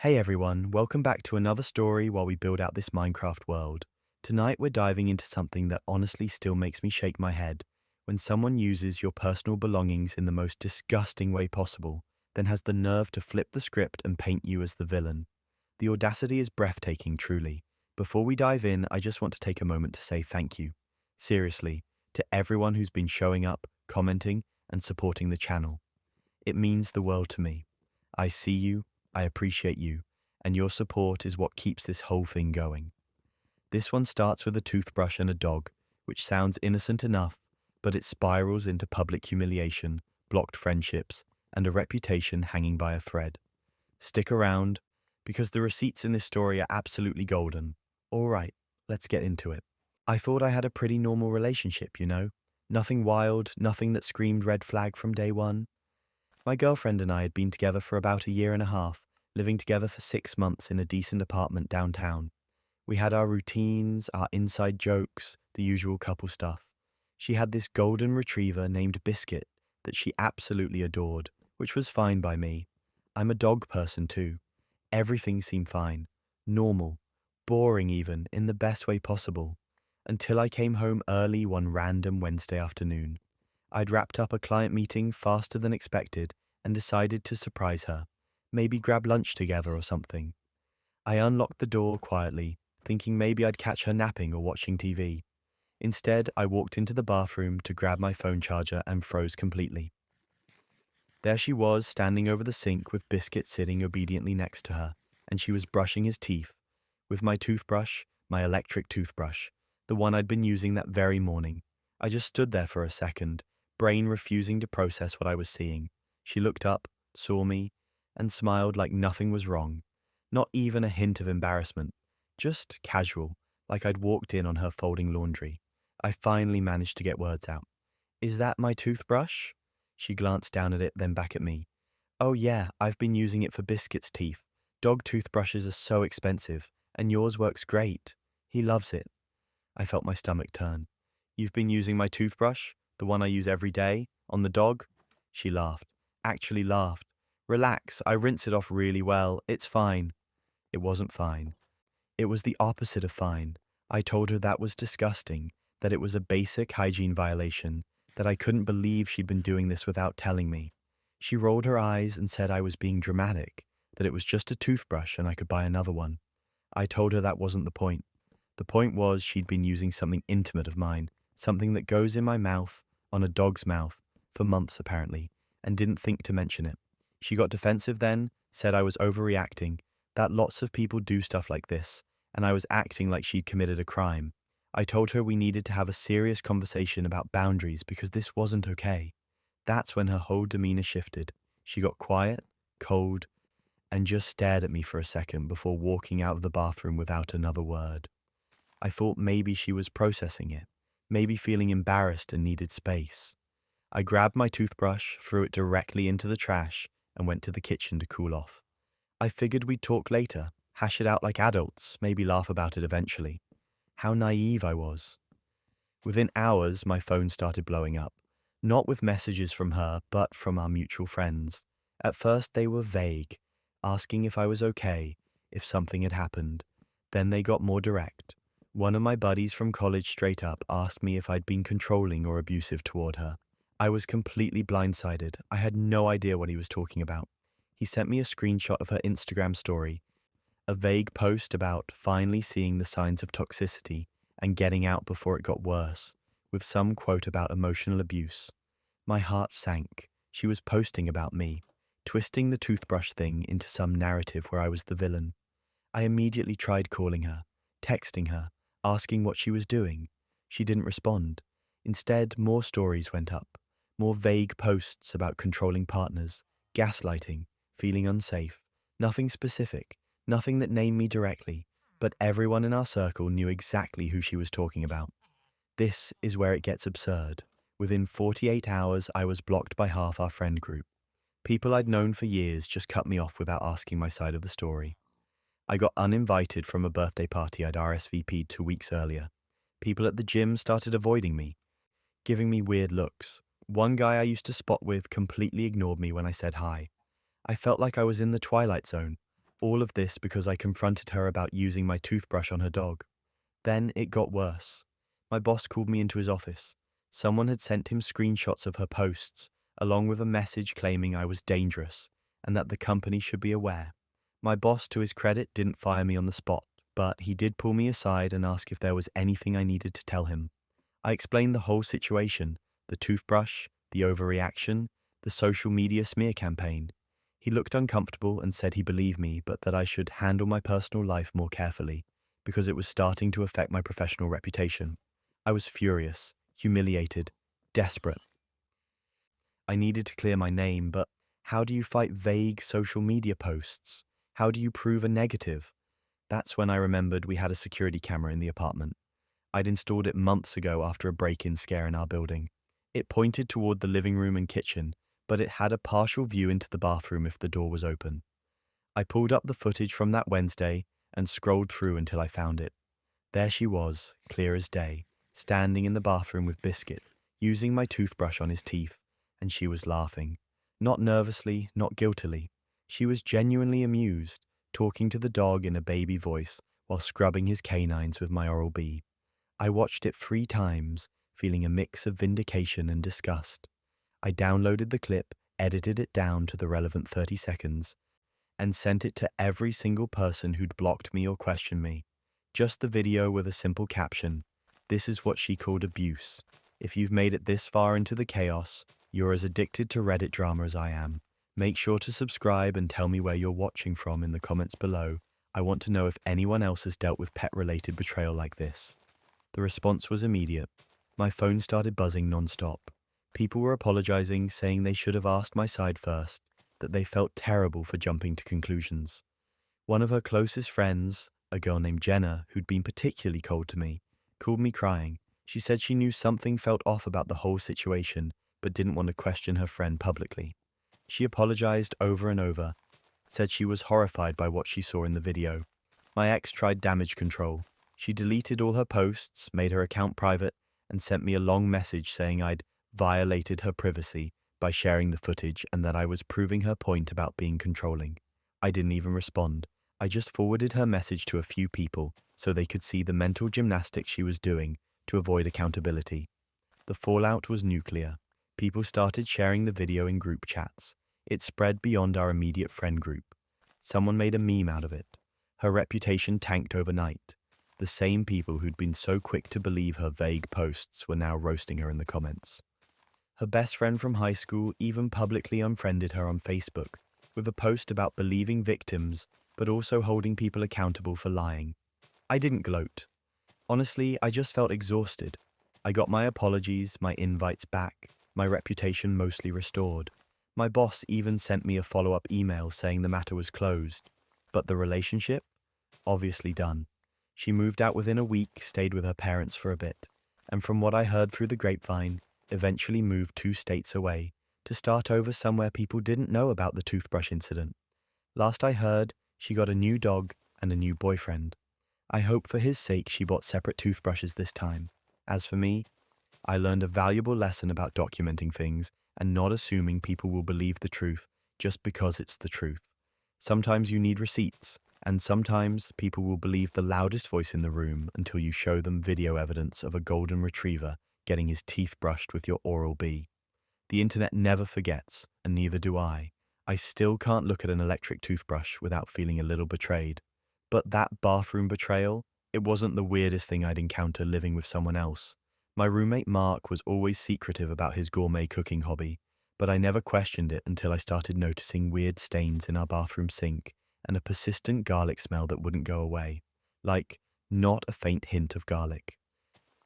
Hey everyone, welcome back to another story while we build out this Minecraft world. Tonight we're diving into something that honestly still makes me shake my head. When someone uses your personal belongings in the most disgusting way possible, then has the nerve to flip the script and paint you as the villain. The audacity is breathtaking, truly. Before we dive in, I just want to take a moment to say thank you. Seriously, to everyone who's been showing up, commenting, and supporting the channel. It means the world to me. I see you, I appreciate you, and your support is what keeps this whole thing going. This one starts with a toothbrush and a dog, which sounds innocent enough, but it spirals into public humiliation, blocked friendships, and a reputation hanging by a thread. Stick around, because the receipts in this story are absolutely golden. Alright, let's get into it. I thought I had a pretty normal relationship, you know? Nothing wild, nothing that screamed red flag from day one. My girlfriend and I had been together for about a year and a half, living together for 6 months in a decent apartment downtown. We had our routines, our inside jokes, the usual couple stuff. She had this golden retriever named Biscuit that she absolutely adored, which was fine by me. I'm a dog person too. Everything seemed fine, normal, boring even, in the best way possible, until I came home early one random Wednesday afternoon. I'd wrapped up a client meeting faster than expected and decided to surprise her, maybe grab lunch together or something. I unlocked the door quietly, thinking maybe I'd catch her napping or watching TV. Instead, I walked into the bathroom to grab my phone charger and froze completely. There she was, standing over the sink with Biscuit sitting obediently next to her, and she was brushing his teeth with my toothbrush, my electric toothbrush, the one I'd been using that very morning. I just stood there for a second, brain refusing to process what I was seeing. She looked up, saw me, and smiled like nothing was wrong. Not even a hint of embarrassment, just casual, like I'd walked in on her folding laundry. I finally managed to get words out. "Is that my toothbrush?" She glanced down at it, then back at me. "Oh yeah, I've been using it for Biscuit's teeth. Dog toothbrushes are so expensive, and yours works great. He loves it." I felt my stomach turn. "You've been using my toothbrush? The one I use every day? On the dog?" She laughed. Actually laughed. "Relax, I rinse it off really well. It's fine." It wasn't fine. It was the opposite of fine. I told her that was disgusting, that it was a basic hygiene violation, that I couldn't believe she'd been doing this without telling me. She rolled her eyes and said I was being dramatic, that it was just a toothbrush and I could buy another one. I told her that wasn't the point. The point was she'd been using something intimate of mine, something that goes in my mouth, on a dog's mouth, for months apparently, and didn't think to mention it. She got defensive then, said I was overreacting, that lots of people do stuff like this, and I was acting like she'd committed a crime. I told her we needed to have a serious conversation about boundaries because this wasn't okay. That's when her whole demeanor shifted. She got quiet, cold, and just stared at me for a second before walking out of the bathroom without another word. I thought maybe she was processing it, maybe feeling embarrassed and needed space. I grabbed my toothbrush, threw it directly into the trash, and went to the kitchen to cool off. I figured we'd talk later, hash it out like adults, maybe laugh about it eventually. How naive I was. Within hours, my phone started blowing up. Not with messages from her, but from our mutual friends. At first, they were vague, asking if I was okay, if something had happened. Then they got more direct. One of my buddies from college straight up asked me if I'd been controlling or abusive toward her. I was completely blindsided. I had no idea what he was talking about. He sent me a screenshot of her Instagram story, a vague post about finally seeing the signs of toxicity and getting out before it got worse, with some quote about emotional abuse. My heart sank. She was posting about me, twisting the toothbrush thing into some narrative where I was the villain. I immediately tried calling her, texting her, asking what she was doing. She didn't respond. Instead, more stories went up, more vague posts about controlling partners, gaslighting, feeling unsafe. Nothing specific, nothing that named me directly, but everyone in our circle knew exactly who she was talking about. This is where it gets absurd. Within 48 hours, I was blocked by half our friend group. People I'd known for years just cut me off without asking my side of the story. I got uninvited from a birthday party I'd RSVP'd 2 weeks earlier. People at the gym started avoiding me, giving me weird looks. One guy I used to spot with completely ignored me when I said hi. I felt like I was in the Twilight Zone. All of this because I confronted her about using my toothbrush on her dog. Then it got worse. My boss called me into his office. Someone had sent him screenshots of her posts, along with a message claiming I was dangerous and that the company should be aware. My boss, to his credit, didn't fire me on the spot, but he did pull me aside and ask if there was anything I needed to tell him. I explained the whole situation, the toothbrush, the overreaction, the social media smear campaign. He looked uncomfortable and said he believed me, but that I should handle my personal life more carefully, because it was starting to affect my professional reputation. I was furious, humiliated, desperate. I needed to clear my name, but how do you fight vague social media posts? How do you prove a negative? That's when I remembered we had a security camera in the apartment. I'd installed it months ago after a break-in scare in our building. It pointed toward the living room and kitchen, but it had a partial view into the bathroom if the door was open. I pulled up the footage from that Wednesday and scrolled through until I found it. There she was, clear as day, standing in the bathroom with Biscuit, using my toothbrush on his teeth, and she was laughing. Not nervously, not guiltily. She was genuinely amused, talking to the dog in a baby voice while scrubbing his canines with my Oral-B. I watched it 3 times, feeling a mix of vindication and disgust. I downloaded the clip, edited it down to the relevant 30 seconds, and sent it to every single person who'd blocked me or questioned me. Just the video with a simple caption. This is what she called abuse. If you've made it this far into the chaos, you're as addicted to Reddit drama as I am. Make sure to subscribe and tell me where you're watching from in the comments below. I want to know if anyone else has dealt with pet-related betrayal like this. The response was immediate. My phone started buzzing non-stop. People were apologizing, saying they should have asked my side first, that they felt terrible for jumping to conclusions. One of her closest friends, a girl named Jenna, who'd been particularly cold to me, called me crying. She said she knew something felt off about the whole situation, but didn't want to question her friend publicly. She apologized over and over, said she was horrified by what she saw in the video. My ex tried damage control. She deleted all her posts, made her account private, and sent me a long message saying I'd violated her privacy by sharing the footage and that I was proving her point about being controlling. I didn't even respond. I just forwarded her message to a few people so they could see the mental gymnastics she was doing to avoid accountability. The fallout was nuclear. People started sharing the video in group chats. It spread beyond our immediate friend group. Someone made a meme out of it. Her reputation tanked overnight. The same people who'd been so quick to believe her vague posts were now roasting her in the comments. Her best friend from high school even publicly unfriended her on Facebook with a post about believing victims but also holding people accountable for lying. I didn't gloat. Honestly, I just felt exhausted. I got my apologies, my invites back, my reputation mostly restored. My boss even sent me a follow-up email saying the matter was closed. But the relationship? Obviously done. She moved out within a week, stayed with her parents for a bit, and from what I heard through the grapevine, eventually moved 2 states away to start over somewhere people didn't know about the toothbrush incident. Last I heard, she got a new dog and a new boyfriend. I hope for his sake she bought separate toothbrushes this time. As for me, I learned a valuable lesson about documenting things and not assuming people will believe the truth just because it's the truth. Sometimes you need receipts, and sometimes people will believe the loudest voice in the room until you show them video evidence of a golden retriever getting his teeth brushed with your Oral-B. The internet never forgets, and neither do I. I still can't look at an electric toothbrush without feeling a little betrayed. But that bathroom betrayal, it wasn't the weirdest thing I'd encounter living with someone else. My roommate Mark was always secretive about his gourmet cooking hobby, but I never questioned it until I started noticing weird stains in our bathroom sink and a persistent garlic smell that wouldn't go away. Like, not a faint hint of garlic.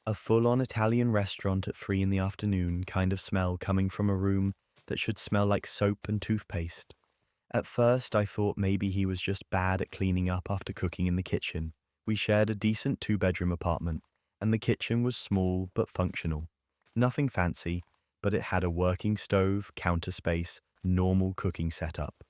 A full-on Italian restaurant at 3 in the afternoon kind of smell coming from a room that should smell like soap and toothpaste. At first, I thought maybe he was just bad at cleaning up after cooking in the kitchen. We shared a decent 2-bedroom apartment, and the kitchen was small but functional. Nothing fancy, but it had a working stove, counter space, normal cooking setup.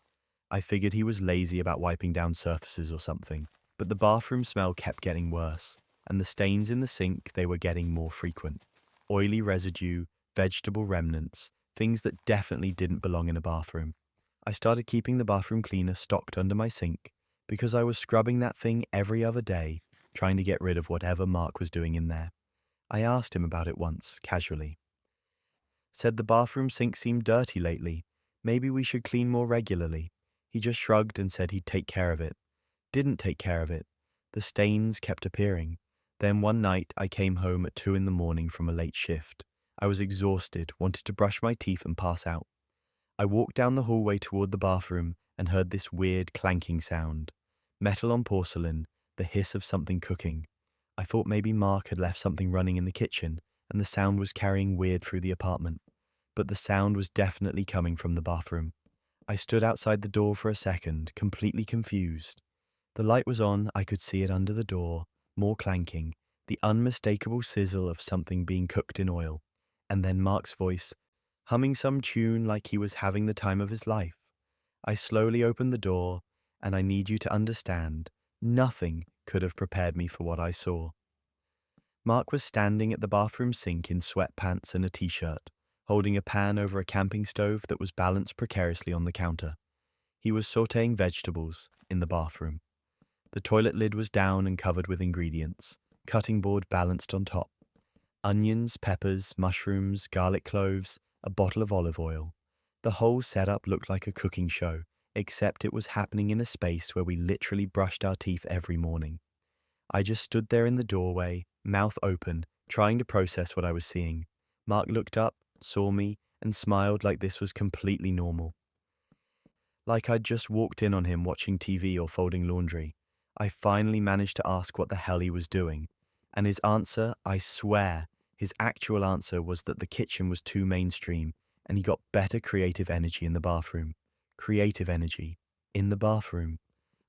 I figured he was lazy about wiping down surfaces or something, but the bathroom smell kept getting worse, and the stains in the sink, they were getting more frequent. Oily residue, vegetable remnants, things that definitely didn't belong in a bathroom. I started keeping the bathroom cleaner stocked under my sink, Because I was scrubbing that thing every other day, trying to get rid of whatever Mark was doing in there. I asked him about it once, casually. Said the bathroom sink seemed dirty lately. Maybe we should clean more regularly. He just shrugged and said he'd take care of it. Didn't take care of it. The stains kept appearing. Then one night I came home at 2 in the morning from a late shift. I was exhausted, wanted to brush my teeth and pass out. I walked down the hallway toward the bathroom and heard this weird clanking sound. Metal on porcelain, the hiss of something cooking. I thought maybe Mark had left something running in the kitchen and the sound was carrying weird through the apartment. But the sound was definitely coming from the bathroom. I stood outside the door for a second, completely confused. The light was on, I could see it under the door, more clanking, the unmistakable sizzle of something being cooked in oil, and then Mark's voice, humming some tune like he was having the time of his life. I slowly opened the door, and I need you to understand, nothing could have prepared me for what I saw. Mark was standing at the bathroom sink in sweatpants and a t-shirt, holding a pan over a camping stove that was balanced precariously on the counter. He was sautéing vegetables in the bathroom. The toilet lid was down and covered with ingredients, cutting board balanced on top. Onions, peppers, mushrooms, garlic cloves, a bottle of olive oil. The whole setup looked like a cooking show, except it was happening in a space where we literally brushed our teeth every morning. I just stood there in the doorway, mouth open, trying to process what I was seeing. Mark looked up, saw me, and smiled like this was completely normal. Like I'd just walked in on him watching TV or folding laundry. I finally managed to ask what the hell he was doing, and his answer, I swear, his actual answer was that the kitchen was too mainstream, and he got better creative energy in the bathroom. Creative energy. In the bathroom.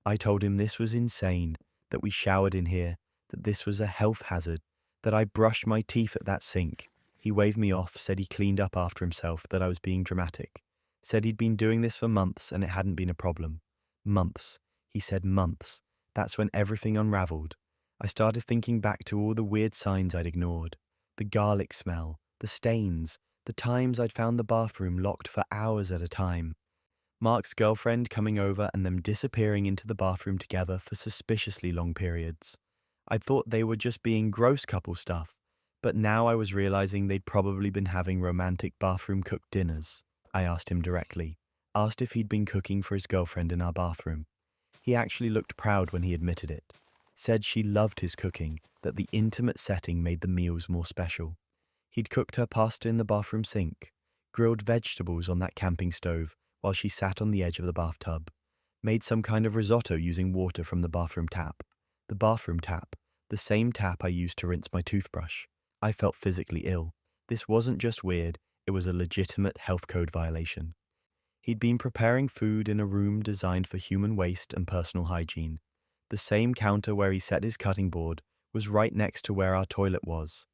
I told him this was insane, that we showered in here, that this was a health hazard, that I brushed my teeth at that sink. He waved me off, said he cleaned up after himself, that I was being dramatic. Said he'd been doing this for months and it hadn't been a problem. Months. He said months. That's when everything unraveled. I started thinking back to all the weird signs I'd ignored. The garlic smell, the stains, the times I'd found the bathroom locked for hours at a time. Mark's girlfriend coming over and them disappearing into the bathroom together for suspiciously long periods. I thought they were just being gross couple stuff, but now I was realizing they'd probably been having romantic bathroom cooked dinners. I asked him directly, asked if he'd been cooking for his girlfriend in our bathroom. He actually looked proud when he admitted it. Said she loved his cooking, that the intimate setting made the meals more special. He'd cooked her pasta in the bathroom sink, grilled vegetables on that camping stove while she sat on the edge of the bathtub, made some kind of risotto using water from the bathroom tap. The bathroom tap, the same tap I used to rinse my toothbrush. I felt physically ill. This wasn't just weird, it was a legitimate health code violation. He'd been preparing food in a room designed for human waste and personal hygiene. The same counter where he set his cutting board was right next to where our toilet was.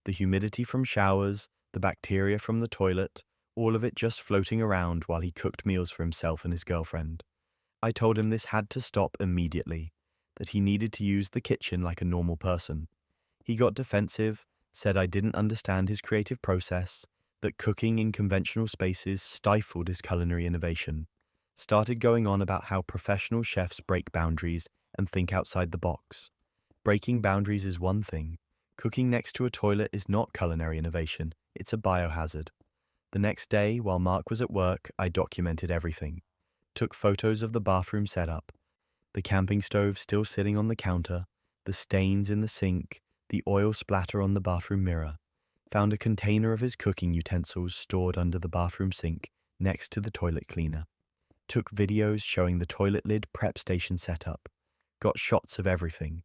The humidity from showers, the bacteria from the toilet, all of it just floating around while he cooked meals for himself and his girlfriend. I told him this had to stop immediately, that he needed to use the kitchen like a normal person. He got defensive, said I didn't understand his creative process, that cooking in conventional spaces stifled his culinary innovation, started going on about how professional chefs break boundaries and think outside the box. Breaking boundaries is one thing. Cooking next to a toilet is not culinary innovation, it's a biohazard. The next day, while Mark was at work, I documented everything. Took photos of the bathroom setup, the camping stove still sitting on the counter, the stains in the sink, the oil splatter on the bathroom mirror. Found a container of his cooking utensils stored under the bathroom sink next to the toilet cleaner. Took videos showing the toilet lid prep station setup. Got shots of everything.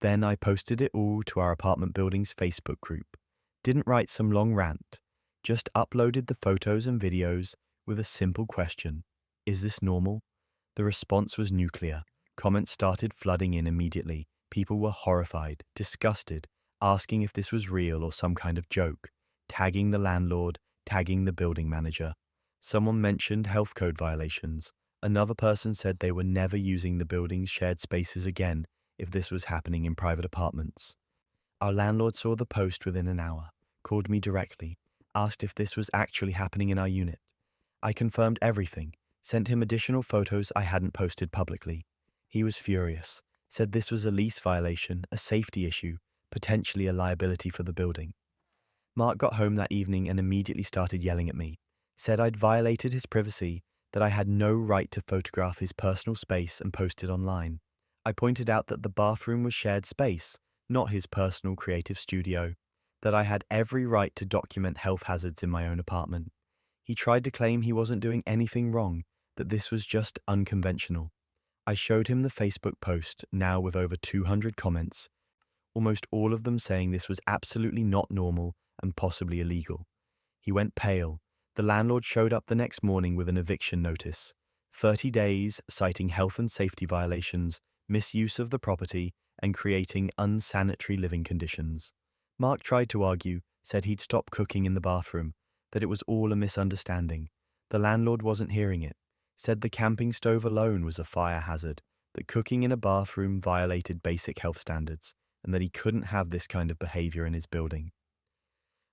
Then I posted it all to our apartment building's Facebook group. Didn't write some long rant. Just uploaded the photos and videos with a simple question. Is this normal? The response was nuclear. Comments started flooding in immediately. People were horrified, disgusted, asking if this was real or some kind of joke, tagging the landlord, tagging the building manager. Someone mentioned health code violations. Another person said they were never using the building's shared spaces again if this was happening in private apartments. Our landlord saw the post within an hour, called me directly, asked if this was actually happening in our unit. I confirmed everything, sent him additional photos I hadn't posted publicly. He was furious, said this was a lease violation, a safety issue, potentially a liability for the building. Mark got home that evening and immediately started yelling at me, said I'd violated his privacy, that I had no right to photograph his personal space and post it online. I pointed out that the bathroom was shared space, not his personal creative studio, that I had every right to document health hazards in my own apartment. He tried to claim he wasn't doing anything wrong, that this was just unconventional. I showed him the Facebook post, now with over 200 comments, almost all of them saying this was absolutely not normal and possibly illegal. He went pale. The landlord showed up the next morning with an eviction notice. 30 days, citing health and safety violations, misuse of the property, and creating unsanitary living conditions. Mark tried to argue, said he'd stop cooking in the bathroom, that it was all a misunderstanding. The landlord wasn't hearing it, said the camping stove alone was a fire hazard, that cooking in a bathroom violated basic health standards, and that he couldn't have this kind of behavior in his building.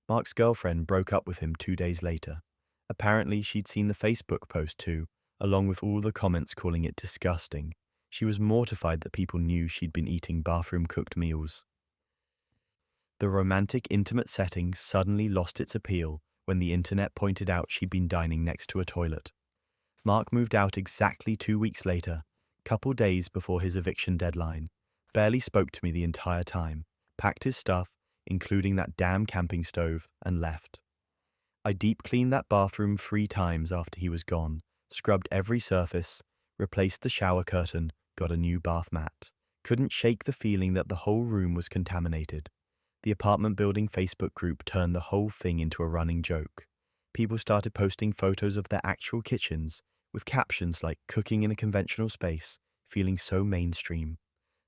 Mark's girlfriend broke up with him 2 days later. Apparently, she'd seen the Facebook post too, along with all the comments calling it disgusting. She was mortified that people knew she'd been eating bathroom-cooked meals. The romantic, intimate setting suddenly lost its appeal when the internet pointed out she'd been dining next to a toilet. Mark moved out exactly 2 weeks later, couple days before his eviction deadline, barely spoke to me the entire time, packed his stuff, including that damn camping stove, and left. I deep cleaned that bathroom 3 times after he was gone, scrubbed every surface, replaced the shower curtain, got a new bath mat. Couldn't shake the feeling that the whole room was contaminated. The apartment building Facebook group turned the whole thing into a running joke. People started posting photos of their actual kitchens, with captions like cooking in a conventional space, feeling so mainstream.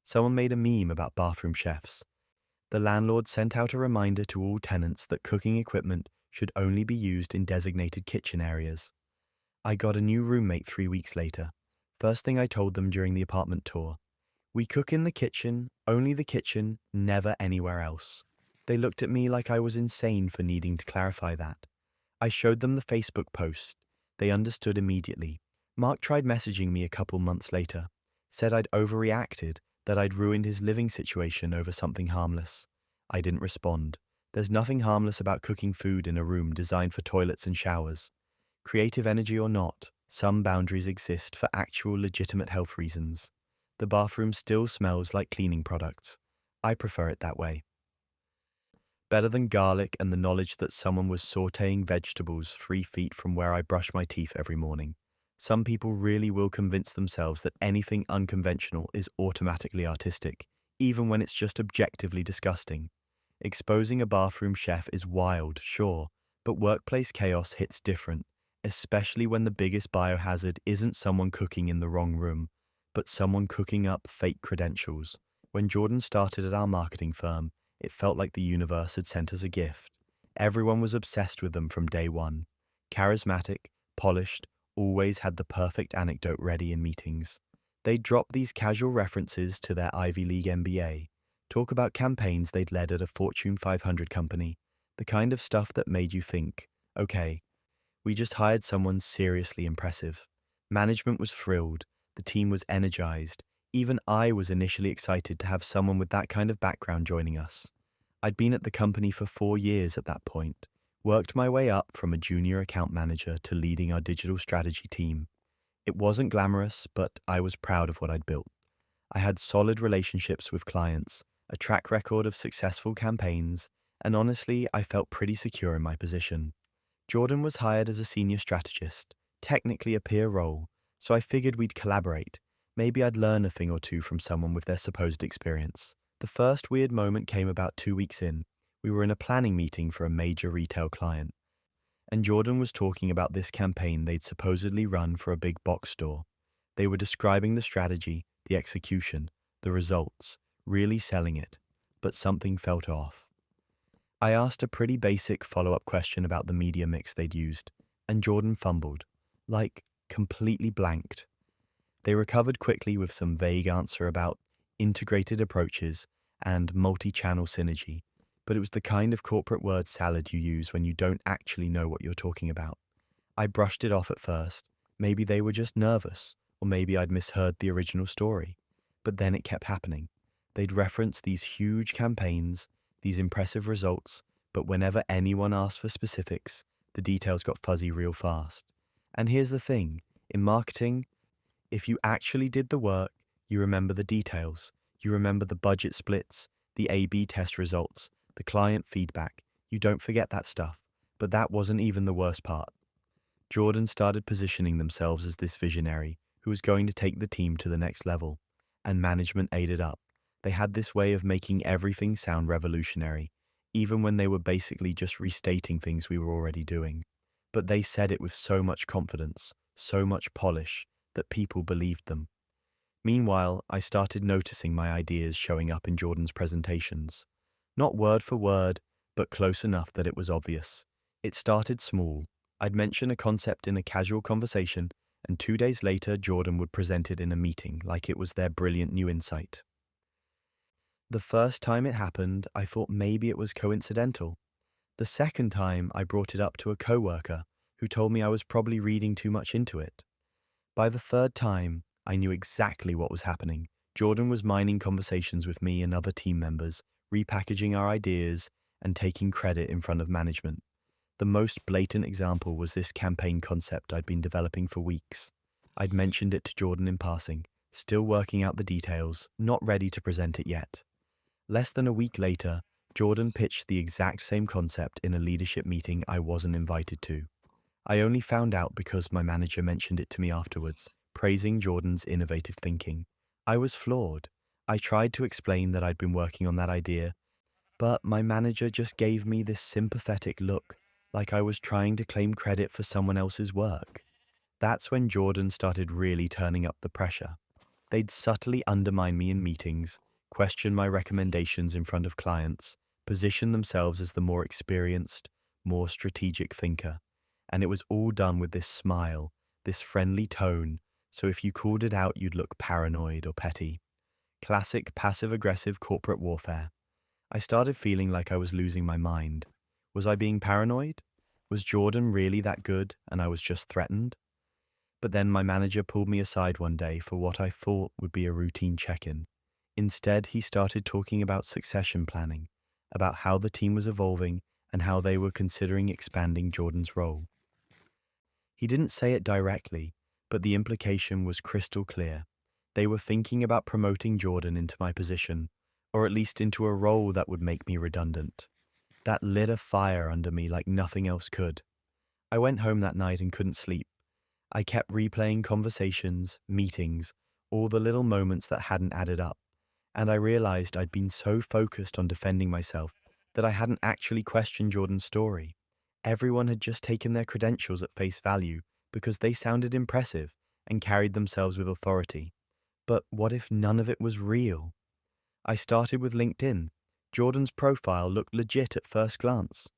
Someone made a meme about bathroom chefs. The landlord sent out a reminder to all tenants that cooking equipment should only be used in designated kitchen areas. I got a new roommate 3 weeks later. First thing I told them during the apartment tour, we cook in the kitchen, only the kitchen, never anywhere else. They looked at me like I was insane for needing to clarify that. I showed them the Facebook post. They understood immediately. Mark tried messaging me a couple months later, said I'd overreacted, that I'd ruined his living situation over something harmless. I didn't respond. There's nothing harmless about cooking food in a room designed for toilets and showers. Creative energy or not, some boundaries exist for actual legitimate health reasons. The bathroom still smells like cleaning products. I prefer it that way. Better than garlic and the knowledge that someone was sautéing vegetables 3 feet from where I brush my teeth every morning. Some people really will convince themselves that anything unconventional is automatically artistic, even when it's just objectively disgusting. Exposing a bathroom chef is wild, sure, but workplace chaos hits different, especially when the biggest biohazard isn't someone cooking in the wrong room, but someone cooking up fake credentials. When Jordan started at our marketing firm, it felt like the universe had sent us a gift. Everyone was obsessed with them from day one. Charismatic, polished, always had the perfect anecdote ready in meetings. They'd drop these casual references to their Ivy League MBA, talk about campaigns they'd led at a Fortune 500 company, the kind of stuff that made you think, okay, we just hired someone seriously impressive. Management was thrilled, the team was energized, even I was initially excited to have someone with that kind of background joining us. I'd been at the company for 4 years at that point, worked my way up from a junior account manager to leading our digital strategy team. It wasn't glamorous, but I was proud of what I'd built. I had solid relationships with clients, a track record of successful campaigns, and honestly, I felt pretty secure in my position. Jordan was hired as a senior strategist, technically a peer role, so I figured we'd collaborate. Maybe I'd learn a thing or two from someone with their supposed experience. The first weird moment came about 2 weeks in. We were in a planning meeting for a major retail client, and Jordan was talking about this campaign they'd supposedly run for a big box store. They were describing the strategy, the execution, the results, really selling it, but something felt off. I asked a pretty basic follow-up question about the media mix they'd used, and Jordan fumbled, like completely blanked. They recovered quickly with some vague answer about integrated approaches and multi-channel synergy, but it was the kind of corporate word salad you use when you don't actually know what you're talking about. I brushed it off at first. Maybe they were just nervous, or maybe I'd misheard the original story. But then it kept happening. They'd reference these huge campaigns, these impressive results, but whenever anyone asked for specifics, the details got fuzzy real fast. And here's the thing, in marketing, if you actually did the work, you remember the details. You remember the budget splits, the A/B test results, the client feedback. You don't forget that stuff. But that wasn't even the worst part. Jordan started positioning themselves as this visionary who was going to take the team to the next level, and management ate it up. They had this way of making everything sound revolutionary, even when they were basically just restating things we were already doing. But they said it with so much confidence, so much polish, that people believed them. Meanwhile, I started noticing my ideas showing up in Jordan's presentations. Not word for word, but close enough that it was obvious. It started small. I'd mention a concept in a casual conversation, and 2 days later, Jordan would present it in a meeting like it was their brilliant new insight. The first time it happened, I thought maybe it was coincidental. The second time, I brought it up to a coworker who told me I was probably reading too much into it. By the third time, I knew exactly what was happening. Jordan was mining conversations with me and other team members, repackaging our ideas and taking credit in front of management. The most blatant example was this campaign concept I'd been developing for weeks. I'd mentioned it to Jordan in passing, still working out the details, not ready to present it yet. Less than a week later, Jordan pitched the exact same concept in a leadership meeting I wasn't invited to. I only found out because my manager mentioned it to me afterwards, praising Jordan's innovative thinking. I was floored. I tried to explain that I'd been working on that idea, but my manager just gave me this sympathetic look, like I was trying to claim credit for someone else's work. That's when Jordan started really turning up the pressure. They'd subtly undermine me in meetings, question my recommendations in front of clients, position themselves as the more experienced, more strategic thinker. And it was all done with this smile, this friendly tone, so if you called it out, you'd look paranoid or petty. Classic passive-aggressive corporate warfare. I started feeling like I was losing my mind. Was I being paranoid? Was Jordan really that good and I was just threatened? But then my manager pulled me aside one day for what I thought would be a routine check-in. Instead, he started talking about succession planning, about how the team was evolving and how they were considering expanding Jordan's role. He didn't say it directly, but the implication was crystal clear. They were thinking about promoting Jordan into my position, or at least into a role that would make me redundant. That lit a fire under me like nothing else could. I went home that night and couldn't sleep. I kept replaying conversations, meetings, all the little moments that hadn't added up, and I realized I'd been so focused on defending myself that I hadn't actually questioned Jordan's story. Everyone had just taken their credentials at face value because they sounded impressive and carried themselves with authority. But what if none of it was real? I started with LinkedIn. Jordan's profile looked legit at first glance.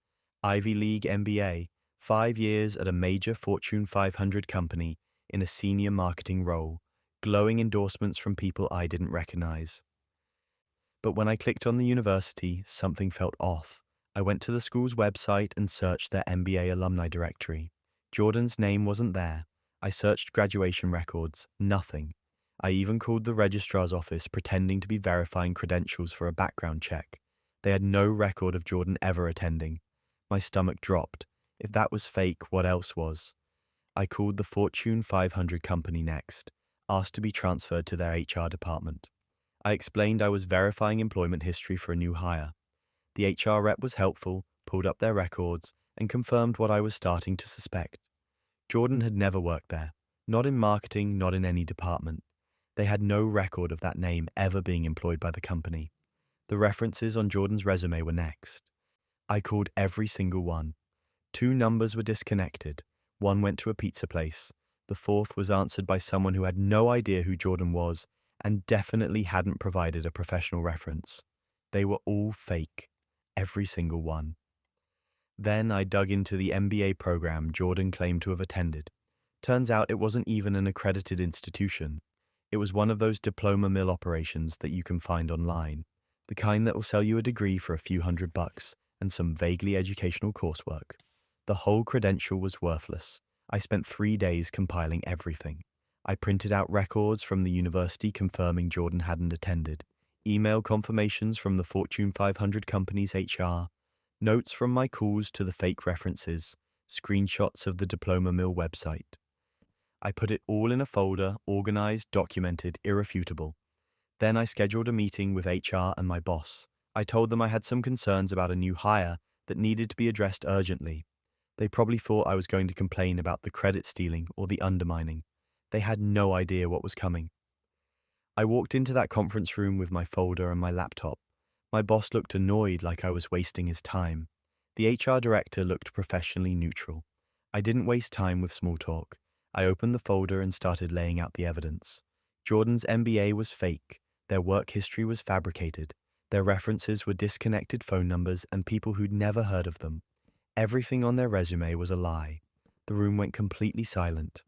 Ivy League MBA, 5 years at a major Fortune 500 company in a senior marketing role, glowing endorsements from people I didn't recognize. But when I clicked on the university, something felt off. I went to the school's website and searched their MBA alumni directory. Jordan's name wasn't there. I searched graduation records, nothing. I even called the registrar's office pretending to be verifying credentials for a background check. They had no record of Jordan ever attending. My stomach dropped. If that was fake, what else was? I called the Fortune 500 company next, asked to be transferred to their HR department. I explained I was verifying employment history for a new hire. The HR rep was helpful, pulled up their records, and confirmed what I was starting to suspect. Jordan had never worked there, not in marketing, not in any department. They had no record of that name ever being employed by the company. The references on Jordan's resume were next. I called every single one. 2 numbers were disconnected. One went to a pizza place. The fourth was answered by someone who had no idea who Jordan was and definitely hadn't provided a professional reference. They were all fake, every single one. Then I dug into the MBA program Jordan claimed to have attended. Turns out it wasn't even an accredited institution. It was one of those diploma mill operations that you can find online, the kind that will sell you a degree for a few $100 and some vaguely educational coursework. The whole credential was worthless. I spent 3 days compiling everything. I printed out records from the university confirming Jordan hadn't attended, email confirmations from the Fortune 500 company's HR, notes from my calls to the fake references, screenshots of the Diploma Mill website. I put it all in a folder, organized, documented, irrefutable. Then I scheduled a meeting with HR and my boss. I told them I had some concerns about a new hire that needed to be addressed urgently. They probably thought I was going to complain about the credit stealing or the undermining. They had no idea what was coming. I walked into that conference room with my folder and my laptop. My boss looked annoyed, like I was wasting his time. The HR director looked professionally neutral. I didn't waste time with small talk. I opened the folder and started laying out the evidence. Jordan's MBA was fake. Their work history was fabricated. Their references were disconnected phone numbers and people who'd never heard of them. Everything on their resume was a lie. The room went completely silent.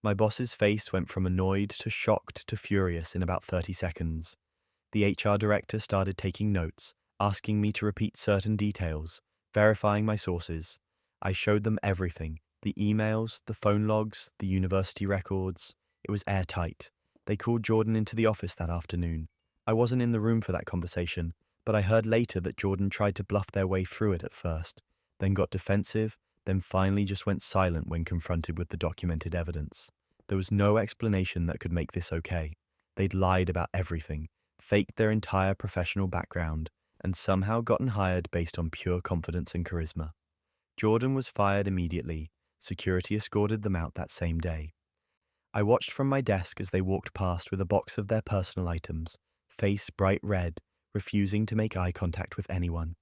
My boss's face went from annoyed to shocked to furious in about 30 seconds. The HR director started taking notes, asking me to repeat certain details, verifying my sources. I showed them everything: the emails, the phone logs, the university records. It was airtight. They called Jordan into the office that afternoon. I wasn't in the room for that conversation, but I heard later that Jordan tried to bluff their way through it at first, then got defensive, then finally just went silent when confronted with the documented evidence. There was no explanation that could make this okay. They'd lied about everything, faked their entire professional background, and somehow gotten hired based on pure confidence and charisma. Jordan was fired immediately. Security escorted them out that same day. I watched from my desk as they walked past with a box of their personal items, face bright red, refusing to make eye contact with anyone.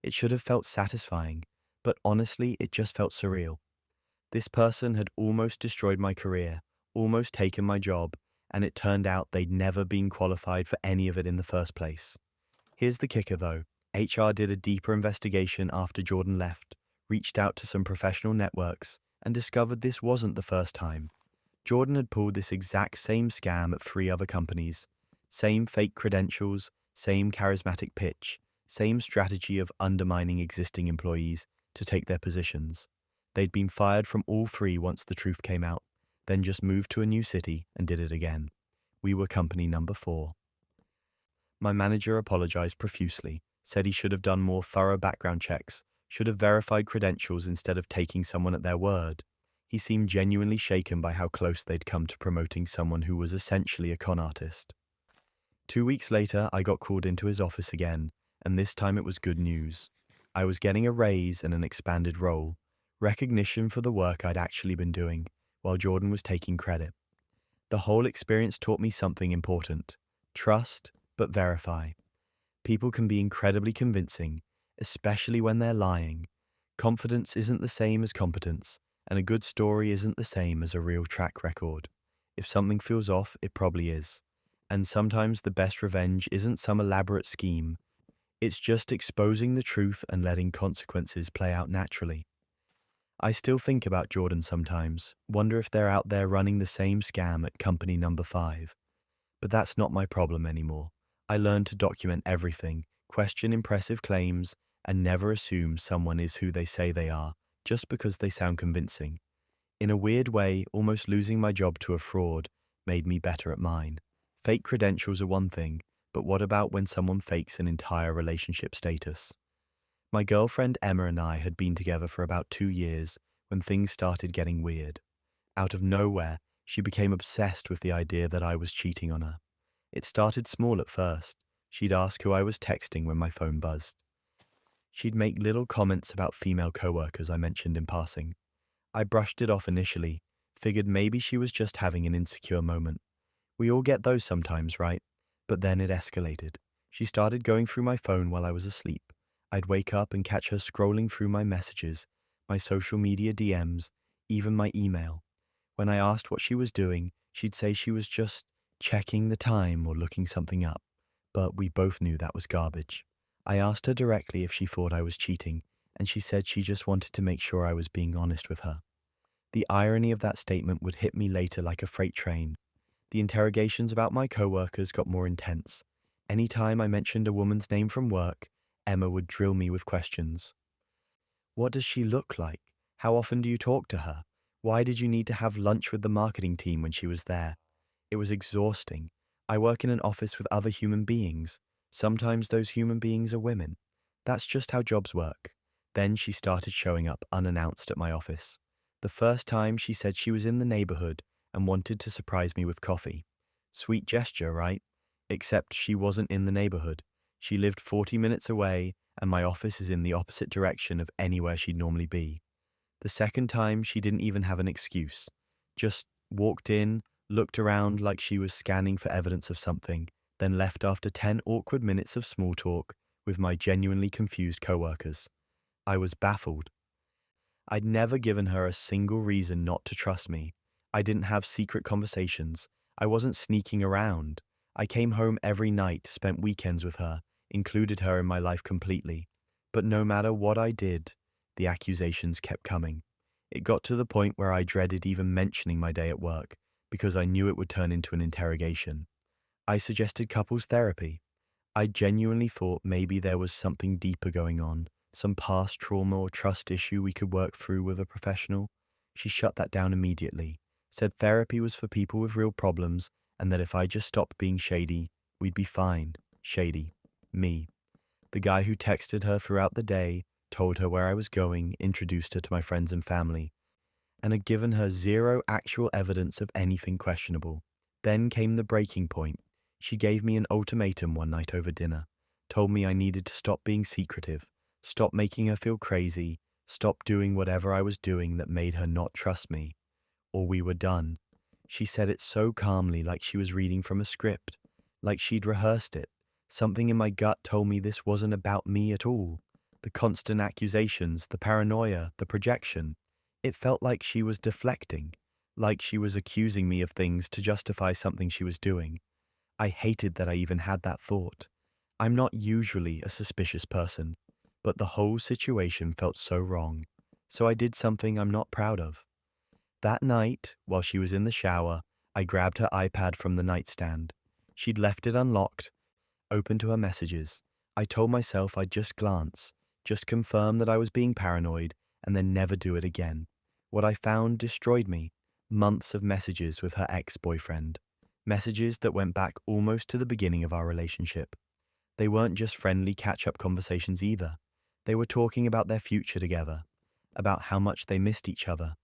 It should have felt satisfying, but honestly, it just felt surreal. This person had almost destroyed my career, almost taken my job, and it turned out they'd never been qualified for any of it in the first place. Here's the kicker though. HR did a deeper investigation after Jordan left, reached out to some professional networks, and discovered this wasn't the first time. Jordan had pulled this exact same scam at 3 other companies. Same fake credentials, same charismatic pitch, same strategy of undermining existing employees to take their positions. They'd been fired from all 3 once the truth came out, then just moved to a new city and did it again. We were company number 4. My manager apologized profusely, said he should have done more thorough background checks, should have verified credentials instead of taking someone at their word. He seemed genuinely shaken by how close they'd come to promoting someone who was essentially a con artist. 2 weeks later, I got called into his office again, and this time it was good news. I was getting a raise and an expanded role, recognition for the work I'd actually been doing, while Jordan was taking credit. The whole experience taught me something important: trust, but verify. People can be incredibly convincing, especially when they're lying. Confidence isn't the same as competence, and a good story isn't the same as a real track record. If something feels off, it probably is. And sometimes the best revenge isn't some elaborate scheme. It's just exposing the truth and letting consequences play out naturally. I still think about Jordan sometimes, wonder if they're out there running the same scam at company number 5. But that's not my problem anymore. I learned to document everything, question impressive claims, and never assume someone is who they say they are, just because they sound convincing. In a weird way, almost losing my job to a fraud made me better at mine. Fake credentials are one thing, but what about when someone fakes an entire relationship status? My girlfriend Emma and I had been together for about 2 years when things started getting weird. Out of nowhere, she became obsessed with the idea that I was cheating on her. It started small at first. She'd ask who I was texting when my phone buzzed. She'd make little comments about female coworkers I mentioned in passing. I brushed it off initially, figured maybe she was just having an insecure moment. We all get those sometimes, right? But then it escalated. She started going through my phone while I was asleep. I'd wake up and catch her scrolling through my messages, my social media DMs, even my email. When I asked what she was doing, she'd say she was just checking the time or looking something up, but we both knew that was garbage. I asked her directly if she thought I was cheating, and she said she just wanted to make sure I was being honest with her. The irony of that statement would hit me later like a freight train. The interrogations about my coworkers got more intense. Any time I mentioned a woman's name from work, Emma would drill me with questions. What does she look like? How often do you talk to her? Why did you need to have lunch with the marketing team when she was there? It was exhausting. I work in an office with other human beings. Sometimes those human beings are women. That's just how jobs work. Then she started showing up unannounced at my office. The first time she said she was in the neighborhood and wanted to surprise me with coffee. Sweet gesture, right? Except she wasn't in the neighborhood. She lived 40 minutes away, and my office is in the opposite direction of anywhere she'd normally be. The second time, she didn't even have an excuse. Just walked in, looked around like she was scanning for evidence of something, then left after 10 awkward minutes of small talk with my genuinely confused coworkers. I was baffled. I'd never given her a single reason not to trust me. I didn't have secret conversations. I wasn't sneaking around. I came home every night, spent weekends with her, included her in my life completely. But no matter what I did, the accusations kept coming. It got to the point where I dreaded even mentioning my day at work because I knew it would turn into an interrogation. I suggested couples therapy. I genuinely thought maybe there was something deeper going on, some past trauma or trust issue we could work through with a professional. She shut that down immediately, said therapy was for people with real problems and that if I just stopped being shady, we'd be fine. Shady. Me. The guy who texted her throughout the day, told her where I was going, introduced her to my friends and family, and had given her zero actual evidence of anything questionable. Then came the breaking point. She gave me an ultimatum one night over dinner, told me I needed to stop being secretive, stop making her feel crazy, stop doing whatever I was doing that made her not trust me, or we were done. She said it so calmly, like she was reading from a script, like she'd rehearsed it. Something in my gut told me this wasn't about me at all. The constant accusations, the paranoia, the projection. It felt like she was deflecting, like she was accusing me of things to justify something she was doing. I hated that I even had that thought. I'm not usually a suspicious person, but the whole situation felt so wrong, so I did something I'm not proud of. That night, while she was in the shower, I grabbed her iPad from the nightstand. She'd left it unlocked, open to her messages. I told myself I'd just glance, just confirm that I was being paranoid, and then never do it again. What I found destroyed me. Months of messages with her ex-boyfriend. Messages that went back almost to the beginning of our relationship. They weren't just friendly catch-up conversations either. They were talking about their future together, about how much they missed each other,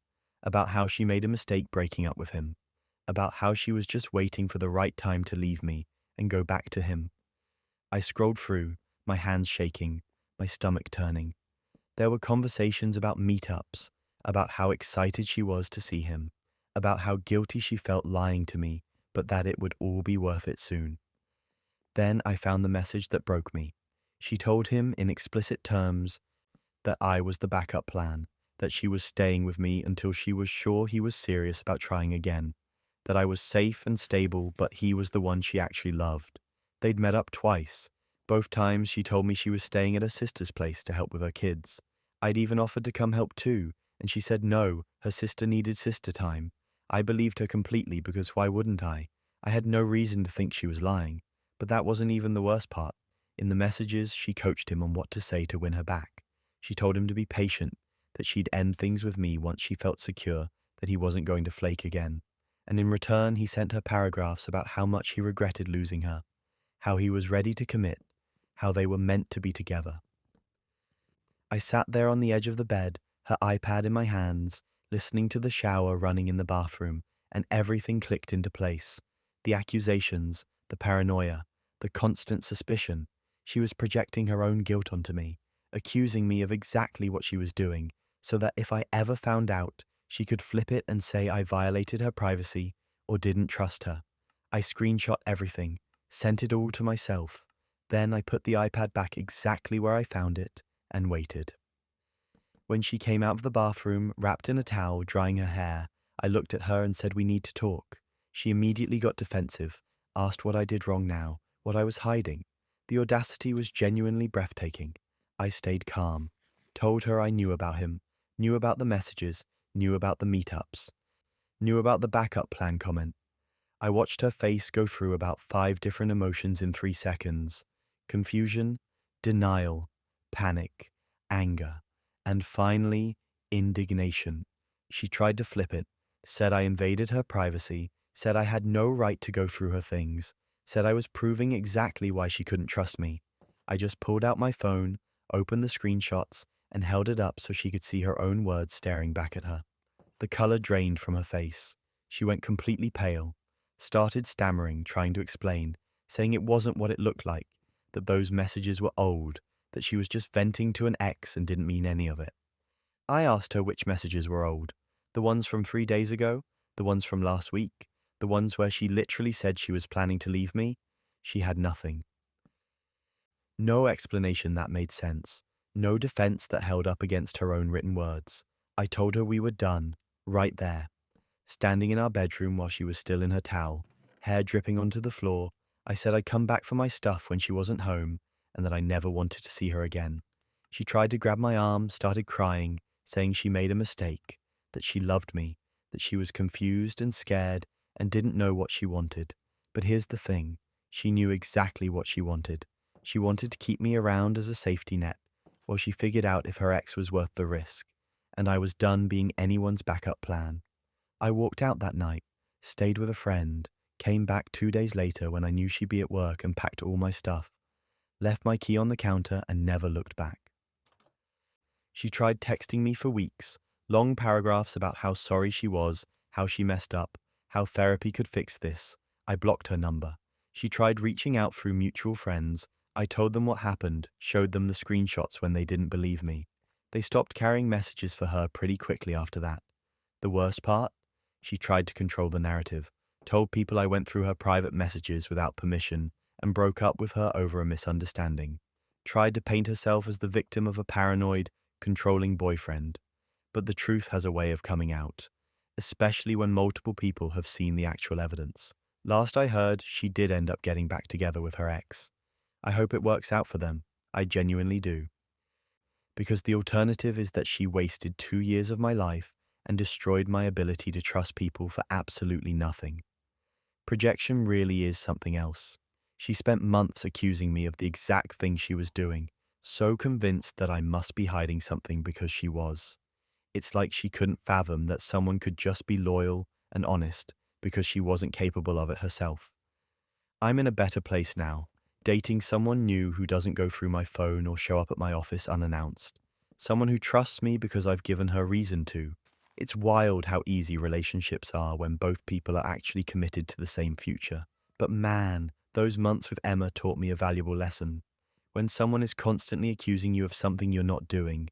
about how she made a mistake breaking up with him, about how she was just waiting for the right time to leave me and go back to him. I scrolled through, my hands shaking, my stomach turning. There were conversations about meetups, about how excited she was to see him, about how guilty she felt lying to me, but that it would all be worth it soon. Then I found the message that broke me. She told him in explicit terms that I was the backup plan, that she was staying with me until she was sure he was serious about trying again, that I was safe and stable, but he was the one she actually loved. They'd met up twice. Both times she told me she was staying at her sister's place to help with her kids. I'd even offered to come help too, and she said no, her sister needed sister time. I believed her completely because why wouldn't I? I had no reason to think she was lying. But that wasn't even the worst part. In the messages, she coached him on what to say to win her back. She told him to be patient, that she'd end things with me once she felt secure that he wasn't going to flake again. And in return, he sent her paragraphs about how much he regretted losing her, how he was ready to commit, how they were meant to be together. I sat there on the edge of the bed, her iPad in my hands, listening to the shower running in the bathroom, and everything clicked into place. The accusations, the paranoia, the constant suspicion. She was projecting her own guilt onto me, accusing me of exactly what she was doing, so that if I ever found out, she could flip it and say I violated her privacy or didn't trust her. I screenshot everything, sent it all to myself. Then I put the iPad back exactly where I found it and waited. When she came out of the bathroom, wrapped in a towel, drying her hair, I looked at her and said we need to talk. She immediately got defensive, asked what I did wrong now, what I was hiding. The audacity was genuinely breathtaking. I stayed calm, told her I knew about him, knew about the messages, knew about the meetups, knew about the backup plan comment. I watched her face go through about 5 different emotions in 3 seconds. Confusion, denial, panic, anger, and finally, indignation. She tried to flip it, said I invaded her privacy, said I had no right to go through her things, said I was proving exactly why she couldn't trust me. I just pulled out my phone, opened the screenshots, and held it up so she could see her own words staring back at her. The color drained from her face. She went completely pale, started stammering, trying to explain, saying it wasn't what it looked like, that those messages were old, that she was just venting to an ex and didn't mean any of it. I asked her which messages were old. The ones from 3 days ago? The ones from last week? The ones where she literally said she was planning to leave me? She had nothing. No explanation that made sense. No defense that held up against her own written words. I told her we were done, right there. Standing in our bedroom while she was still in her towel, hair dripping onto the floor, I said I'd come back for my stuff when she wasn't home and that I never wanted to see her again. She tried to grab my arm, started crying, saying she made a mistake, that she loved me, that she was confused and scared and didn't know what she wanted. But here's the thing, she knew exactly what she wanted. She wanted to keep me around as a safety net, while she figured out if her ex was worth the risk, and I was done being anyone's backup plan. I walked out that night, stayed with a friend, came back 2 days later when I knew she'd be at work and packed all my stuff, left my key on the counter and never looked back. She tried texting me for weeks, long paragraphs about how sorry she was, how she messed up, how therapy could fix this. I blocked her number. She tried reaching out through mutual friends. I told them what happened, showed them the screenshots when they didn't believe me. They stopped carrying messages for her pretty quickly after that. The worst part? She tried to control the narrative, told people I went through her private messages without permission, and broke up with her over a misunderstanding. Tried to paint herself as the victim of a paranoid, controlling boyfriend. But the truth has a way of coming out, especially when multiple people have seen the actual evidence. Last I heard, she did end up getting back together with her ex. I hope it works out for them. I genuinely do. Because the alternative is that she wasted 2 years of my life and destroyed my ability to trust people for absolutely nothing. Projection really is something else. She spent months accusing me of the exact thing she was doing, so convinced that I must be hiding something because she was. It's like she couldn't fathom that someone could just be loyal and honest because she wasn't capable of it herself. I'm in a better place now, dating someone new who doesn't go through my phone or show up at my office unannounced. Someone who trusts me because I've given her reason to. It's wild how easy relationships are when both people are actually committed to the same future. But man, those months with Emma taught me a valuable lesson. When someone is constantly accusing you of something you're not doing,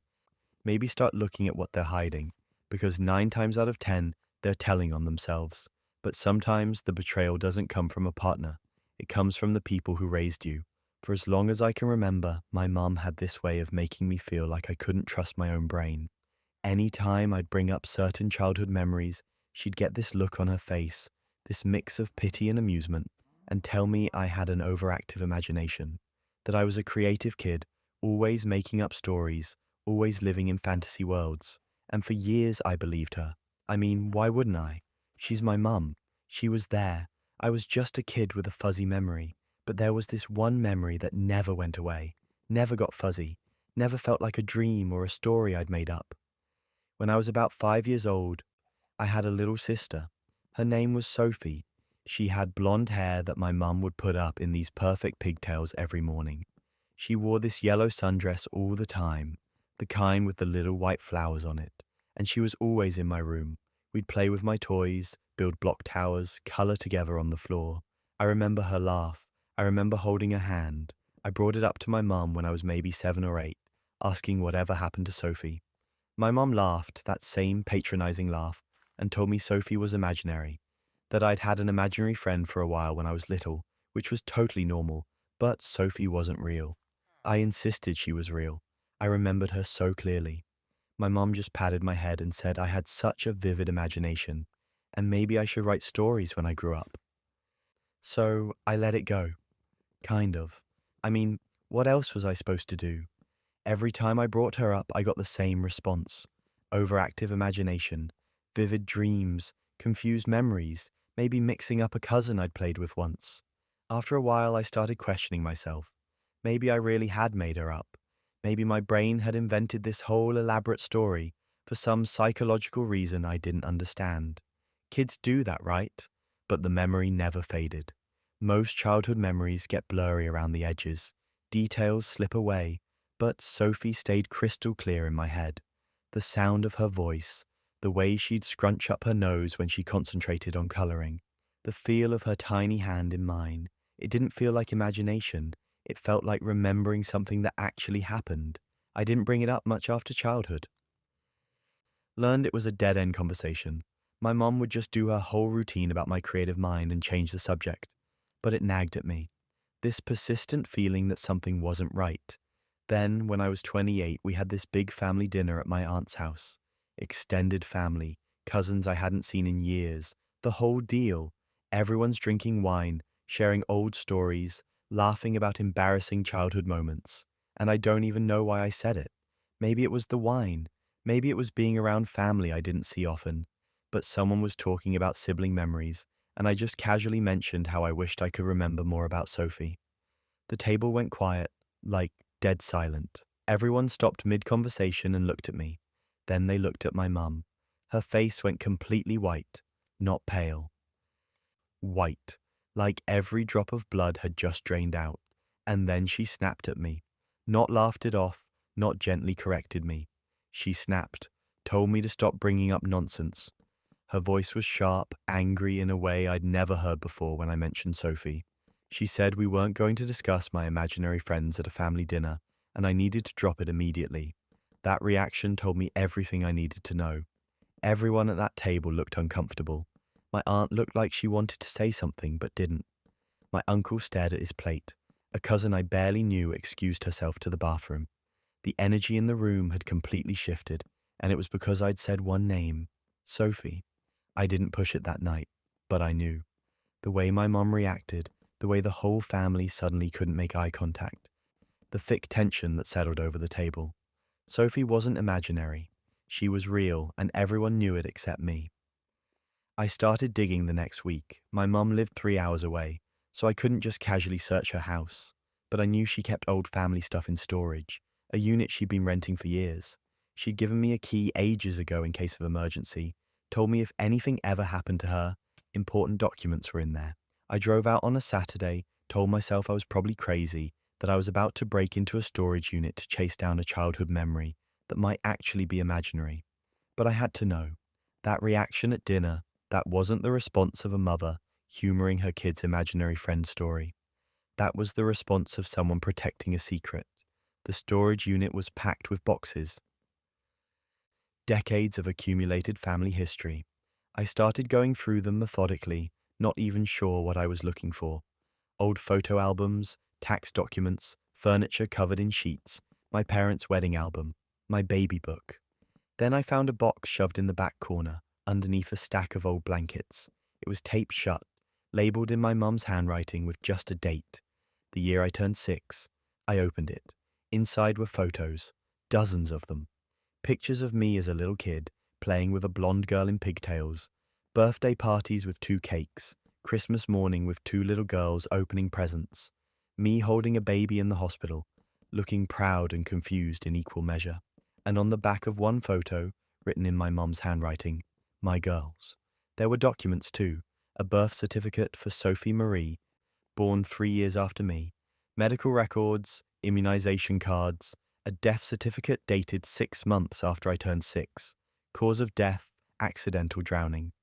maybe start looking at what they're hiding, because 9 times out of 10, they're telling on themselves. But sometimes the betrayal doesn't come from a partner. It comes from the people who raised you. For as long as I can remember, my mum had this way of making me feel like I couldn't trust my own brain. Any time I'd bring up certain childhood memories, she'd get this look on her face, this mix of pity and amusement, and tell me I had an overactive imagination, that I was a creative kid, always making up stories, always living in fantasy worlds. And for years I believed her. I mean, why wouldn't I? She's my mum. She was there. I was just a kid with a fuzzy memory. But there was this one memory that never went away, never got fuzzy, never felt like a dream or a story I'd made up. When I was about 5 years old, I had a little sister. Her name was Sophie. She had blonde hair that my mum would put up in these perfect pigtails every morning. She wore this yellow sundress all the time, the kind with the little white flowers on it, and she was always in my room. We'd play with my toys, build block towers, color together on the floor. I remember her laugh. I remember holding her hand. I brought it up to my mum when I was maybe 7 or 8, asking whatever happened to Sophie. My mum laughed, that same patronizing laugh, and told me Sophie was imaginary, that I'd had an imaginary friend for a while when I was little, which was totally normal, but Sophie wasn't real. I insisted she was real. I remembered her so clearly. My mum just patted my head and said I had such a vivid imagination, and maybe I should write stories when I grew up. So I let it go. Kind of. I mean, what else was I supposed to do? Every time I brought her up, I got the same response. Overactive imagination, vivid dreams, confused memories, maybe mixing up a cousin I'd played with once. After a while, I started questioning myself. Maybe I really had made her up. Maybe my brain had invented this whole elaborate story, for some psychological reason I didn't understand. Kids do that, right? But the memory never faded. Most childhood memories get blurry around the edges. Details slip away, but Sophie stayed crystal clear in my head. The sound of her voice, the way she'd scrunch up her nose when she concentrated on coloring, the feel of her tiny hand in mine. It didn't feel like imagination. It felt like remembering something that actually happened. I didn't bring it up much after childhood. Learned it was a dead-end conversation. My mom would just do her whole routine about my creative mind and change the subject. But it nagged at me. This persistent feeling that something wasn't right. Then, when I was 28, we had this big family dinner at my aunt's house. Extended family, cousins I hadn't seen in years, the whole deal. Everyone's drinking wine, sharing old stories, laughing about embarrassing childhood moments. And I don't even know why I said it. Maybe it was the wine. Maybe it was being around family I didn't see often. But someone was talking about sibling memories, and I just casually mentioned how I wished I could remember more about Sophie. The table went quiet, like dead silent. Everyone stopped mid-conversation and looked at me. Then they looked at my mum. Her face went completely white, not pale. White, like every drop of blood had just drained out. And then she snapped at me. Not laughed it off, not gently corrected me. She snapped, told me to stop bringing up nonsense. Her voice was sharp, angry in a way I'd never heard before when I mentioned Sophie. She said we weren't going to discuss my imaginary friends at a family dinner, and I needed to drop it immediately. That reaction told me everything I needed to know. Everyone at that table looked uncomfortable. My aunt looked like she wanted to say something but didn't. My uncle stared at his plate. A cousin I barely knew excused herself to the bathroom. The energy in the room had completely shifted, and it was because I'd said one name, Sophie. I didn't push it that night, but I knew. The way my mom reacted, the way the whole family suddenly couldn't make eye contact, the thick tension that settled over the table. Sophie wasn't imaginary. She was real, and everyone knew it except me. I started digging the next week. My mum lived 3 hours away, so I couldn't just casually search her house. But I knew she kept old family stuff in storage, a unit she'd been renting for years. She'd given me a key ages ago in case of emergency, told me if anything ever happened to her, important documents were in there. I drove out on a Saturday, told myself I was probably crazy, that I was about to break into a storage unit to chase down a childhood memory that might actually be imaginary. But I had to know. That reaction at dinner, that wasn't the response of a mother humoring her kid's imaginary friend story. That was the response of someone protecting a secret. The storage unit was packed with boxes. Decades of accumulated family history. I started going through them methodically, not even sure what I was looking for. Old photo albums, tax documents, furniture covered in sheets, my parents' wedding album, my baby book. Then I found a box shoved in the back corner, underneath a stack of old blankets. It was taped shut, labeled in my mum's handwriting with just a date. The year I turned 6. I opened it. Inside were photos, dozens of them. Pictures of me as a little kid, playing with a blonde girl in pigtails, birthday parties with 2 cakes, Christmas morning with 2 little girls opening presents, me holding a baby in the hospital, looking proud and confused in equal measure. And on the back of one photo, written in my mum's handwriting, my girls. There were documents too, a birth certificate for Sophie Marie, born 3 years after me, medical records, immunization cards, a death certificate dated 6 months after I turned 6, cause of death, accidental drowning.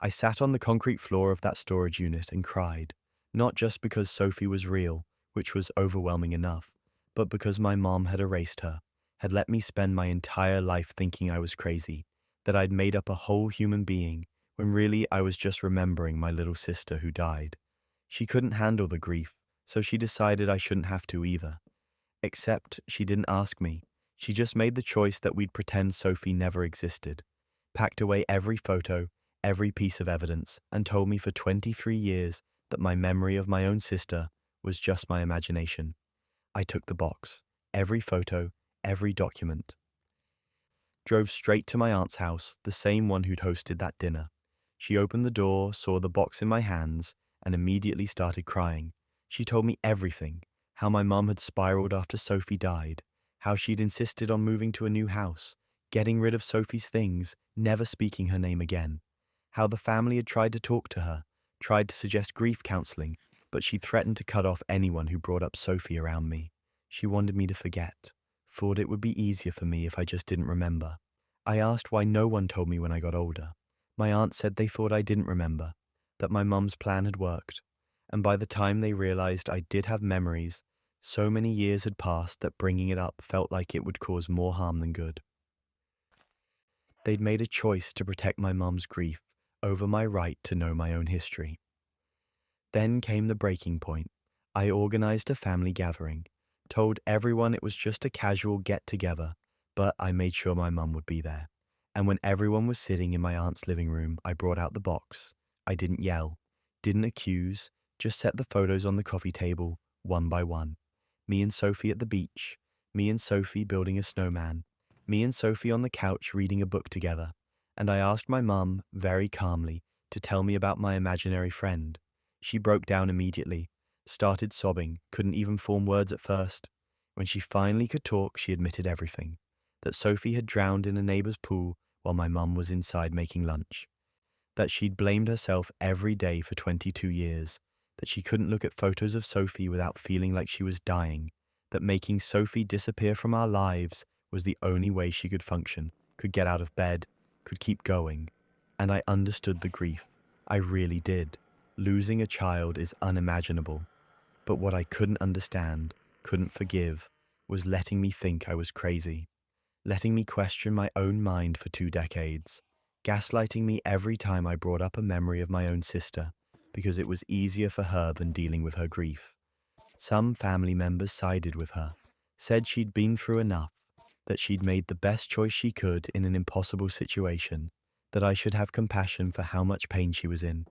I sat on the concrete floor of that storage unit and cried, not just because Sophie was real, which was overwhelming enough, but because my mom had erased her, had let me spend my entire life thinking I was crazy, that I'd made up a whole human being, when really I was just remembering my little sister who died. She couldn't handle the grief, so she decided I shouldn't have to either. Except she didn't ask me. She just made the choice that we'd pretend Sophie never existed, packed away every photo, every piece of evidence, and told me for 23 years that my memory of my own sister was just my imagination. I took the box, every photo, every document. Drove straight to my aunt's house, the same one who'd hosted that dinner. She opened the door, saw the box in my hands, and immediately started crying. She told me everything, how my mum had spiraled after Sophie died, how she'd insisted on moving to a new house, getting rid of Sophie's things, never speaking her name again. How the family had tried to talk to her, tried to suggest grief counseling, but she threatened to cut off anyone who brought up Sophie around me. She wanted me to forget, thought it would be easier for me if I just didn't remember. I asked why no one told me when I got older. My aunt said they thought I didn't remember, that my mum's plan had worked, and by the time they realized I did have memories, so many years had passed that bringing it up felt like it would cause more harm than good. They'd made a choice to protect my mum's grief over my right to know my own history. Then came the breaking point. I organized a family gathering, told everyone it was just a casual get-together, but I made sure my mum would be there. And when everyone was sitting in my aunt's living room, I brought out the box. I didn't yell, didn't accuse, just set the photos on the coffee table, one by one. Me and Sophie at the beach, me and Sophie building a snowman, me and Sophie on the couch reading a book together. And I asked my mum, very calmly, to tell me about my imaginary friend. She broke down immediately, started sobbing, couldn't even form words at first. When she finally could talk, she admitted everything. That Sophie had drowned in a neighbor's pool while my mum was inside making lunch. That she'd blamed herself every day for 22 years. That she couldn't look at photos of Sophie without feeling like she was dying. That making Sophie disappear from our lives was the only way she could function, could get out of bed, could keep going. And I understood the grief. I really did. Losing a child is unimaginable. But what I couldn't understand, couldn't forgive, was letting me think I was crazy. Letting me question my own mind for 2 decades. Gaslighting me every time I brought up a memory of my own sister, because it was easier for her than dealing with her grief. Some family members sided with her, said she'd been through enough, that she'd made the best choice she could in an impossible situation, that I should have compassion for how much pain she was in.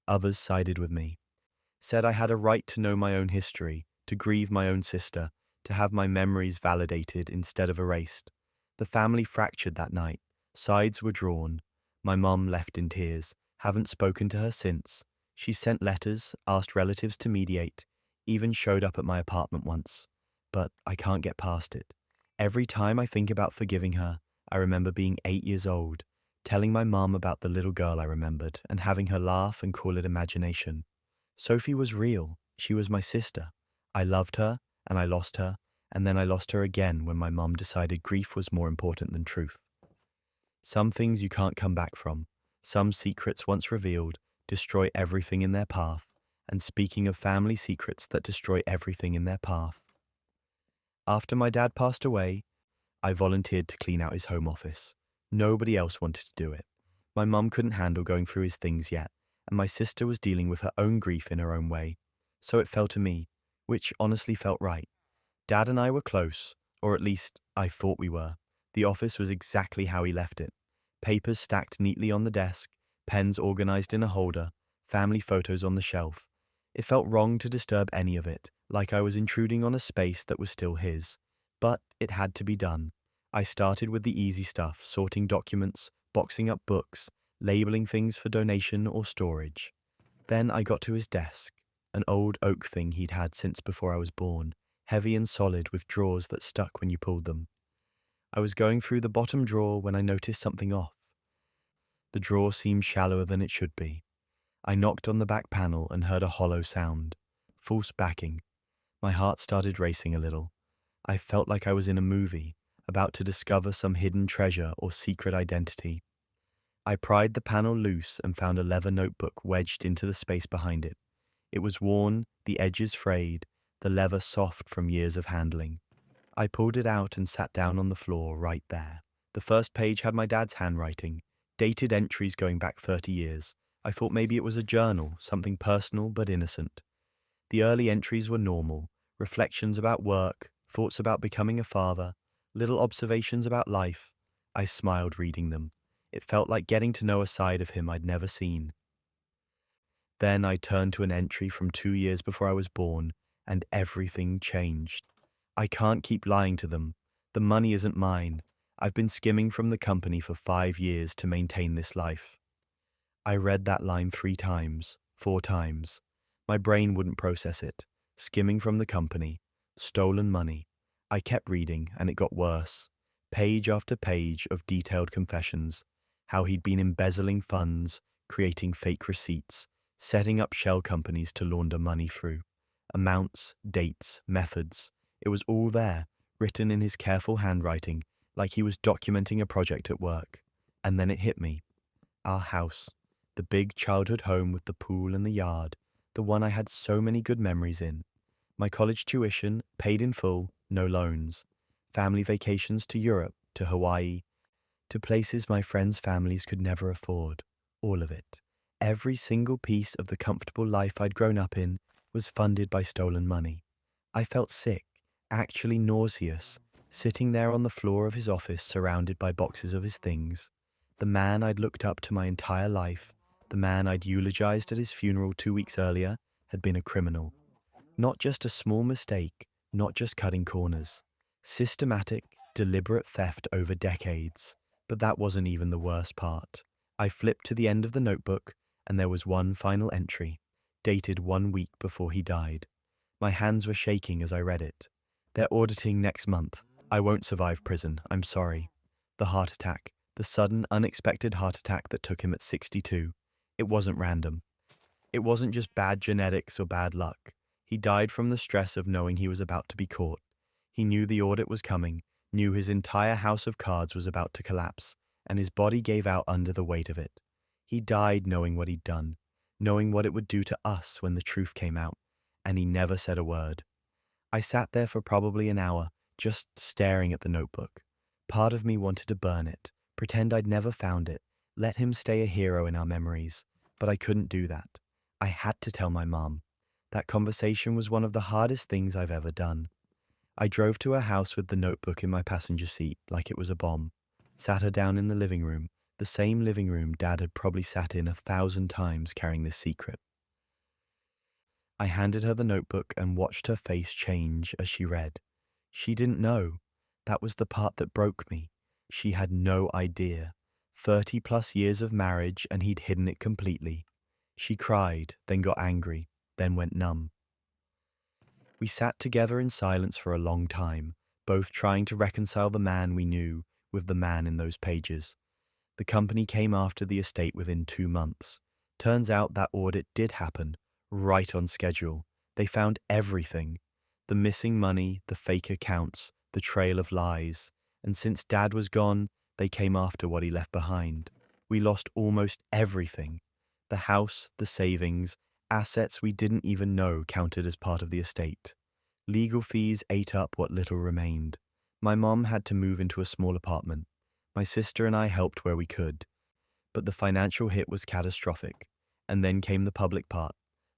Others sided with me, said I had a right to know my own history, to grieve my own sister, to have my memories validated instead of erased. The family fractured that night. Sides were drawn. My mum left in tears. Haven't spoken to her since. She sent letters, asked relatives to mediate, even showed up at my apartment once. But I can't get past it. Every time I think about forgiving her, I remember being 8 years old, telling my mum about the little girl I remembered and having her laugh and call it imagination. Sophie was real. She was my sister. I loved her, and I lost her, and then I lost her again when my mum decided grief was more important than truth. Some things you can't come back from. Some secrets once revealed destroy everything in their path. And speaking of family secrets that destroy everything in their path. After my dad passed away, I volunteered to clean out his home office. Nobody else wanted to do it. My mum couldn't handle going through his things yet, and my sister was dealing with her own grief in her own way. So it fell to me, which honestly felt right. Dad and I were close, or at least I thought we were. The office was exactly how he left it. Papers stacked neatly on the desk, pens organized in a holder, family photos on the shelf. It felt wrong to disturb any of it, like I was intruding on a space that was still his. But it had to be done. I started with the easy stuff, sorting documents, boxing up books, labeling things for donation or storage. Then I got to his desk, an old oak thing he'd had since before I was born, heavy and solid with drawers that stuck when you pulled them. I was going through the bottom drawer when I noticed something off. The drawer seemed shallower than it should be. I knocked on the back panel and heard a hollow sound. False backing. My heart started racing a little. I felt like I was in a movie, about to discover some hidden treasure or secret identity. I pried the panel loose and found a leather notebook wedged into the space behind it. It was worn, the edges frayed, the leather soft from years of handling. I pulled it out and sat down on the floor right there. The first page had my dad's handwriting, dated entries going back 30 years. I thought maybe it was a journal, something personal but innocent. The early entries were normal, reflections about work, thoughts about becoming a father, little observations about life. I smiled reading them. It felt like getting to know a side of him I'd never seen. Then I turned to an entry from 2 years before I was born, and everything changed. I can't keep lying to them. The money isn't mine. I've been skimming from the company for 5 years to maintain this life. I read that line 3 times, 4 times. My brain wouldn't process it. Skimming from the company. Stolen money. I kept reading, and it got worse. Page after page of detailed confessions, how he'd been embezzling funds, creating fake receipts, setting up shell companies to launder money through. Amounts, dates, methods. It was all there, written in his careful handwriting, like he was documenting a project at work. And then it hit me. Our house, the big childhood home with the pool and the yard, the one I had so many good memories in. My college tuition, paid in full, no loans. Family vacations to Europe, to Hawaii, to places my friends' families could never afford. All of it. Every single piece of the comfortable life I'd grown up in was funded by stolen money. I felt sick, actually nauseous, sitting there on the floor of his office surrounded by boxes of his things. The man I'd looked up to my entire life, the man I'd eulogized at his funeral 2 weeks earlier, had been a criminal. Not just a small mistake, not just cutting corners. Systematic, deliberate theft over decades. But that wasn't even the worst part. I flipped to the end of the notebook, and there was one final entry, dated 1 week before he died. My hands were shaking as I read it. They're auditing next month. I won't survive prison, I'm sorry. The heart attack, the sudden, unexpected heart attack that took him at 62. It wasn't random. It wasn't just bad genetics or bad luck. He died from the stress of knowing he was about to be caught. He knew the audit was coming, knew his entire house of cards was about to collapse, and his body gave out under the weight of it. He died knowing what he'd done, knowing what it would do to us when the truth came out, and he never said a word. I sat there for probably an hour, just staring at the notebook. Part of me wanted to burn it, pretend I'd never found it, let him stay a hero in our memories, but I couldn't do that. I had to tell my mom. That conversation was one of the hardest things I've ever done. I drove to her house with the notebook in my passenger seat like it was a bomb, sat her down in the living room, the same living room Dad had probably sat in 1,000 times carrying this secret. I handed her the notebook and watched her face change as she read. She didn't know. That was the part that broke me. She had no idea. 30 plus years of marriage and he'd hidden it completely. She cried, then got angry, then went numb. We sat together in silence for a long time, both trying to reconcile the man we knew with the man in those pages. The company came after the estate within 2 months. Turns out that audit did happen, right on schedule. They found everything. The missing money, the fake accounts, the trail of lies. And since Dad was gone, they came after what he left behind. We lost almost everything. The house, the savings, assets we didn't even know counted as part of the estate. Legal fees ate up what little remained. My mom had to move into a small apartment. My sister and I helped where we could. But the financial hit was catastrophic. And then came the public part.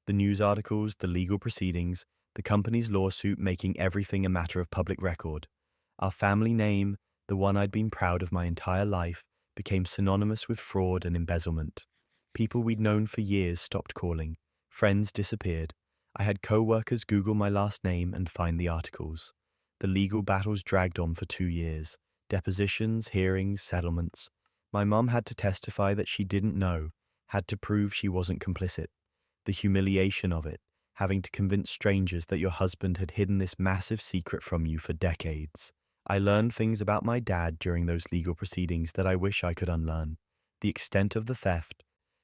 The news articles, the legal proceedings, the company's lawsuit making everything a matter of public record. Our family name, the one I'd been proud of my entire life, became synonymous with fraud and embezzlement. People we'd known for years stopped calling. Friends disappeared. I had co-workers Google my last name and find the articles. The legal battles dragged on for 2 years. Depositions, hearings, settlements. My mom had to testify that she didn't know, had to prove she wasn't complicit. The humiliation of it, having to convince strangers that your husband had hidden this massive secret from you for decades. I learned things about my dad during those legal proceedings that I wish I could unlearn. The extent of the theft,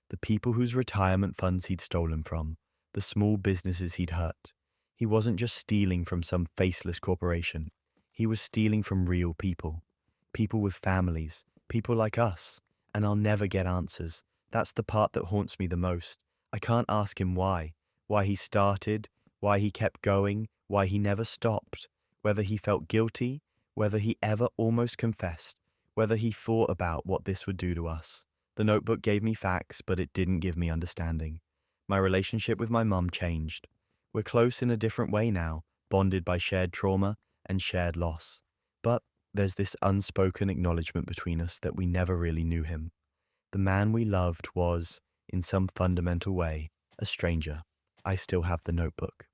the people whose retirement funds he'd stolen from, the small businesses he'd hurt. He wasn't just stealing from some faceless corporation. He was stealing from real people. People with families, people like us. And I'll never get answers. That's the part that haunts me the most. I can't ask him why he started, why he kept going, why he never stopped, whether he felt guilty, whether he ever almost confessed, whether he thought about what this would do to us. The notebook gave me facts, but it didn't give me understanding. My relationship with my mum changed. We're close in a different way now, bonded by shared trauma and shared loss. But there's this unspoken acknowledgement between us that we never really knew him. The man we loved was, in some fundamental way, a stranger. I still have the notebook.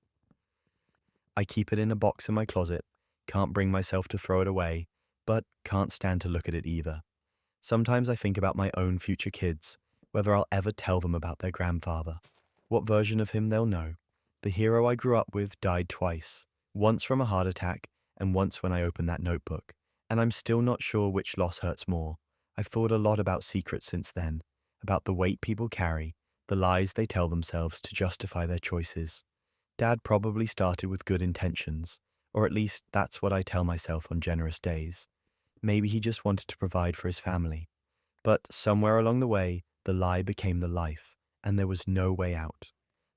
I keep it in a box in my closet, can't bring myself to throw it away, but can't stand to look at it either. Sometimes I think about my own future kids, whether I'll ever tell them about their grandfather, what version of him they'll know. The hero I grew up with died twice, once from a heart attack and once when I opened that notebook, And I'm still not sure which loss hurts more. I've thought a lot about secrets since then, about the weight people carry, the lies they tell themselves to justify their choices. Dad probably started with good intentions, or at least that's what I tell myself on generous days. Maybe he just wanted to provide for his family. But somewhere along the way, the lie became the life, and there was no way out.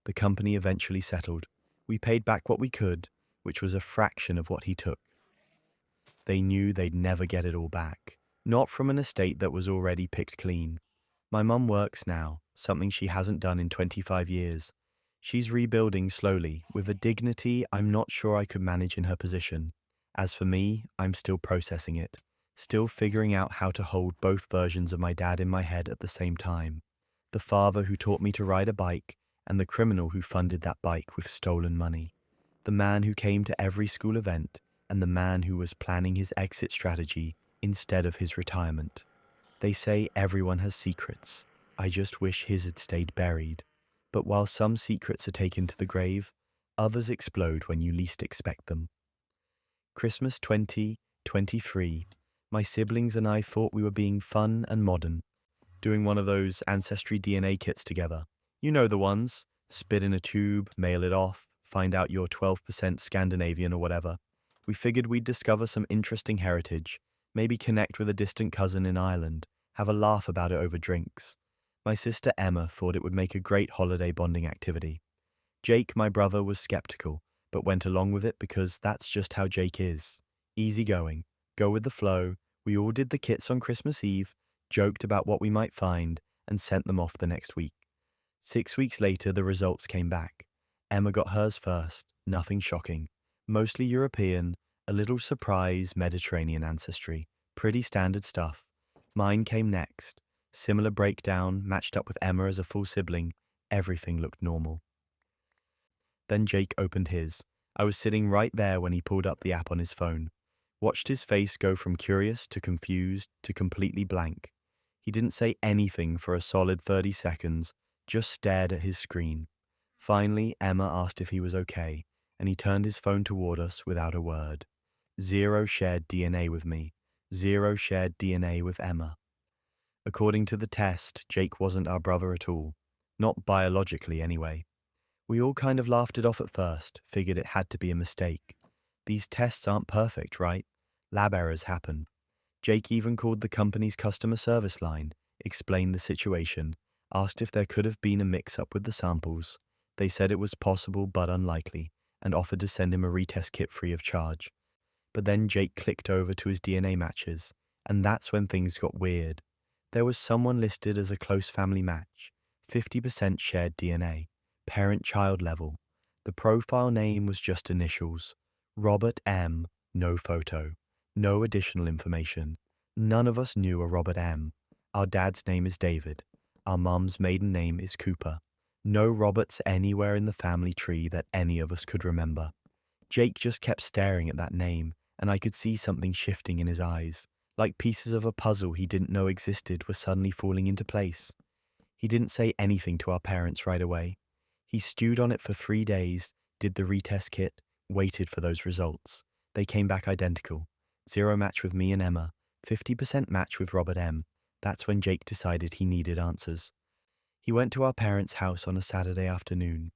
The company eventually settled. We paid back what we could, which was a fraction of what he took. They knew they'd never get it all back, not from an estate that was already picked clean. My mum works now, something she hasn't done in 25 years. She's rebuilding slowly, with a dignity I'm not sure I could manage in her position. As for me, I'm still processing it, still figuring out how to hold both versions of my dad in my head at the same time. The father who taught me to ride a bike, and the criminal who funded that bike with stolen money. The man who came to every school event, and the man who was planning his exit strategy instead of his retirement. They say everyone has secrets. I just wish his had stayed buried. But while some secrets are taken to the grave, others explode when you least expect them. Christmas 2023, my siblings and I thought we were being fun and modern, doing one of those Ancestry DNA kits together. You know the ones. Spit in a tube, mail it off, find out you're 12% Scandinavian or whatever. We figured we'd discover some interesting heritage, maybe connect with a distant cousin in Ireland, have a laugh about it over drinks. My sister Emma thought it would make a great holiday bonding activity. Jake, my brother, was skeptical, but went along with it because that's just how Jake is. Easygoing, go with the flow. We all did the kits on Christmas Eve, joked about what we might find, and sent them off the next week. 6 weeks later, the results came back. Emma got hers first, nothing shocking. Mostly European, a little surprise Mediterranean ancestry, pretty standard stuff. Mine came next. Similar breakdown, matched up with Emma as a full sibling. Everything looked normal. Then Jake opened his. I was sitting right there when he pulled up the app on his phone. Watched his face go from curious to confused to completely blank. He didn't say anything for a solid 30 seconds, just stared at his screen. Finally, Emma asked if he was okay, and he turned his phone toward us without a word. 0 shared DNA with me. 0 shared DNA with Emma. According to the test, Jake wasn't our brother at all. Not biologically, anyway. We all kind of laughed it off at first, figured it had to be a mistake. These tests aren't perfect, right? Lab errors happen. Jake even called the company's customer service line, explained the situation, asked if there could have been a mix-up with the samples. They said it was possible but unlikely, and offered to send him a retest kit free of charge. But then Jake clicked over to his DNA matches, and that's when things got weird. There was someone listed as a close family match, 50% shared DNA, parent-child level. The profile name was just initials. Robert M., no photo, no additional information. None of us knew a Robert M. Our dad's name is David. Our mum's maiden name is Cooper. No Roberts anywhere in the family tree that any of us could remember. Jake just kept staring at that name, and I could see something shifting in his eyes, like pieces of a puzzle he didn't know existed were suddenly falling into place. He didn't say anything to our parents right away. He stewed on it for 3 days, did the retest kit, waited for those results. They came back identical. 0 match with me and Emma, 50% match with Robert M. That's when Jake decided he needed answers. He went to our parents' house on a Saturday afternoon.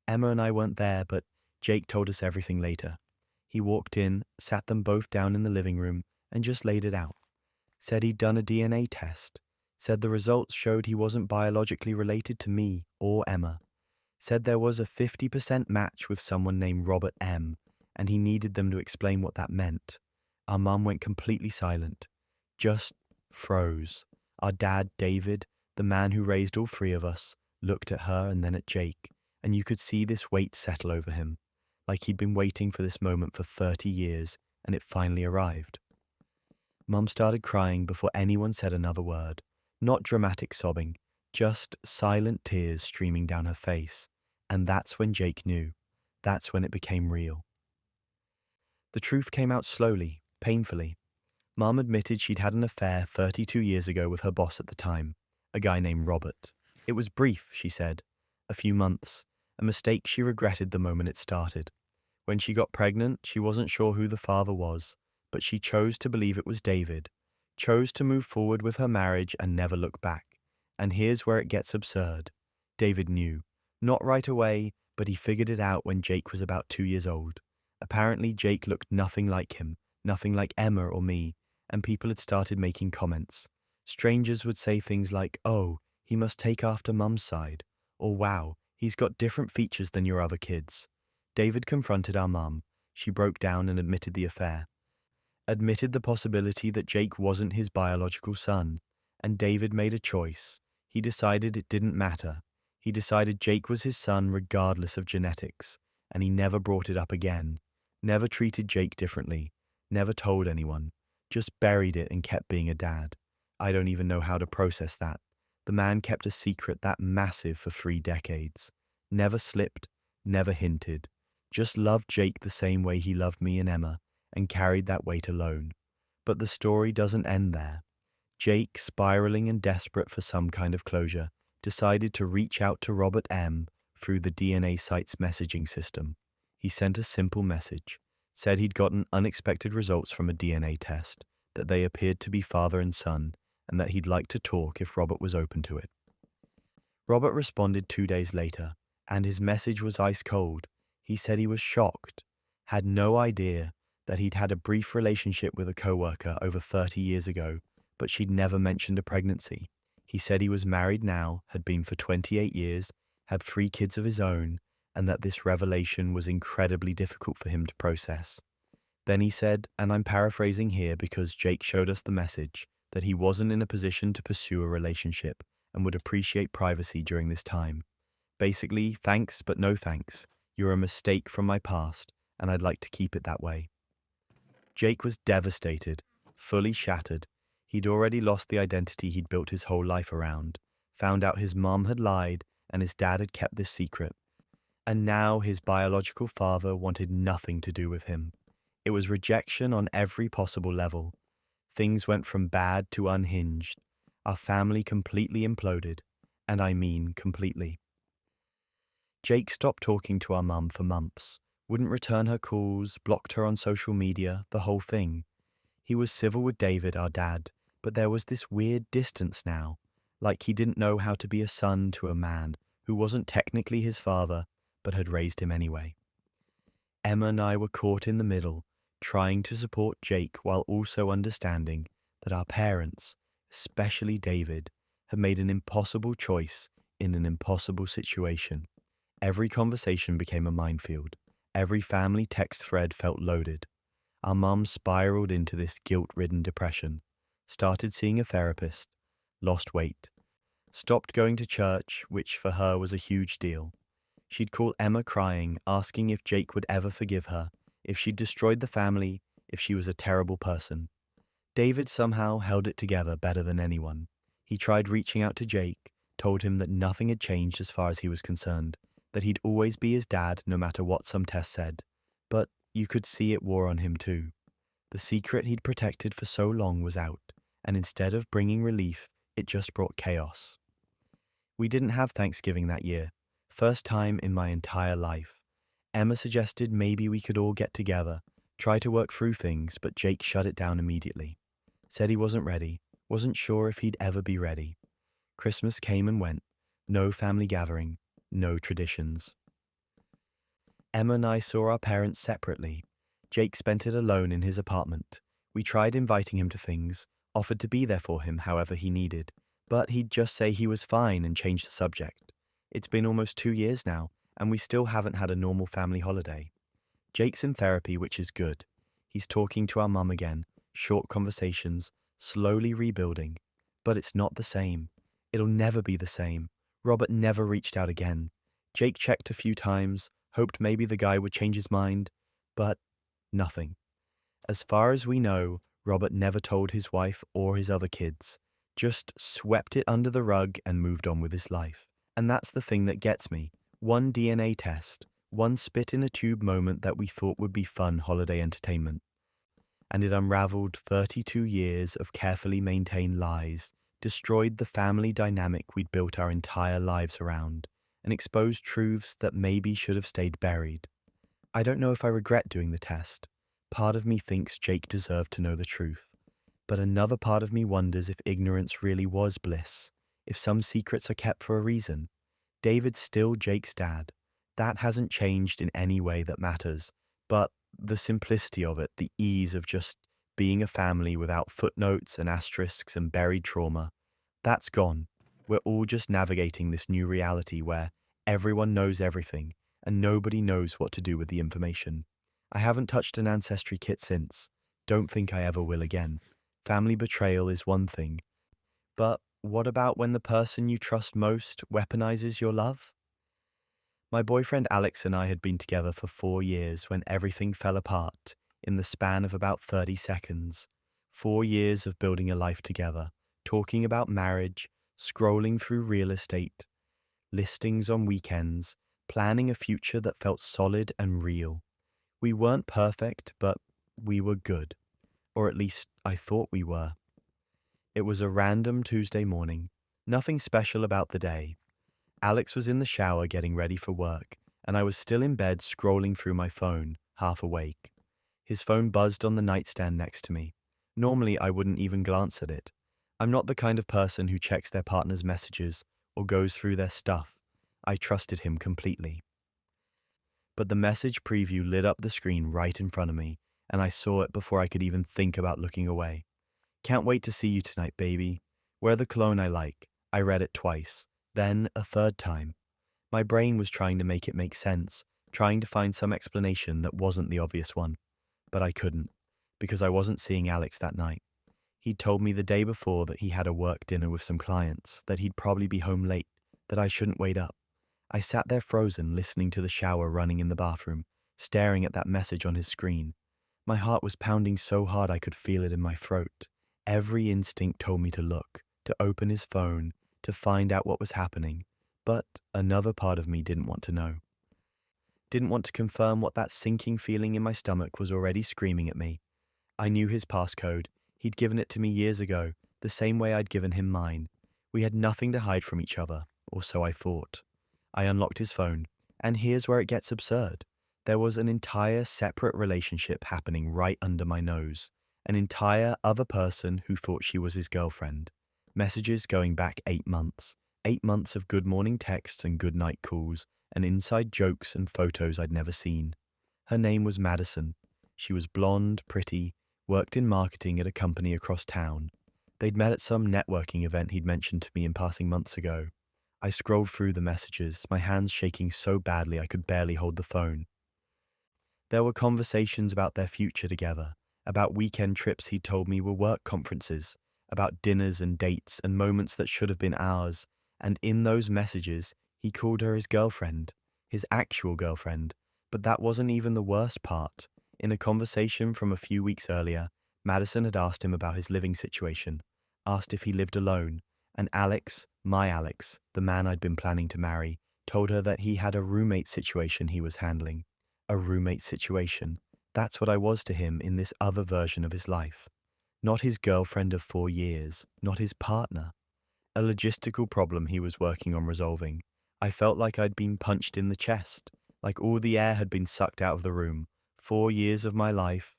Emma and I weren't there, but Jake told us everything later. He walked in, sat them both down in the living room, and just laid it out. Said he'd done a DNA test. Said the results showed he wasn't biologically related to me or Emma. Said there was a 50% match with someone named Robert M., and he needed them to explain what that meant. Our mum went completely silent. Just froze. Our dad, David, the man who raised all 3 of us, looked at her and then at Jake, and you could see this weight settle over him, like he'd been waiting for this moment for 30 years, and it finally arrived. Mum started crying before anyone said another word. Not dramatic sobbing, just silent tears streaming down her face. And that's when Jake knew. That's when it became real. The truth came out slowly, painfully. Mum admitted she'd had an affair 32 years ago with her boss at the time, a guy named Robert. It was brief, she said. A few months. A mistake she regretted the moment it started. When she got pregnant, she wasn't sure who the father was, but she chose to believe it was David, chose to move forward with her marriage and never look back. And here's where it gets absurd. David knew. Not right away, but he figured it out when Jake was about 2 years old. Apparently, Jake looked nothing like him, nothing like Emma or me, and people had started making comments. Strangers would say things like, "Oh, he must take after Mum's side," or "Wow, he's got different features than your other kids." David confronted our mum. She broke down and admitted the affair. Admitted the possibility that Jake wasn't his biological son, and David made a choice. He decided it didn't matter. He decided Jake was his son regardless of genetics, and he never brought it up again. Never treated Jake differently. Never told anyone. Just buried it and kept being a dad. I don't even know how to process that. The man kept a secret that massive for 3 decades. Never slipped, never hinted. Just loved Jake the same way he loved me and Emma, and carried that weight alone. But the story doesn't end there. Jake, spiraling and desperate for some kind of closure, decided to reach out to Robert M. through the DNA site's messaging system. He sent a simple message, said he'd gotten unexpected results from a DNA test, that they appeared to be father and son, and that he'd like to talk if Robert was open to it. Robert responded 2 days later, and his message was ice cold. He said he was shocked, had no idea that he'd had a brief relationship with a coworker over 30 years ago, but she'd never mentioned a pregnancy. He said he was married now, had been for 28 years, had 3 kids of his own, and that this revelation was incredibly difficult for him to process. Then he said, and I'm paraphrasing here because Jake showed us the message, that he wasn't in a position to pursue a relationship and would appreciate privacy during this time. Basically, thanks but no thanks. You're a mistake from my past, and I'd like to keep it that way. Jake was devastated, fully shattered. He'd already lost the identity he'd built his whole life around, found out his mom had lied and his dad had kept this secret. And now his biological father wanted nothing to do with him. It was rejection on every possible level. Things went from bad to unhinged. Our family completely imploded, and I mean completely. Jake stopped talking to our mum for months, wouldn't return her calls, blocked her on social media, the whole thing. He was civil with David, our dad, but there was this weird distance now, like he didn't know how to be a son to a man who wasn't technically his father, but had raised him anyway. Emma and I were caught in the middle, trying to support Jake while also understanding that our parents, especially David, had made an impossible choice in an impossible situation. Every conversation became a minefield. Every family text thread felt loaded. Our mum spiraled into this guilt-ridden depression, started seeing a therapist, lost weight, stopped going to church, which for her was a huge deal. She'd call Emma crying, asking if Jake would ever forgive her, if she'd destroyed the family, if she was a terrible person. David somehow held it together better than anyone. He tried reaching out to Jake, told him that nothing had changed as far as he was concerned, that he'd always be his dad no matter what some tests said. But you could see it wore on him too. The secret he'd protected for so long was out, and instead of bringing relief, it just brought chaos. We didn't have Thanksgiving that year. First time in my entire life. Emma suggested maybe we could all get together, try to work through things, but Jake shut it down immediately. Said he wasn't ready, wasn't sure if he'd ever be ready. Christmas came and went. No family gathering, no traditions. Emma and I saw our parents separately. Jake spent it alone in his apartment. We tried inviting him to things, offered to be there for him however he needed, but he'd just say he was fine and change the subject. It's been almost 2 years now, and we still haven't had a normal family holiday. Jake's in therapy, which is good. He's talking to our mum again, short conversations, slowly rebuilding. But it's not the same. It'll never be the same. Robert never reached out again. Jake checked a few times, hoped maybe the guy would change his mind, but nothing. As far as we know, Robert never told his wife or his other kids, just swept it under the rug and moved on with his life. And that's the thing that gets me. One DNA test, one spit in a tube moment that we thought would be fun holiday entertainment. And it unraveled 32 years of carefully maintained lies, destroyed the family dynamic we'd built our entire lives around, and exposed truths that maybe should have stayed buried. I don't know if I regret doing the test, Part of me thinks Jake deserved to know the truth, but another part of me wonders if ignorance really was bliss, if some secrets are kept for a reason. David's still Jake's dad. That hasn't changed in any way that matters, but the simplicity of it, the ease of just being a family without footnotes and asterisks and buried trauma, that's gone. We're all just navigating this new reality where everyone knows everything and nobody knows what to do with the information. I haven't touched an ancestry kit since. Don't think I ever will again. Family betrayal is one thing, but what about when the person you trust most weaponizes your love? My boyfriend Alex and I had been together for 4 years when everything fell apart in the span of about 30 seconds. 4 years of building a life together, talking about marriage, scrolling through real estate, listings on weekends, planning a future that felt solid and real. We weren't perfect, but we were good. Or at least I thought we were. It was a random Tuesday morning. Nothing special about the day. Alex was in the shower getting ready for work, and I was still in bed scrolling through my phone, half awake. His phone buzzed on the nightstand next to me. Normally, I wouldn't even glance at it. I'm not the kind of person who checks their partner's messages or goes through their stuff. I trusted him completely. But the message preview lit up the screen right in front of me, and I saw it before I could even think about looking away. Can't wait to see you tonight, baby. Wear the cologne I like. I read it twice, then a third time. My brain was trying to make it make sense, trying to find some explanation that wasn't the obvious one. But I couldn't, because I wasn't seeing Alex that night. He'd told me the day before that he had a work dinner with some clients, that he'd probably be home late, that I shouldn't wait up. I sat there frozen, listening to the shower running in the bathroom, staring at that message on his screen. My heart was pounding so hard I could feel it in my throat. Every instinct told me to look, to open his phone, to find out what was happening, but another part of me didn't want to know. Didn't want to confirm what that sinking feeling in my stomach was already screaming at me. I knew his passcode. He'd given it to me years ago, the same way I'd given him mine. We had nothing to hide from each other, or so I thought. I unlocked his phone, and here's where it gets absurd. There was an entire separate relationship happening right under my nose. An entire other person who thought she was his girlfriend. Messages going back 8 months. 8 months of good morning texts and good night calls, and inside jokes and photos I'd never seen. Her name was Madison. She was blonde, pretty, worked in marketing at a company across town. They'd met at some networking event he'd mentioned to me in passing months ago. I scrolled through the messages, my hands shaking so badly I could barely hold the phone. There were conversations about their future together, about weekend trips he'd told me were work conferences, about dinners and dates and moments that should have been ours, and in those messages, he called her his girlfriend, his actual girlfriend. But that wasn't even the worst part. In a conversation from a few weeks earlier, Madison had asked him about his living situation, asked if he lived alone, and Alex, my Alex, the man I'd been planning to marry, told her that he had a roommate situation he was handling. A roommate situation. That's what I was to him in this other version of his life. Not his girlfriend of 4 years, not his partner. A logistical problem he was working on resolving. I felt like I'd been punched in the chest, like all the air had been sucked out of the room. 4 years of my life,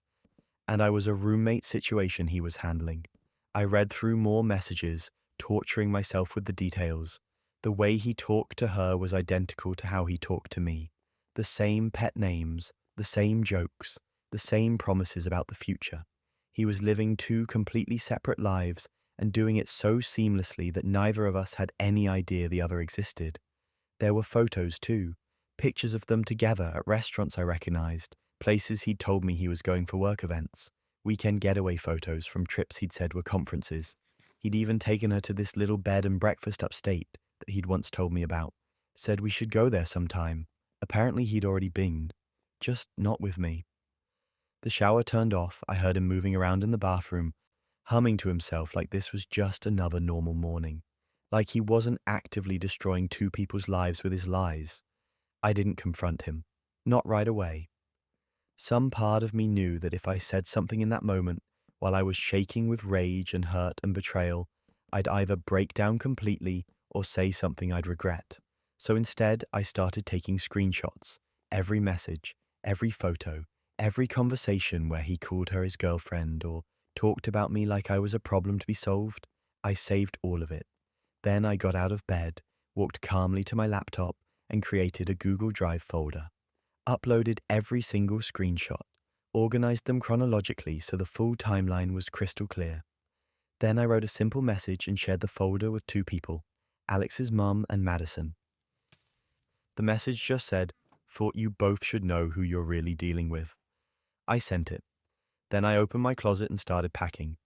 and I was a roommate situation he was handling. I read through more messages, torturing myself with the details. The way he talked to her was identical to how he talked to me. The same pet names, the same jokes, the same promises about the future. He was living 2 completely separate lives and doing it so seamlessly that neither of us had any idea the other existed. There were photos too, pictures of them together at restaurants I recognized, places he'd told me he was going for work events, weekend getaway photos from trips he'd said were conferences. He'd even taken her to this little bed and breakfast upstate that he'd once told me about, said we should go there sometime. Apparently he'd already been, just not with me. The shower turned off, I heard him moving around in the bathroom, humming to himself like this was just another normal morning, like he wasn't actively destroying 2 people's lives with his lies. I didn't confront him, not right away. Some part of me knew that if I said something in that moment, while I was shaking with rage and hurt and betrayal, I'd either break down completely or say something I'd regret. So instead, I started taking screenshots, every message, every photo, Every conversation where he called her his girlfriend or talked about me like I was a problem to be solved, I saved all of it. Then I got out of bed, walked calmly to my laptop, and created a Google Drive folder. Uploaded every single screenshot, organized them chronologically so the full timeline was crystal clear. Then I wrote a simple message and shared the folder with two people, Alex's mum and Madison. The message just said, "Thought you both should know who you're really dealing with." I sent it. Then I opened my closet and started packing.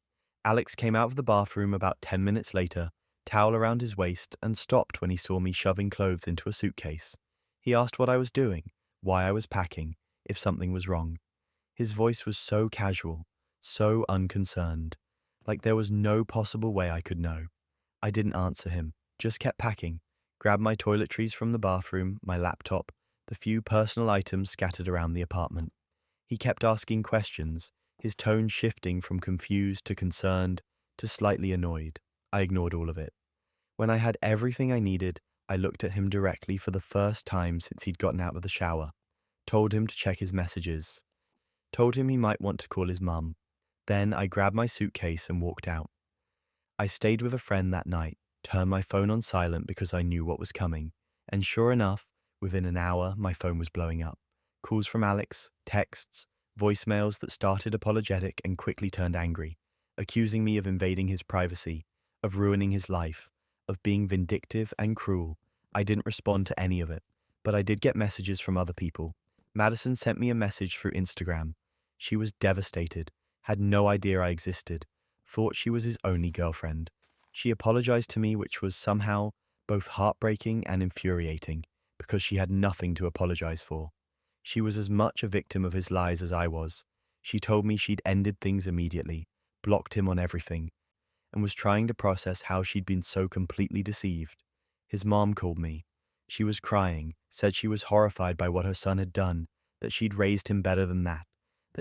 Alex came out of the bathroom about 10 minutes later, towel around his waist, and stopped when he saw me shoving clothes into a suitcase. He asked what I was doing, why I was packing, if something was wrong. His voice was so casual, so unconcerned, like there was no possible way I could know. I didn't answer him, just kept packing, grabbed my toiletries from the bathroom, my laptop, the few personal items scattered around the apartment. He kept asking questions, his tone shifting from confused to concerned to slightly annoyed. I ignored all of it. When I had everything I needed, I looked at him directly for the first time since he'd gotten out of the shower, told him to check his messages, told him he might want to call his mum. Then I grabbed my suitcase and walked out. I stayed with a friend that night, turned my phone on silent because I knew what was coming, and sure enough, within an hour, my phone was blowing up. Calls from Alex, texts, voicemails that started apologetic and quickly turned angry, accusing me of invading his privacy, of ruining his life, of being vindictive and cruel. I didn't respond to any of it, but I did get messages from other people. Madison sent me a message through Instagram. She was devastated, had no idea I existed, thought she was his only girlfriend. She apologized to me, which was somehow both heartbreaking and infuriating, because she had nothing to apologize for. She was as much a victim of his lies as I was. She told me she'd ended things immediately, blocked him on everything, and was trying to process how she'd been so completely deceived. His mom called me. She was crying, said she was horrified by what her son had done, that she'd raised him better than that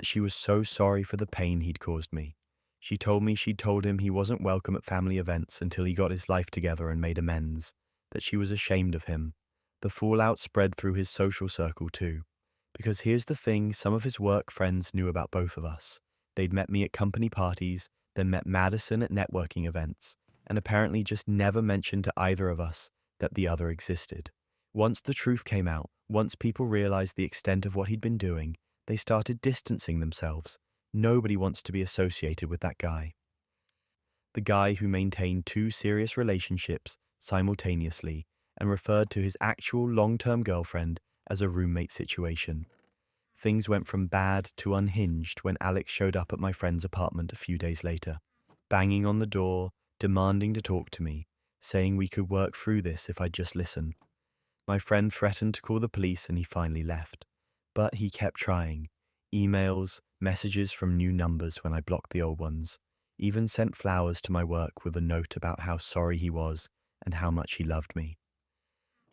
she was so sorry for the pain he'd caused me. She told me she'd told him he wasn't welcome at family events until he got his life together and made amends, that she was ashamed of him. The fallout spread through his social circle too. Because here's the thing, some of his work friends knew about both of us. They'd met me at company parties, then met Madison at networking events, and apparently just never mentioned to either of us that the other existed. Once the truth came out, once people realized the extent of what he'd been doing, they started distancing themselves. Nobody wants to be associated with that guy. The guy who maintained two serious relationships simultaneously and referred to his actual long-term girlfriend as a roommate situation. Things went from bad to unhinged when Alex showed up at my friend's apartment a few days later, banging on the door, demanding to talk to me, saying we could work through this if I'd just listen. My friend threatened to call the police and he finally left. But he kept trying. Emails, messages from new numbers when I blocked the old ones, even sent flowers to my work with a note about how sorry he was and how much he loved me.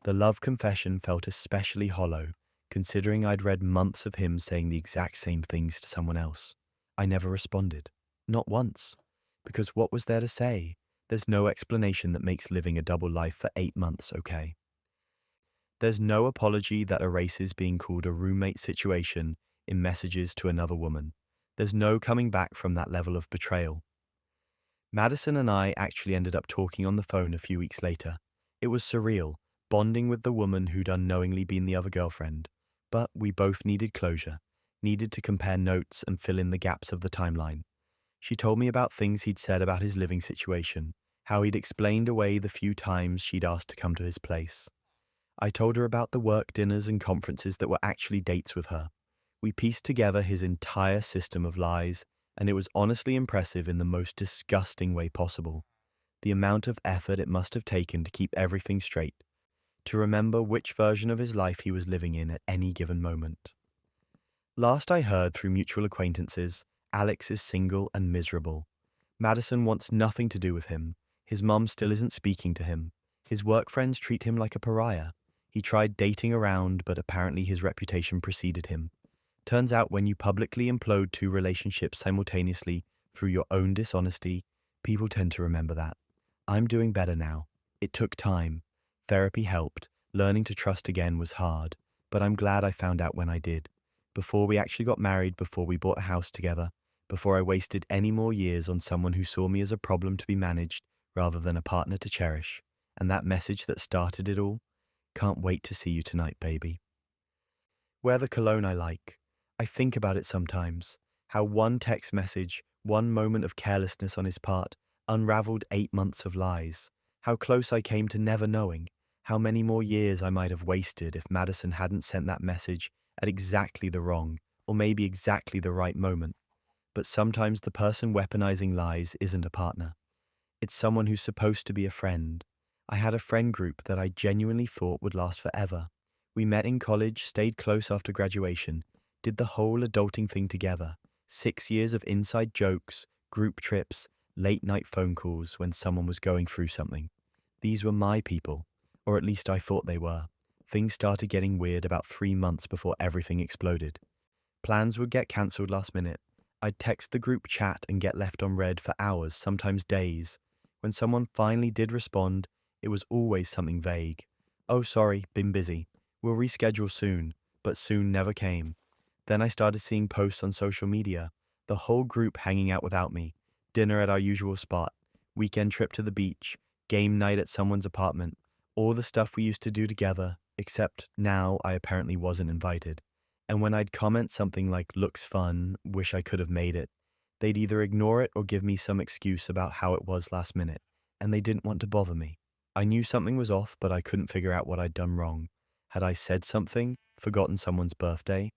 The love confession felt especially hollow, considering I'd read months of him saying the exact same things to someone else. I never responded. Not once. Because what was there to say? There's no explanation that makes living a double life for 8 months okay. There's no apology that erases being called a roommate situation in messages to another woman. There's no coming back from that level of betrayal. Madison and I actually ended up talking on the phone a few weeks later. It was surreal, bonding with the woman who'd unknowingly been the other girlfriend. But we both needed closure, needed to compare notes and fill in the gaps of the timeline. She told me about things he'd said about his living situation, how he'd explained away the few times she'd asked to come to his place. I told her about the work dinners and conferences that were actually dates with her. We pieced together his entire system of lies, and it was honestly impressive in the most disgusting way possible. The amount of effort it must have taken to keep everything straight, to remember which version of his life he was living in at any given moment. Last I heard through mutual acquaintances, Alex is single and miserable. Madison wants nothing to do with him. His mum still isn't speaking to him. His work friends treat him like a pariah. He tried dating around, but apparently his reputation preceded him. Turns out when you publicly implode 2 relationships simultaneously through your own dishonesty, people tend to remember that. I'm doing better now. It took time. Therapy helped. Learning to trust again was hard, but I'm glad I found out when I did. before we actually got married, before we bought a house together, before I wasted any more years on someone who saw me as a problem to be managed rather than a partner to cherish. And that message that started it all: can't wait to see you tonight, baby. Wear the cologne I like. I think about it sometimes, how one text message, one moment of carelessness on his part, unraveled 8 months of lies. How close I came to never knowing. How many more years I might have wasted if Madison hadn't sent that message at exactly the wrong, or maybe exactly the right moment. But sometimes the person weaponizing lies isn't a partner. It's someone who's supposed to be a friend. I had a friend group that I genuinely thought would last forever. We met in college, stayed close after graduation, did the whole adulting thing together. 6 years of inside jokes, group trips, late night phone calls when someone was going through something. These were my people, or at least I thought they were. Things started getting weird about 3 months before everything exploded. Plans would get cancelled last minute. I'd text the group chat and get left on read for hours, sometimes days. When someone finally did respond, it was always something vague. "Oh, sorry, been busy. We'll reschedule soon," but soon never came. Then I started seeing posts on social media, the whole group hanging out without me, dinner at our usual spot, weekend trip to the beach, game night at someone's apartment, all the stuff we used to do together, except now I apparently wasn't invited. And when I'd comment something like "looks fun, wish I could have made it," they'd either ignore it or give me some excuse about how it was last minute, and they didn't want to bother me. I knew something was off, but I couldn't figure out what I'd done wrong. Had I said something, forgotten someone's birthday?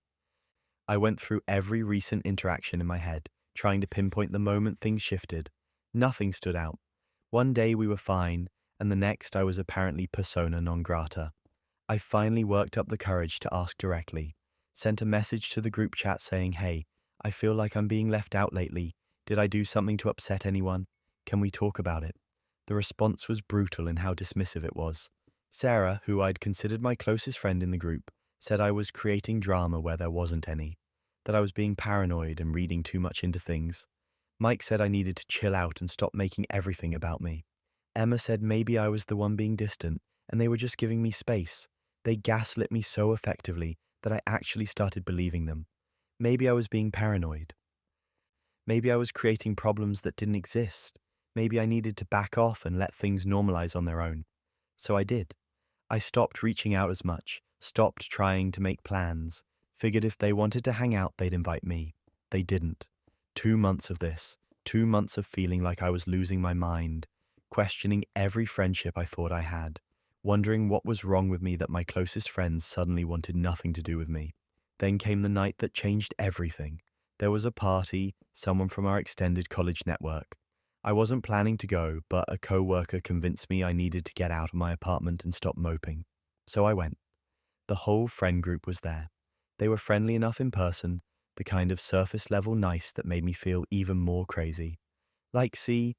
I went through every recent interaction in my head, trying to pinpoint the moment things shifted. Nothing stood out. One day we were fine, and the next I was apparently persona non grata. I finally worked up the courage to ask directly. Sent a message to the group chat saying, "Hey, I feel like I'm being left out lately. Did I do something to upset anyone? Can we talk about it?" The response was brutal in how dismissive it was. Sarah, who I'd considered my closest friend in the group, said I was creating drama where there wasn't any, that I was being paranoid and reading too much into things. Mike said I needed to chill out and stop making everything about me. Emma said maybe I was the one being distant and they were just giving me space. They gaslit me so effectively that I actually started believing them. Maybe I was being paranoid. Maybe I was creating problems that didn't exist. Maybe I needed to back off and let things normalize on their own. So I did. I stopped reaching out as much, stopped trying to make plans, figured if they wanted to hang out, they'd invite me. They didn't. 2 months of this, 2 months of feeling like I was losing my mind, questioning every friendship I thought I had, wondering what was wrong with me that my closest friends suddenly wanted nothing to do with me. Then came the night that changed everything. There was a party, someone from our extended college network. I wasn't planning to go, but a co-worker convinced me I needed to get out of my apartment and stop moping. So I went. The whole friend group was there. They were friendly enough in person, the kind of surface level nice that made me feel even more crazy. Like, "See,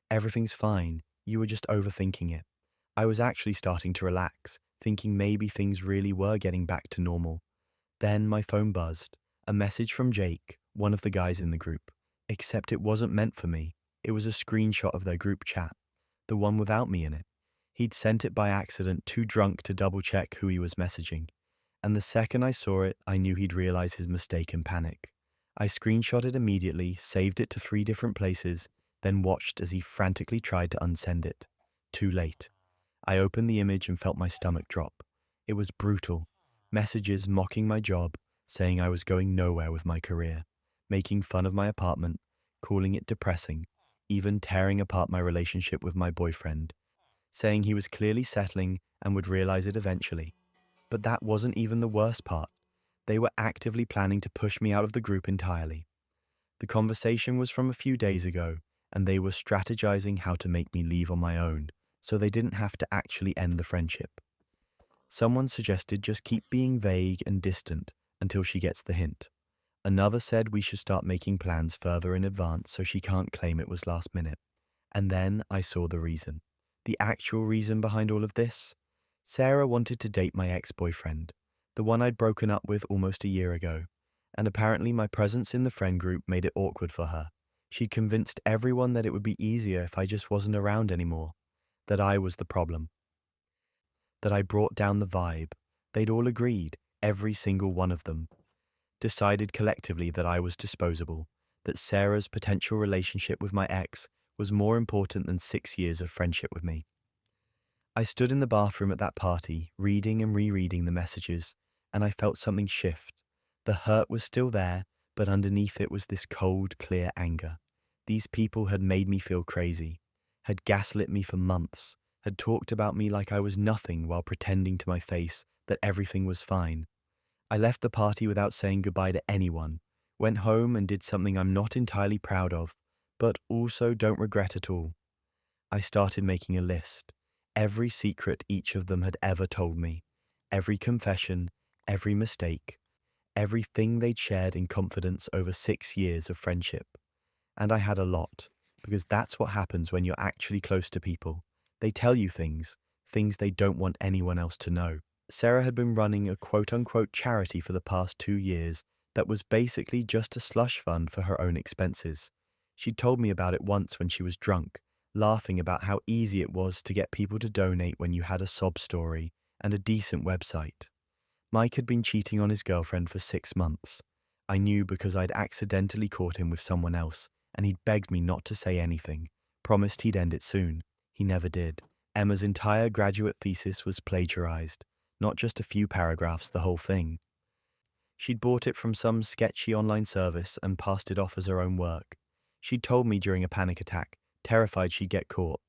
everything's fine. You were just overthinking it." I was actually starting to relax, thinking maybe things really were getting back to normal. Then my phone buzzed. A message from Jake, one of the guys in the group. Except it wasn't meant for me. It was a screenshot of their group chat, the one without me in it. He'd sent it by accident, too drunk to double check who he was messaging. And the second I saw it, I knew he'd realize his mistake and panic. I screenshot it immediately, saved it to 3 different places, then watched as he frantically tried to unsend it. Too late. I opened the image and felt my stomach drop. It was brutal. Messages mocking my job, saying I was going nowhere with my career, making fun of my apartment, calling it depressing, even tearing apart my relationship with my boyfriend, saying he was clearly settling and would realize it eventually. But that wasn't even the worst part. They were actively planning to push me out of the group entirely. The conversation was from a few days ago, and they were strategizing how to make me leave on my own, so they didn't have to actually end the friendship. Someone suggested just keep being vague and distant until she gets the hint. Another said we should start making plans further in advance so she can't claim it was last minute. And then I saw the reason. The actual reason behind all of this? Sarah wanted to date my ex-boyfriend, the one I'd broken up with almost a year ago, and apparently my presence in the friend group made it awkward for her. She'd convinced everyone that it would be easier if I just wasn't around anymore, that I was the problem, that I brought down the vibe. They'd all agreed, every single one of them. decided collectively that I was disposable, that Sarah's potential relationship with my ex was more important than 6 years of friendship with me. I stood in the bathroom at that party, reading and rereading the messages, and I felt something shift. The hurt was still there, but underneath it was this cold, clear anger. These people had made me feel crazy, had gaslit me for months, had talked about me like I was nothing while pretending to my face that everything was fine. I left the party without saying goodbye to anyone, went home and did something I'm not entirely proud of, but also don't regret at all. I started making a list. Every secret each of them had ever told me, every confession, every mistake, everything they'd shared in confidence over 6 years of friendship. And I had a lot, because that's what happens when you're actually close to people. They tell you things they don't want anyone else to know. Sarah had been running a quote-unquote charity for the past 2 years that was basically just a slush fund for her own expenses. She'd told me about it once when she was drunk, laughing about how easy it was to get people to donate when you had a sob story and a decent website. Mike had been cheating on his girlfriend for 6 months. I knew because I'd accidentally caught him with someone else, and he'd begged me not to say anything, promised he'd end it soon. He never did. Emma's entire graduate thesis was plagiarized, not just a few paragraphs, the whole thing. She'd bought it from some sketchy online service and passed it off as her own work. She'd told me during a panic attack, terrified she'd get caught.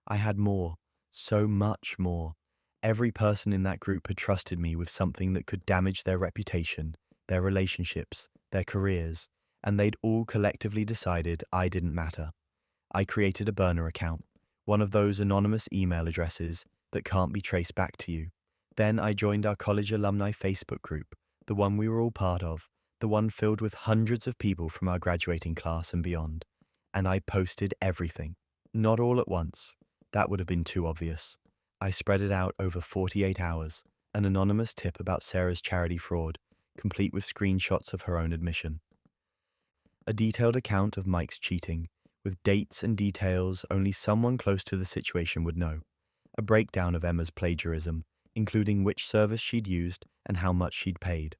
I had more, so much more. Every person in that group had trusted me with something that could damage their reputation, their relationships, their careers, and they'd all collectively decided I didn't matter. I created a burner account, one of those anonymous email addresses that can't be traced back to you. Then I joined our college alumni Facebook group, the one we were all part of, the one filled with hundreds of people from our graduating class and beyond. And I posted everything. Not all at once. That would have been too obvious. I spread it out over 48 hours, an anonymous tip about Sarah's charity fraud, complete with screenshots of her own admission. A detailed account of Mike's cheating, with dates and details only someone close to the situation would know. A breakdown of Emma's plagiarism, including which service she'd used and how much she'd paid.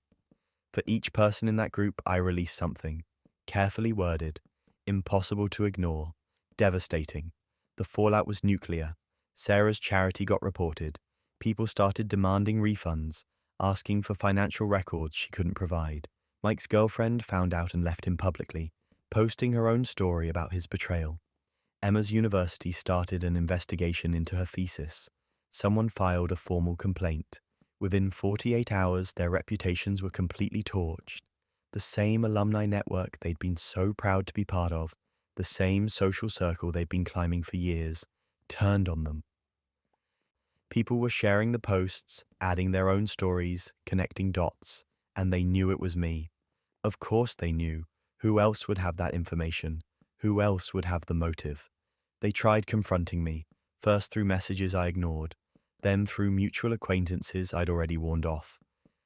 For each person in that group, I released something, carefully worded, impossible to ignore, devastating. The fallout was nuclear. Sarah's charity got reported. People started demanding refunds, asking for financial records she couldn't provide. Mike's girlfriend found out and left him publicly, posting her own story about his betrayal. Emma's university started an investigation into her thesis. Someone filed a formal complaint. Within 48 hours, their reputations were completely torched. The same alumni network they'd been so proud to be part of, the same social circle they'd been climbing for years, turned on them. People were sharing the posts, adding their own stories, connecting dots, and they knew it was me. Of course they knew. Who else would have that information? Who else would have the motive? They tried confronting me, first through messages I ignored, then through mutual acquaintances I'd already warned off.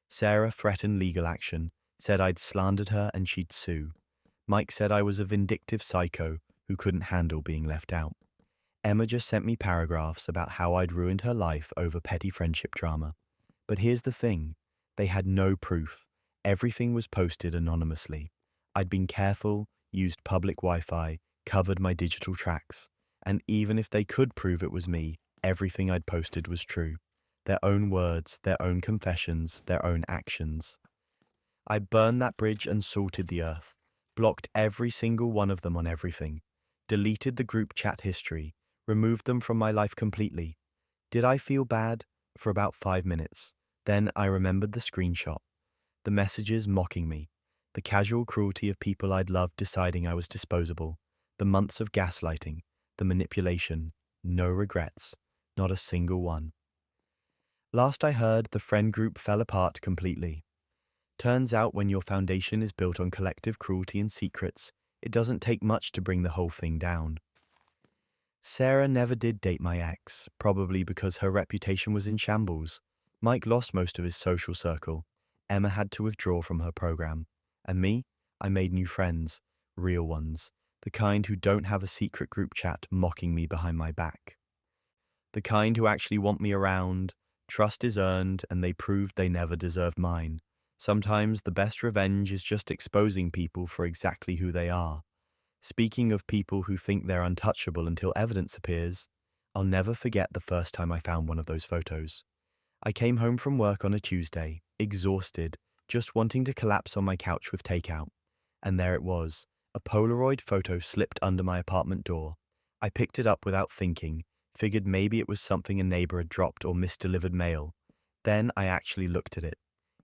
Sarah threatened legal action, said I'd slandered her and she'd sue. Mike said I was a vindictive psycho who couldn't handle being left out. Emma just sent me paragraphs about how I'd ruined her life over petty friendship drama. But here's the thing, they had no proof. Everything was posted anonymously. I'd been careful, used public Wi-Fi, covered my digital tracks, and even if they could prove it was me, everything I'd posted was true. Their own words, their own confessions, their own actions. I burned that bridge and salted the earth, blocked every single one of them on everything, deleted the group chat history, removed them from my life completely. Did I feel bad? For about 5 minutes. Then I remembered the screenshot, the messages mocking me, the casual cruelty of people I'd loved deciding I was disposable, the months of gaslighting, the manipulation, no regrets, not a single one. Last I heard, the friend group fell apart completely. Turns out when your foundation is built on collective cruelty and secrets, it doesn't take much to bring the whole thing down. Sarah never did date my ex, probably because her reputation was in shambles. Mike lost most of his social circle. Emma had to withdraw from her program. And me? I made new friends, real ones, the kind who don't have a secret group chat mocking me behind my back. The kind who actually want me around, trust is earned, and they proved they never deserved mine. Sometimes the best revenge is just exposing people for exactly who they are. Speaking of people who think they're untouchable until evidence appears, I'll never forget the first time I found one of those photos. I came home from work on a Tuesday, exhausted, just wanting to collapse on my couch with takeout. And there it was, a Polaroid photo slipped under my apartment door. I picked it up without thinking, figured maybe it was something a neighbor had dropped or misdelivered mail. Then I actually looked at it.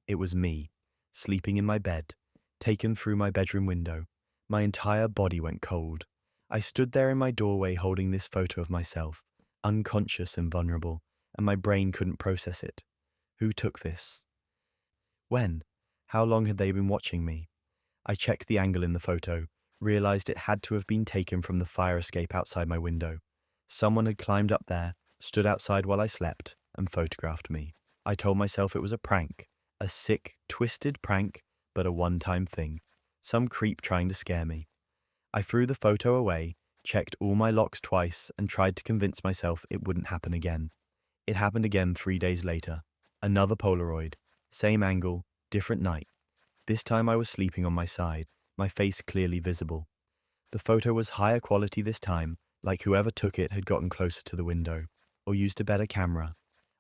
It was me, sleeping in my bed, taken through my bedroom window. My entire body went cold. I stood there in my doorway holding this photo of myself, unconscious and vulnerable, and my brain couldn't process it. Who took this? When? How long had they been watching me? I checked the angle in the photo, realized it had to have been taken from the fire escape outside my window. Someone had climbed up there, stood outside while I slept, and photographed me. I told myself it was a prank, a sick, twisted prank, but a one-time thing. Some creep trying to scare me. I threw the photo away, checked all my locks twice, and tried to convince myself it wouldn't happen again. It happened again 3 days later. Another Polaroid. Same angle, different night. This time I was sleeping on my side, my face clearly visible. The photo was higher quality this time, like whoever took it had gotten closer to the window, or used a better camera.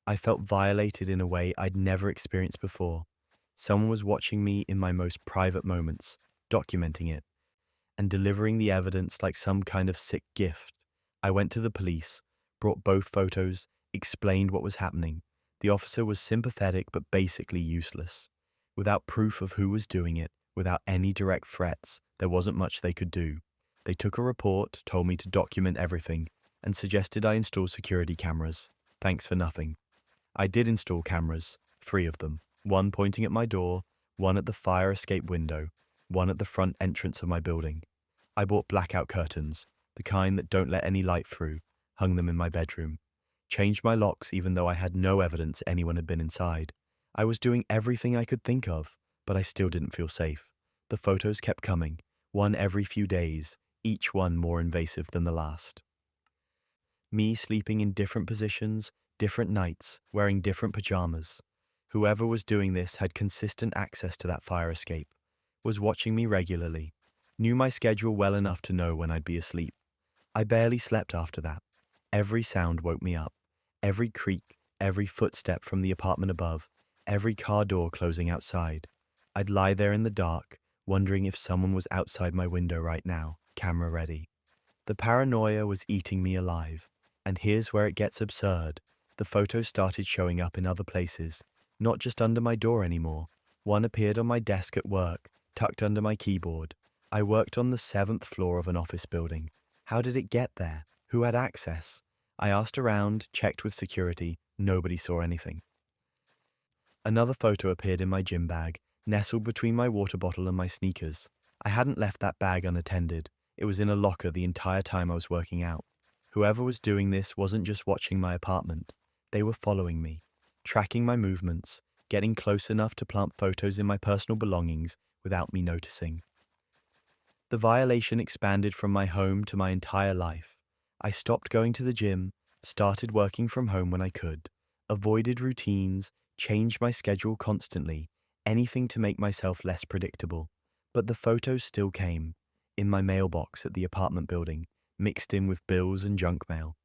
I felt violated in a way I'd never experienced before. Someone was watching me in my most private moments, documenting it, and delivering the evidence like some kind of sick gift. I went to the police, brought both photos, explained what was happening. The officer was sympathetic but basically useless. Without proof of who was doing it, without any direct threats, there wasn't much they could do. They took a report, told me to document everything, and suggested I install security cameras. Thanks for nothing. I did install cameras, 3 of them, one pointing at my door, one at the fire escape window, one at the front entrance of my building. I bought blackout curtains, the kind that don't let any light through, hung them in my bedroom. Changed my locks even though I had no evidence anyone had been inside. I was doing everything I could think of, but I still didn't feel safe. The photos kept coming, one every few days, each one more invasive than the last. Me sleeping in different positions, different nights, wearing different pajamas. Whoever was doing this had consistent access to that fire escape, was watching me regularly, knew my schedule well enough to know when I'd be asleep. I barely slept after that. Every sound woke me up. Every creak, every footstep from the apartment above, every car door closing outside. I'd lie there in the dark, wondering if someone was outside my window right now, camera ready. The paranoia was eating me alive. And here's where it gets absurd. The photos started showing up in other places, not just under my door anymore. One appeared on my desk at work, tucked under my keyboard. I worked on the 7th floor of an office building. How did it get there? Who had access? I asked around, checked with security. Nobody saw anything. Another photo appeared in my gym bag, nestled between my water bottle and my sneakers. I hadn't left that bag unattended. It was in a locker the entire time I was working out. Whoever was doing this wasn't just watching my apartment. They were following me, tracking my movements, getting close enough to plant photos in my personal belongings without me noticing. The violation expanded from my home to my entire life. I stopped going to the gym, started working from home when I could, avoided routines, changed my schedule constantly, anything to make myself less predictable. But the photos still came, in my mailbox at the apartment building, mixed in with bills and junk mail,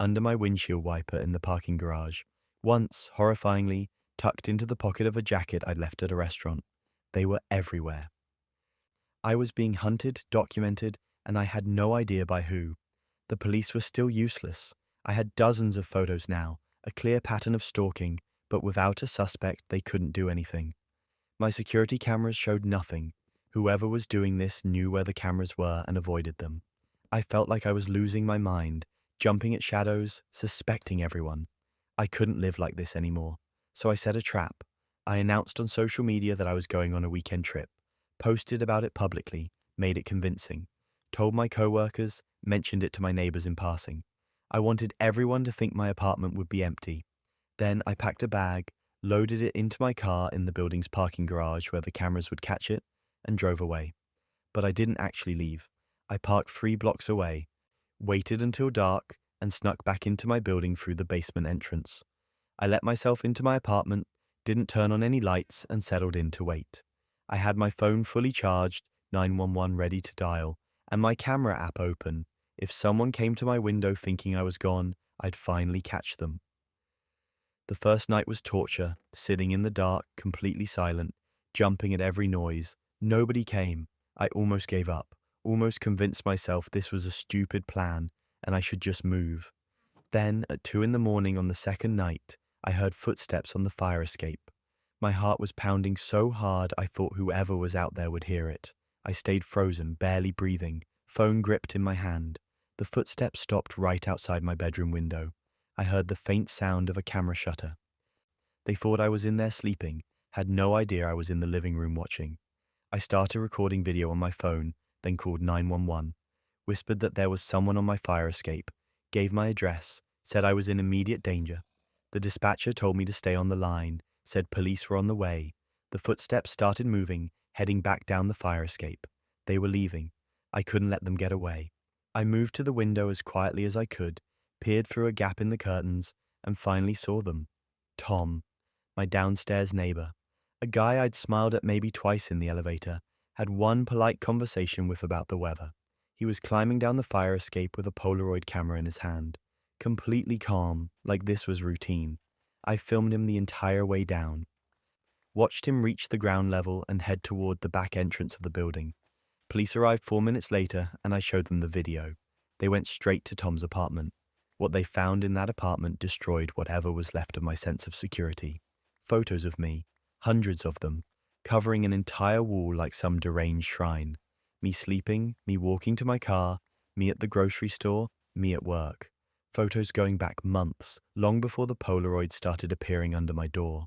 under my windshield wiper in the parking garage, once, horrifyingly, tucked into the pocket of a jacket I'd left at a restaurant. They were everywhere. I was being hunted, documented, and I had no idea by who. The police were still useless. I had dozens of photos now, a clear pattern of stalking, but without a suspect, they couldn't do anything. My security cameras showed nothing. Whoever was doing this knew where the cameras were and avoided them. I felt like I was losing my mind, jumping at shadows, suspecting everyone. I couldn't live like this anymore, so I set a trap. I announced on social media that I was going on a weekend trip, posted about it publicly, made it convincing, told my coworkers, mentioned it to my neighbors in passing. I wanted everyone to think my apartment would be empty. Then I packed a bag, loaded it into my car in the building's parking garage where the cameras would catch it, and drove away. But I didn't actually leave. I parked 3 blocks away, waited until dark, and snuck back into my building through the basement entrance. I let myself into my apartment, didn't turn on any lights, and settled in to wait. I had my phone fully charged, 911 ready to dial, and my camera app open. If someone came to my window thinking I was gone, I'd finally catch them. The first night was torture, sitting in the dark, completely silent, jumping at every noise. Nobody came. I almost gave up, almost convinced myself this was a stupid plan and I should just move. Then, at 2 in the morning on the second night, I heard footsteps on the fire escape. My heart was pounding so hard I thought whoever was out there would hear it. I stayed frozen, barely breathing, phone gripped in my hand. The footsteps stopped right outside my bedroom window. I heard the faint sound of a camera shutter. They thought I was in there sleeping, had no idea I was in the living room watching. I started recording video on my phone, then called 911, whispered that there was someone on my fire escape, gave my address, said I was in immediate danger. The dispatcher told me to stay on the line, said police were on the way. The footsteps started moving, heading back down the fire escape. They were leaving. I couldn't let them get away. I moved to the window as quietly as I could, peered through a gap in the curtains, and finally saw them. Tom, my downstairs neighbor, a guy I'd smiled at maybe twice in the elevator, had one polite conversation with about the weather. He was climbing down the fire escape with a Polaroid camera in his hand, completely calm, like this was routine. I filmed him the entire way down. Watched him reach the ground level and head toward the back entrance of the building. Police arrived 4 minutes later, and I showed them the video. They went straight to Tom's apartment. What they found in that apartment destroyed whatever was left of my sense of security. Photos of me, hundreds of them, covering an entire wall like some deranged shrine. Me sleeping, me walking to my car, me at the grocery store, me at work. Photos going back months, long before the Polaroid started appearing under my door.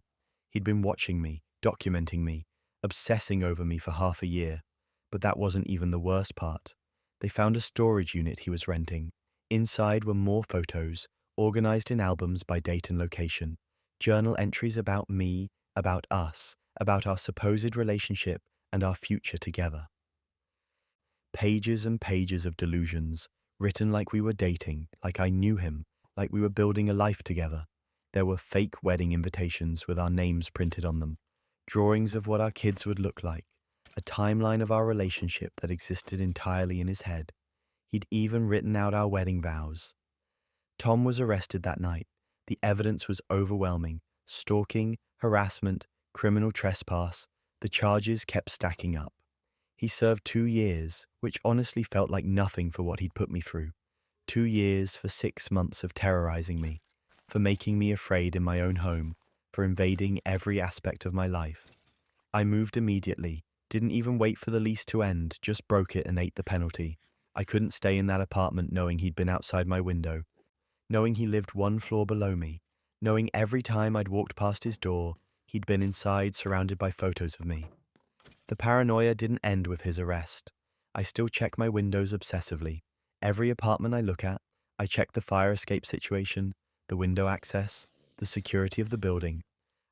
He'd been watching me, documenting me, obsessing over me for half a year. But that wasn't even the worst part. They found a storage unit he was renting. Inside were more photos, organized in albums by date and location. Journal entries about me, about us, about our supposed relationship and our future together. Pages and pages of delusions, written like we were dating, like I knew him, like we were building a life together. There were fake wedding invitations with our names printed on them, drawings of what our kids would look like, a timeline of our relationship that existed entirely in his head. He'd even written out our wedding vows. Tom was arrested that night. The evidence was overwhelming. Stalking, harassment, criminal trespass. The charges kept stacking up. He served 2 years, which honestly felt like nothing for what he'd put me through. 2 years for 6 months of terrorizing me, for making me afraid in my own home, for invading every aspect of my life. I moved immediately, didn't even wait for the lease to end, just broke it and ate the penalty. I couldn't stay in that apartment knowing he'd been outside my window, knowing he lived 1 floor below me, knowing every time I'd walked past his door, he'd been inside surrounded by photos of me. The paranoia didn't end with his arrest. I still check my windows obsessively. Every apartment I look at, I check the fire escape situation, the window access, the security of the building.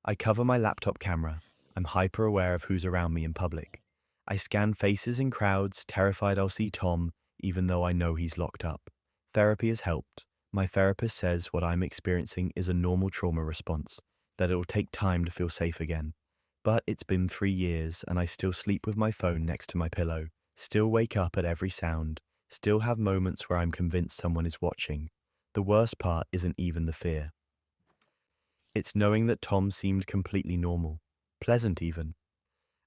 I cover my laptop camera. I'm hyper aware of who's around me in public. I scan faces in crowds, terrified I'll see Tom, even though I know he's locked up. Therapy has helped. My therapist says what I'm experiencing is a normal trauma response, that it'll take time to feel safe again. But it's been 3 years and I still sleep with my phone next to my pillow, still wake up at every sound, still have moments where I'm convinced someone is watching. The worst part isn't even the fear. It's knowing that Tom seemed completely normal, pleasant even.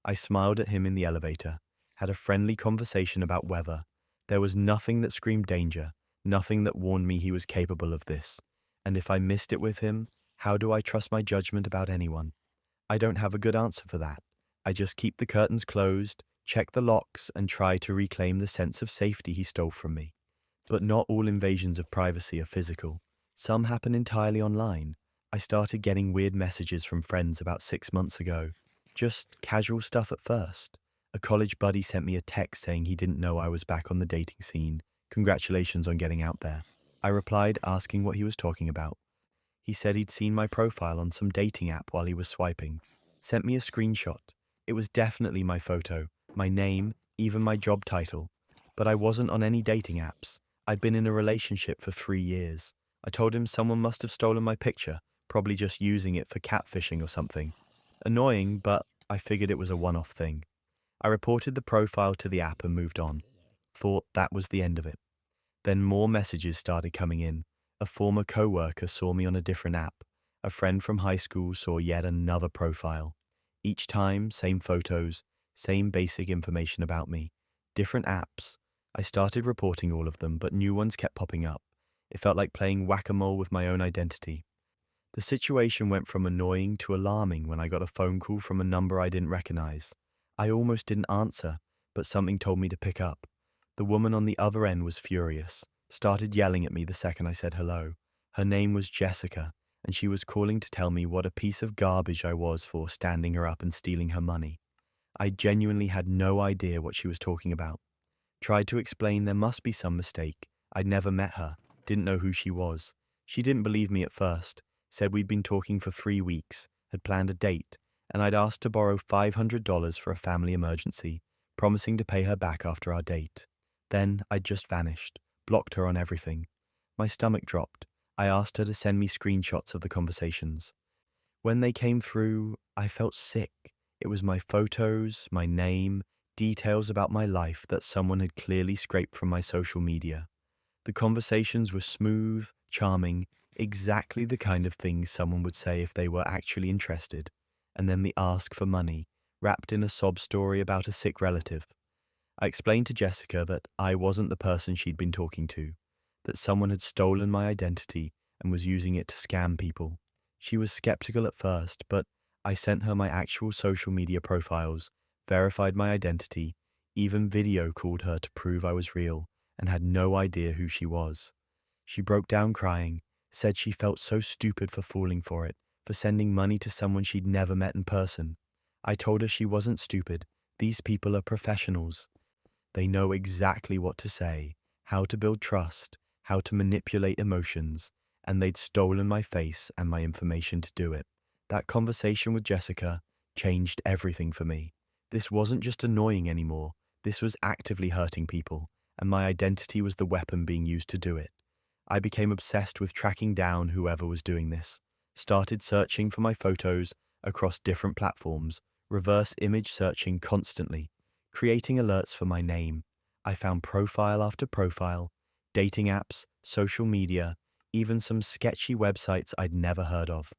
I smiled at him in the elevator, had a friendly conversation about weather. There was nothing that screamed danger, nothing that warned me he was capable of this. And if I missed it with him, how do I trust my judgment about anyone? I don't have a good answer for that. I just keep the curtains closed, check the locks, and try to reclaim the sense of safety he stole from me. But not all invasions of privacy are physical. Some happen entirely online. I started getting weird messages from friends about 6 months ago. Just casual stuff at first. A college buddy sent me a text saying he didn't know I was back on the dating scene. Congratulations on getting out there. I replied, asking what he was talking about. He said he'd seen my profile on some dating app while he was swiping. Sent me a screenshot. It was definitely my photo, my name, even my job title. But I wasn't on any dating apps. I'd been in a relationship for 3 years. I told him someone must have stolen my picture, probably just using it for catfishing or something. Annoying, but I figured it was a one-off thing. I reported the profile to the app and moved on. Thought that was the end of it. Then more messages started coming in. A former coworker saw me on a different app. A friend from high school saw yet another profile. Each time, same photos, same basic information about me. Different apps. I started reporting all of them, but new ones kept popping up. It felt like playing whack-a-mole with my own identity. The situation went from annoying to alarming when I got a phone call from a number I didn't recognize. I almost didn't answer, but something told me to pick up. The woman on the other end was furious, started yelling at me the second I said hello. Her name was Jessica, and she was calling to tell me what a piece of garbage I was for standing her up and stealing her money. I genuinely had no idea what she was talking about. Tried to explain there must be some mistake. I'd never met her, didn't know who she was. She didn't believe me at first, said we'd been talking for 3 weeks, had planned a date, and I'd asked to borrow $500 for a family emergency, promising to pay her back after our date. Then I'd just vanished, blocked her on everything. My stomach dropped. I asked her to send me screenshots of the conversations. When they came through, I felt sick. It was my photos, my name, details about my life that someone had clearly scraped from my social media. The conversations were smooth, charming, exactly the kind of things someone would say if they were actually interested. And then the ask for money, wrapped in a sob story about a sick relative. I explained to Jessica that I wasn't the person she'd been talking to, that someone had stolen my identity and was using it to scam people. She was skeptical at first, but I sent her my actual social media profiles, verified my identity, even video called her to prove I was real, and had no idea who she was. She broke down crying, said she felt so stupid for falling for it, for sending money to someone she'd never met in person. I told her she wasn't stupid. These people are professionals. They know exactly what to say, how to build trust, how to manipulate emotions, and they'd stolen my face and my information to do it. That conversation with Jessica changed everything for me. This wasn't just annoying anymore. This was actively hurting people, and my identity was the weapon being used to do it. I became obsessed with tracking down whoever was doing this. Started searching for my photos across different platforms, reverse image searching constantly, creating alerts for my name. I found profile after profile, dating apps, social media, even some sketchy websites I'd never heard of,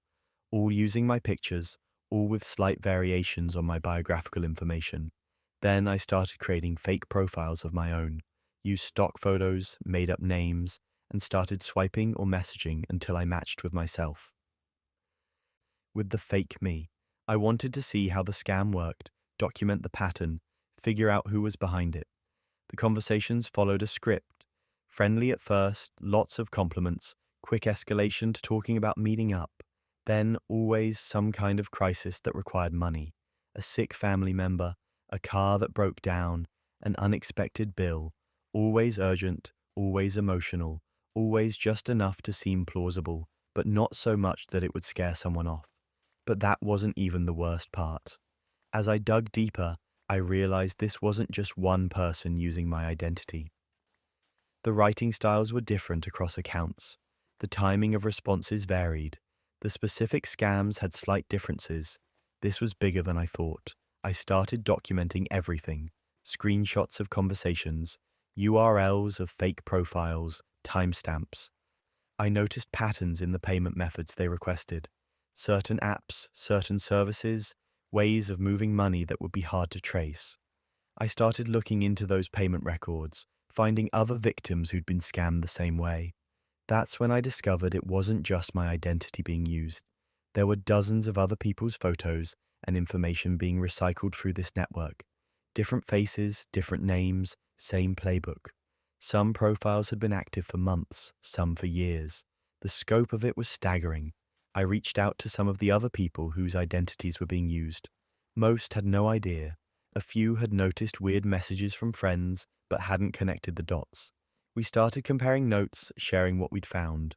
all using my pictures, all with slight variations on my biographical information. Then I started creating fake profiles of my own, used stock photos, made up names, and started swiping or messaging until I matched with myself. With the fake me, I wanted to see how the scam worked, document the pattern, figure out who was behind it. The conversations followed a script. Friendly at first, lots of compliments, quick escalation to talking about meeting up. Then always some kind of crisis that required money. A sick family member, a car that broke down, an unexpected bill. Always urgent, always emotional, always just enough to seem plausible, but not so much that it would scare someone off. But that wasn't even the worst part. As I dug deeper, I realized this wasn't just one person using my identity. The writing styles were different across accounts. The timing of responses varied. The specific scams had slight differences. This was bigger than I thought. I started documenting everything. Screenshots of conversations, URLs of fake profiles, timestamps. I noticed patterns in the payment methods they requested. Certain apps, certain services, ways of moving money that would be hard to trace. I started looking into those payment records, finding other victims who'd been scammed the same way. That's when I discovered it wasn't just my identity being used. There were dozens of other people's photos and information being recycled through this network. Different faces, different names, same playbook. Some profiles had been active for months, some for years. The scope of it was staggering. I reached out to some of the other people whose identities were being used. Most had no idea. A few had noticed weird messages from friends, but hadn't connected the dots. We started comparing notes, sharing what we'd found.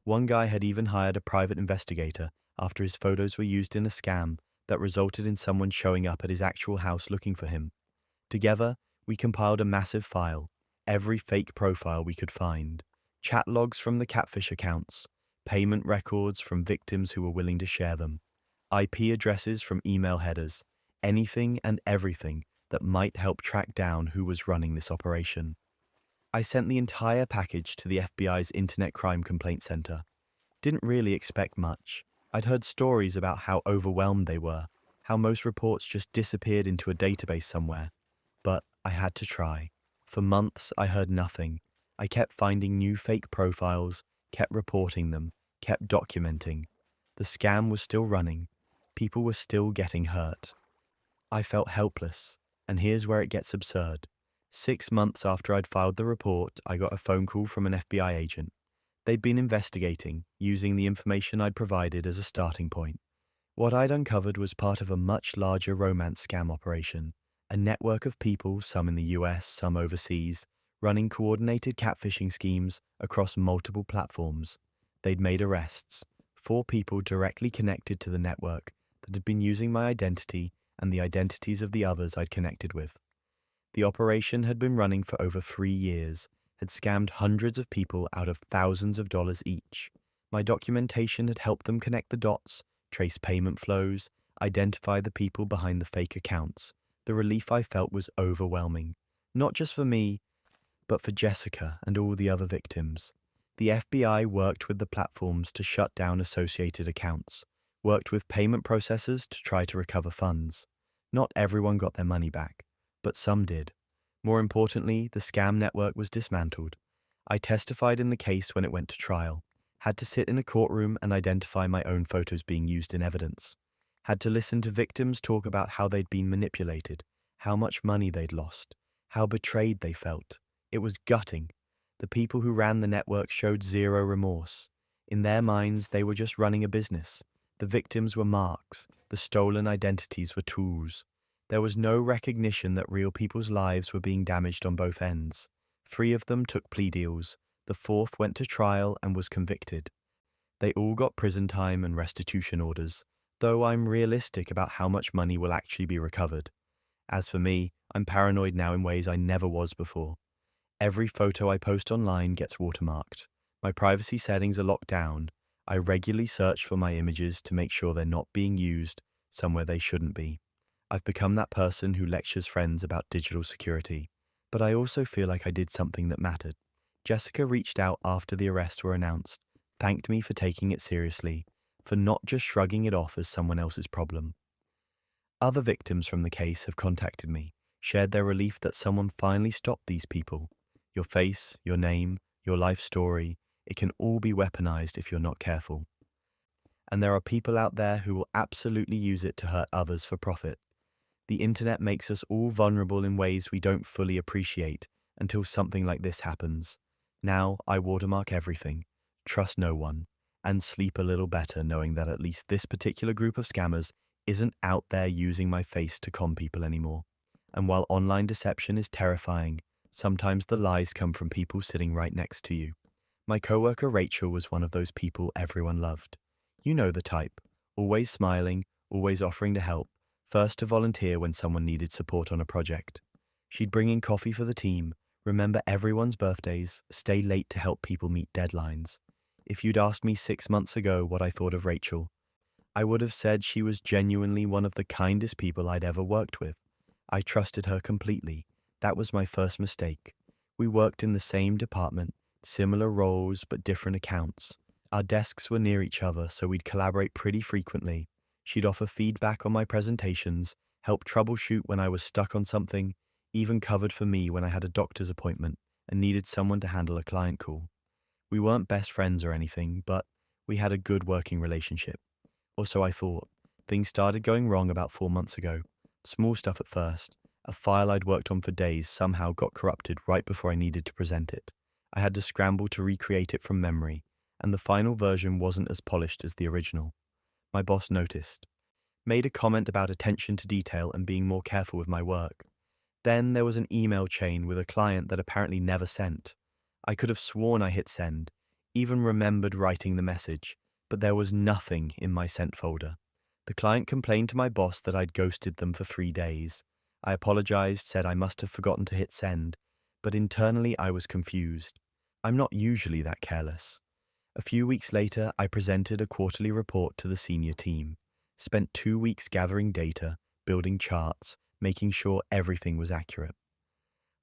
One guy had even hired a private investigator after his photos were used in a scam that resulted in someone showing up at his actual house looking for him. Together, we compiled a massive file, every fake profile we could find, chat logs from the catfish accounts, payment records from victims who were willing to share them. IP addresses from email headers, anything and everything that might help track down who was running this operation. I sent the entire package to the FBI's Internet Crime Complaint Center. Didn't really expect much. I'd heard stories about how overwhelmed they were, how most reports just disappeared into a database somewhere. But I had to try. For months, I heard nothing. I kept finding new fake profiles, kept reporting them, kept documenting. The scam was still running. People were still getting hurt. I felt helpless, and here's where it gets absurd. 6 months after I'd filed the report, I got a phone call from an FBI agent. They'd been investigating, using the information I'd provided as a starting point. What I'd uncovered was part of a much larger romance scam operation, a network of people, some in the US, some overseas, running coordinated catfishing schemes across multiple platforms. They'd made arrests, 4 people directly connected to the network that had been using my identity and the identities of the others I'd connected with. The operation had been running for over 3 years, had scammed hundreds of people out of thousands of dollars each. My documentation had helped them connect the dots, trace payment flows, identify the people behind the fake accounts. The relief I felt was overwhelming, not just for me, but for Jessica and all the other victims. The FBI worked with the platforms to shut down associated accounts, worked with payment processors to try to recover funds. Not everyone got their money back, but some did. More importantly, the scam network was dismantled. I testified in the case when it went to trial, had to sit in a courtroom and identify my own photos being used in evidence, had to listen to victims talk about how they'd been manipulated, how much money they'd lost, how betrayed they felt. It was gutting. The people who ran the network showed zero remorse. In their minds, they were just running a business. The victims were marks. The stolen identities were tools. There was no recognition that real people's lives were being damaged on both ends. 3 of them took plea deals. The 4th went to trial and was convicted. They all got prison time and restitution orders, though I'm realistic about how much money will actually be recovered. As for me, I'm paranoid now in ways I never was before. Every photo I post online gets watermarked. My privacy settings are locked down. I regularly search for my images to make sure they're not being used somewhere they shouldn't be. I've become that person who lectures friends about digital security, but I also feel like I did something that mattered. Jessica reached out after the arrests were announced, thanked me for taking it seriously, for not just shrugging it off as someone else's problem. Other victims from the case have contacted me, shared their relief that someone finally stopped these people. Your face, your name, your life story, it can all be weaponized if you're not careful. And there are people out there who will absolutely use it to hurt others for profit. The internet makes us all vulnerable in ways we don't fully appreciate until something like this happens. Now I watermark everything, trust no one, and sleep a little better knowing that at least this particular group of scammers isn't out there using my face to con people anymore. And while online deception is terrifying, sometimes the lies come from people sitting right next to you. My coworker Rachel was one of those people everyone loved. You know the type, always smiling, always offering to help, first to volunteer when someone needed support on a project. She'd bring in coffee for the team, remember everyone's birthdays, stay late to help people meet deadlines. If you'd asked me 6 months ago what I thought of Rachel, I would have said she was genuinely one of the kindest people I'd ever worked with. I trusted her completely. That was my first mistake. We worked in the same department, similar roles but different accounts. Our desks were near each other, so we'd collaborate pretty frequently. She'd offer feedback on my presentations, help troubleshoot when I was stuck on something, even covered for me when I had a doctor's appointment and needed someone to handle a client call. We weren't best friends or anything, but we had a good working relationship. Or so I thought. Things started going wrong about 4 months ago. Small stuff at first. A file I'd worked on for days somehow got corrupted right before I needed to present it. I had to scramble to recreate it from memory, and the final version wasn't as polished as the original. My boss noticed, made a comment about attention to detail and being more careful with my work. Then there was an email chain with a client that apparently never sent. I could have sworn I hit send, even remembered writing the message, but there was nothing in my sent folder. The client complained to my boss that I'd ghosted them for 3 days. I apologized, said I must have forgotten to hit send, but internally I was confused. I'm not usually that careless. A few weeks later, I presented a quarterly report to the senior team. Spent 2 weeks gathering data, building charts, making sure everything was accurate.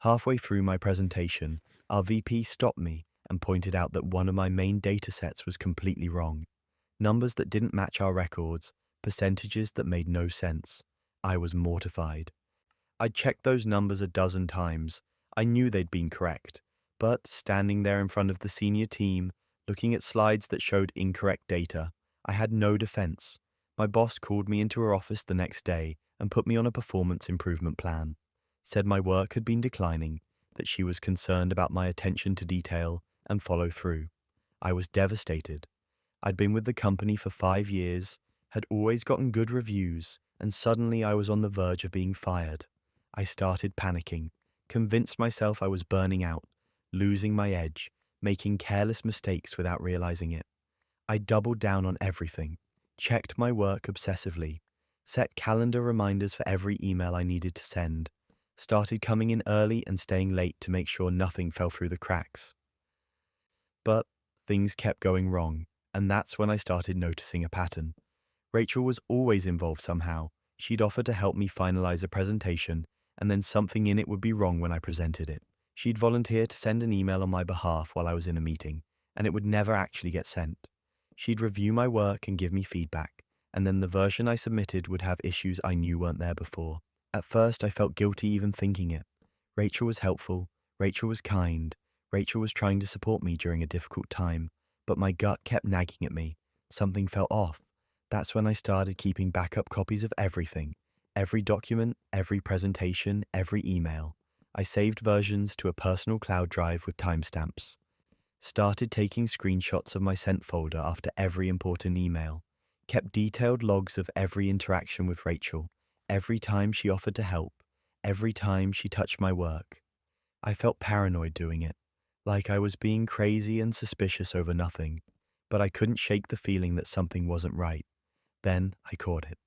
Halfway through my presentation, our VP stopped me and pointed out that one of my main data sets was completely wrong. Numbers that didn't match our records, percentages that made no sense. I was mortified. I'd checked those numbers a dozen times. I knew they'd been correct. But standing there in front of the senior team, looking at slides that showed incorrect data, I had no defense. My boss called me into her office the next day and put me on a performance improvement plan. Said my work had been declining, that she was concerned about my attention to detail and follow through. I was devastated. I'd been with the company for 5 years, had always gotten good reviews, and suddenly I was on the verge of being fired. I started panicking, convinced myself I was burning out, losing my edge, making careless mistakes without realizing it. I doubled down on everything, checked my work obsessively, set calendar reminders for every email I needed to send, started coming in early and staying late to make sure nothing fell through the cracks. But things kept going wrong, and that's when I started noticing a pattern. Rachel was always involved somehow. She'd offer to help me finalize a presentation, and then something in it would be wrong when I presented it. She'd volunteer to send an email on my behalf while I was in a meeting, and it would never actually get sent. She'd review my work and give me feedback, and then the version I submitted would have issues I knew weren't there before. At first, I felt guilty even thinking it. Rachel was helpful, Rachel was kind, Rachel was trying to support me during a difficult time, but my gut kept nagging at me. Something felt off. That's when I started keeping backup copies of everything. Every document, every presentation, every email. I saved versions to a personal cloud drive with timestamps. Started taking screenshots of my sent folder after every important email. Kept detailed logs of every interaction with Rachel, every time she offered to help, every time she touched my work. I felt paranoid doing it, like I was being crazy and suspicious over nothing, but I couldn't shake the feeling that something wasn't right. Then I caught it.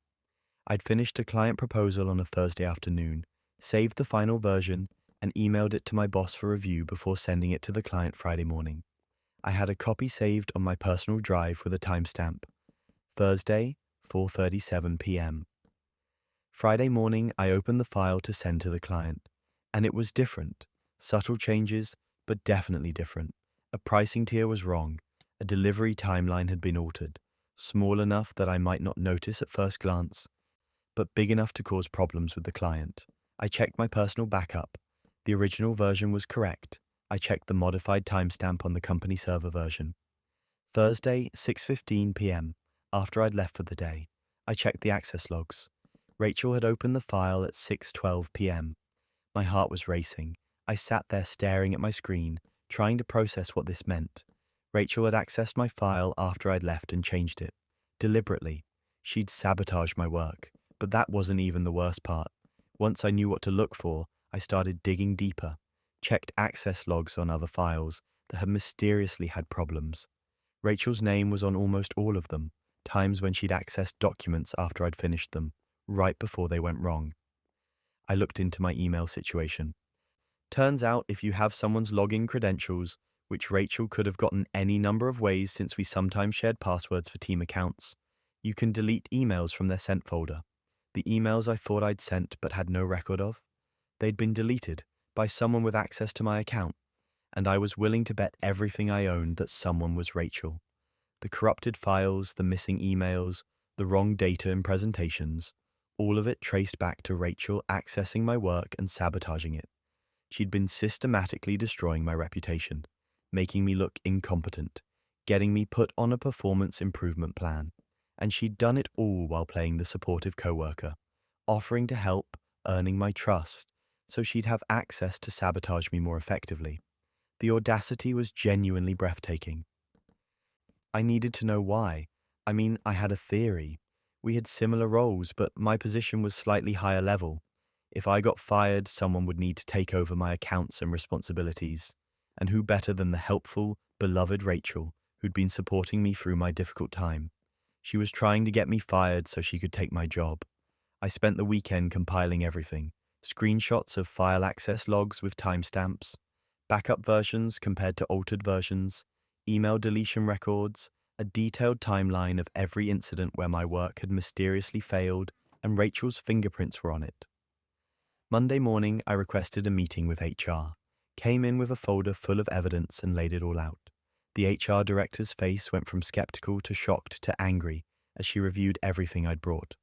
I'd finished a client proposal on a Thursday afternoon, saved the final version, and emailed it to my boss for review before sending it to the client Friday morning. I had a copy saved on my personal drive with a timestamp. Thursday, 4:37 p.m. Friday morning, I opened the file to send to the client, and it was different. Subtle changes, but definitely different. A pricing tier was wrong. A delivery timeline had been altered, small enough that I might not notice at first glance, but big enough to cause problems with the client. I checked my personal backup. The original version was correct. I checked the modified timestamp on the company server version. Thursday, 6:15 p.m., after I'd left for the day. I checked the access logs. Rachel had opened the file at 6:12 p.m. My heart was racing. I sat there staring at my screen, trying to process what this meant. Rachel had accessed my file after I'd left and changed it. Deliberately. She'd sabotaged my work. But that wasn't even the worst part. Once I knew what to look for, I started digging deeper. Checked access logs on other files that had mysteriously had problems. Rachel's name was on almost all of them, times when she'd accessed documents after I'd finished them, right before they went wrong. I looked into my email situation. Turns out if you have someone's login credentials, which Rachel could have gotten any number of ways since we sometimes shared passwords for team accounts, you can delete emails from their sent folder. The emails I thought I'd sent but had no record of, they'd been deleted by someone with access to my account, and I was willing to bet everything I owned that someone was Rachel. The corrupted files, the missing emails, the wrong data in presentations, all of it traced back to Rachel accessing my work and sabotaging it. She'd been systematically destroying my reputation, making me look incompetent, getting me put on a performance improvement plan. And she'd done it all while playing the supportive coworker, offering to help, earning my trust, so she'd have access to sabotage me more effectively. The audacity was genuinely breathtaking. I needed to know why. I mean, I had a theory. We had similar roles, but my position was slightly higher level. If I got fired, someone would need to take over my accounts and responsibilities. And who better than the helpful, beloved Rachel, who'd been supporting me through my difficult time? She was trying to get me fired so she could take my job. I spent the weekend compiling everything. Screenshots of file access logs with timestamps, backup versions compared to altered versions, email deletion records, a detailed timeline of every incident where my work had mysteriously failed and Rachel's fingerprints were on it. Monday morning, I requested a meeting with HR, came in with a folder full of evidence and laid it all out. The HR director's face went from skeptical to shocked to angry as she reviewed everything I'd brought.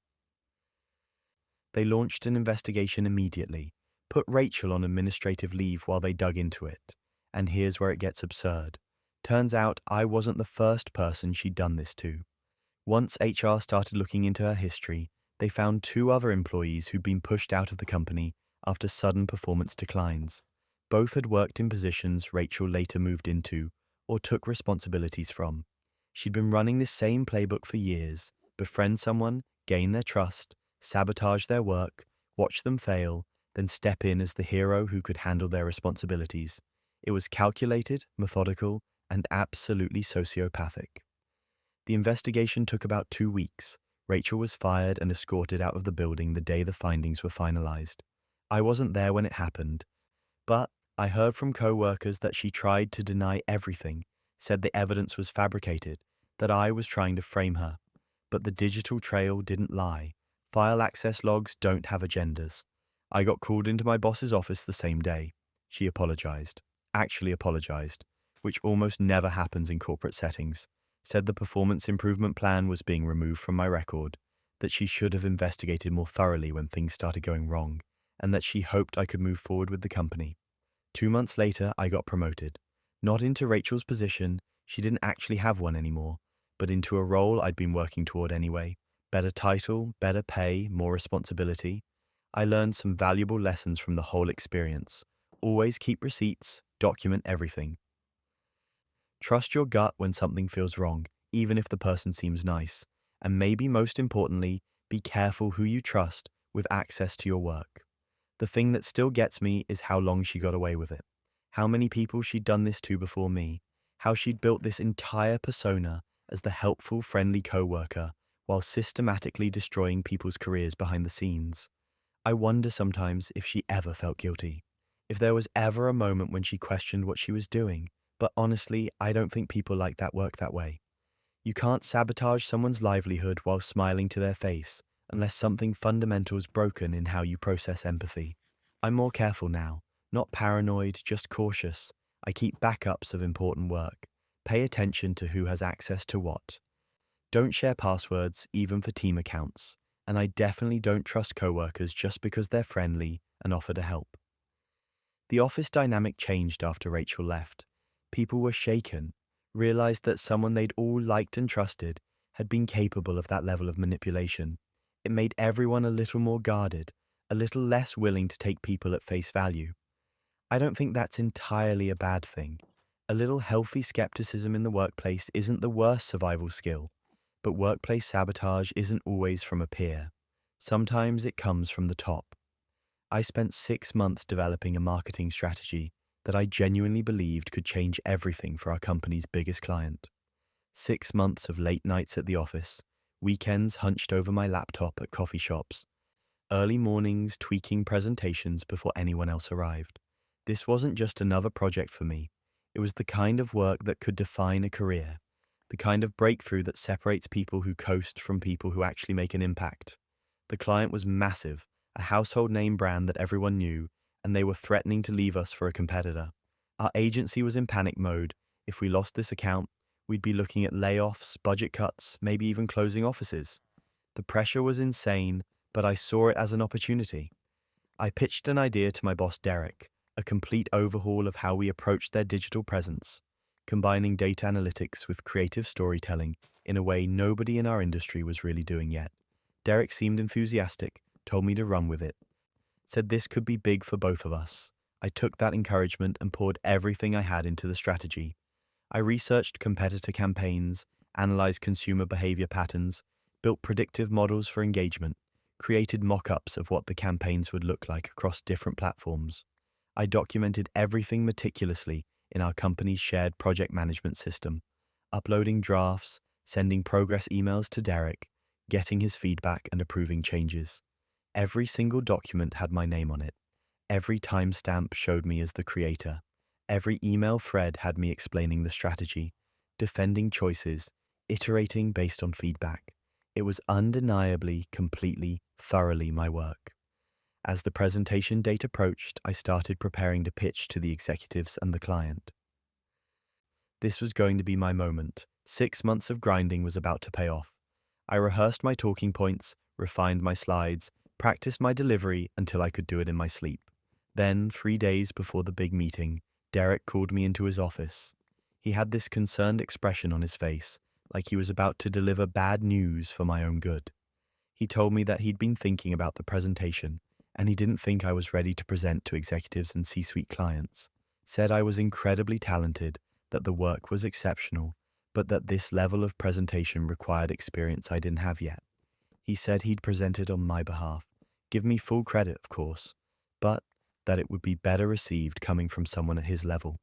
They launched an investigation immediately, put Rachel on administrative leave while they dug into it. And here's where it gets absurd. Turns out I wasn't the first person she'd done this to. Once HR started looking into her history, they found 2 other employees who'd been pushed out of the company after sudden performance declines. Both had worked in positions Rachel later moved into or took responsibilities from. She'd been running this same playbook for years: befriend someone, gain their trust, sabotage their work, watch them fail, then step in as the hero who could handle their responsibilities. It was calculated, methodical, and absolutely sociopathic. The investigation took about 2 weeks. Rachel was fired and escorted out of the building the day the findings were finalized. I wasn't there when it happened, but I heard from co-workers that she tried to deny everything, said the evidence was fabricated, that I was trying to frame her. But the digital trail didn't lie. File access logs don't have agendas. I got called into my boss's office the same day. She actually apologized, which almost never happens in corporate settings, said the performance improvement plan was being removed from my record, that she should have investigated more thoroughly when things started going wrong, and that she hoped I could move forward with the company. 2 months later, I got promoted. Not into Rachel's position, she didn't actually have one anymore, but into a role I'd been working toward anyway. Better title, better pay, more responsibility. I learned some valuable lessons from the whole experience. Always keep receipts, document everything. Trust your gut when something feels wrong, even if the person seems nice. And maybe most importantly, be careful who you trust with access to your work. The thing that still gets me is how long she got away with it. How many people she'd done this to before me. How she'd built this entire persona as the helpful, friendly co-worker while systematically destroying people's careers behind the scenes. I wonder sometimes if she ever felt guilty. If there was ever a moment when she questioned what she was doing. But honestly, I don't think people like that work that way. You can't sabotage someone's livelihood while smiling to their face unless something fundamental is broken in how you process empathy. I'm more careful now, not paranoid, just cautious. I keep backups of important work. Pay attention to who has access to what. Don't share passwords, even for team accounts. And I definitely don't trust coworkers just because they're friendly and offer to help. The office dynamic changed after Rachel left. People were shaken, realized that someone they'd all liked and trusted had been capable of that level of manipulation. It made everyone a little more guarded, a little less willing to take people at face value. I don't think that's entirely a bad thing. A little healthy skepticism in the workplace isn't the worst survival skill, but workplace sabotage isn't always from a peer. Sometimes it comes from the top. I spent 6 months developing a marketing strategy that I genuinely believed could change everything for our company's biggest client. 6 months of late nights at the office, weekends hunched over my laptop at coffee shops, early mornings tweaking presentations before anyone else arrived. This wasn't just another project for me. It was the kind of work that could define a career, the kind of breakthrough that separates people who coast from people who actually make an impact. The client was massive, a household name brand that everyone knew, and they were threatening to leave us for a competitor. Our agency was in panic mode. If we lost this account, we'd be looking at layoffs, budget cuts, maybe even closing offices. The pressure was insane, but I saw it as an opportunity. I pitched an idea to my boss Derek, a complete overhaul of how we approached their digital presence, combining data analytics with creative storytelling in a way nobody in our industry was really doing yet. Derek seemed enthusiastic, told me to run with it, said this could be big for both of us. I took that encouragement and poured everything I had into the strategy. I researched competitor campaigns, analyzed consumer behavior patterns, built predictive models for engagement, created mock-ups of what the campaigns would look like across different platforms. I documented everything meticulously in our company's shared project management system, uploading drafts, sending progress emails to Derek, getting his feedback and approving changes. Every single document had my name on it. Every timestamp showed me as the creator. Every email thread had me explaining the strategy, defending choices, iterating based on feedback. It was undeniably, completely, thoroughly my work. As the presentation date approached, I started preparing to pitch to the executives and the client. This was going to be my moment. 6 months of grinding was about to pay off. I rehearsed my talking points, refined my slides, practiced my delivery until I could do it in my sleep. Then, 3 days before the big meeting, Derek called me into his office. He had this concerned expression on his face, like he was about to deliver bad news for my own good. He told me that he'd been thinking about the presentation, and he didn't think I was ready to present to executives and C-suite clients. Said I was incredibly talented, that the work was exceptional, but that this level of presentation required experience I didn't have yet. He said he'd presented on my behalf, give me full credit, of course, but that it would be better received coming from someone at his level.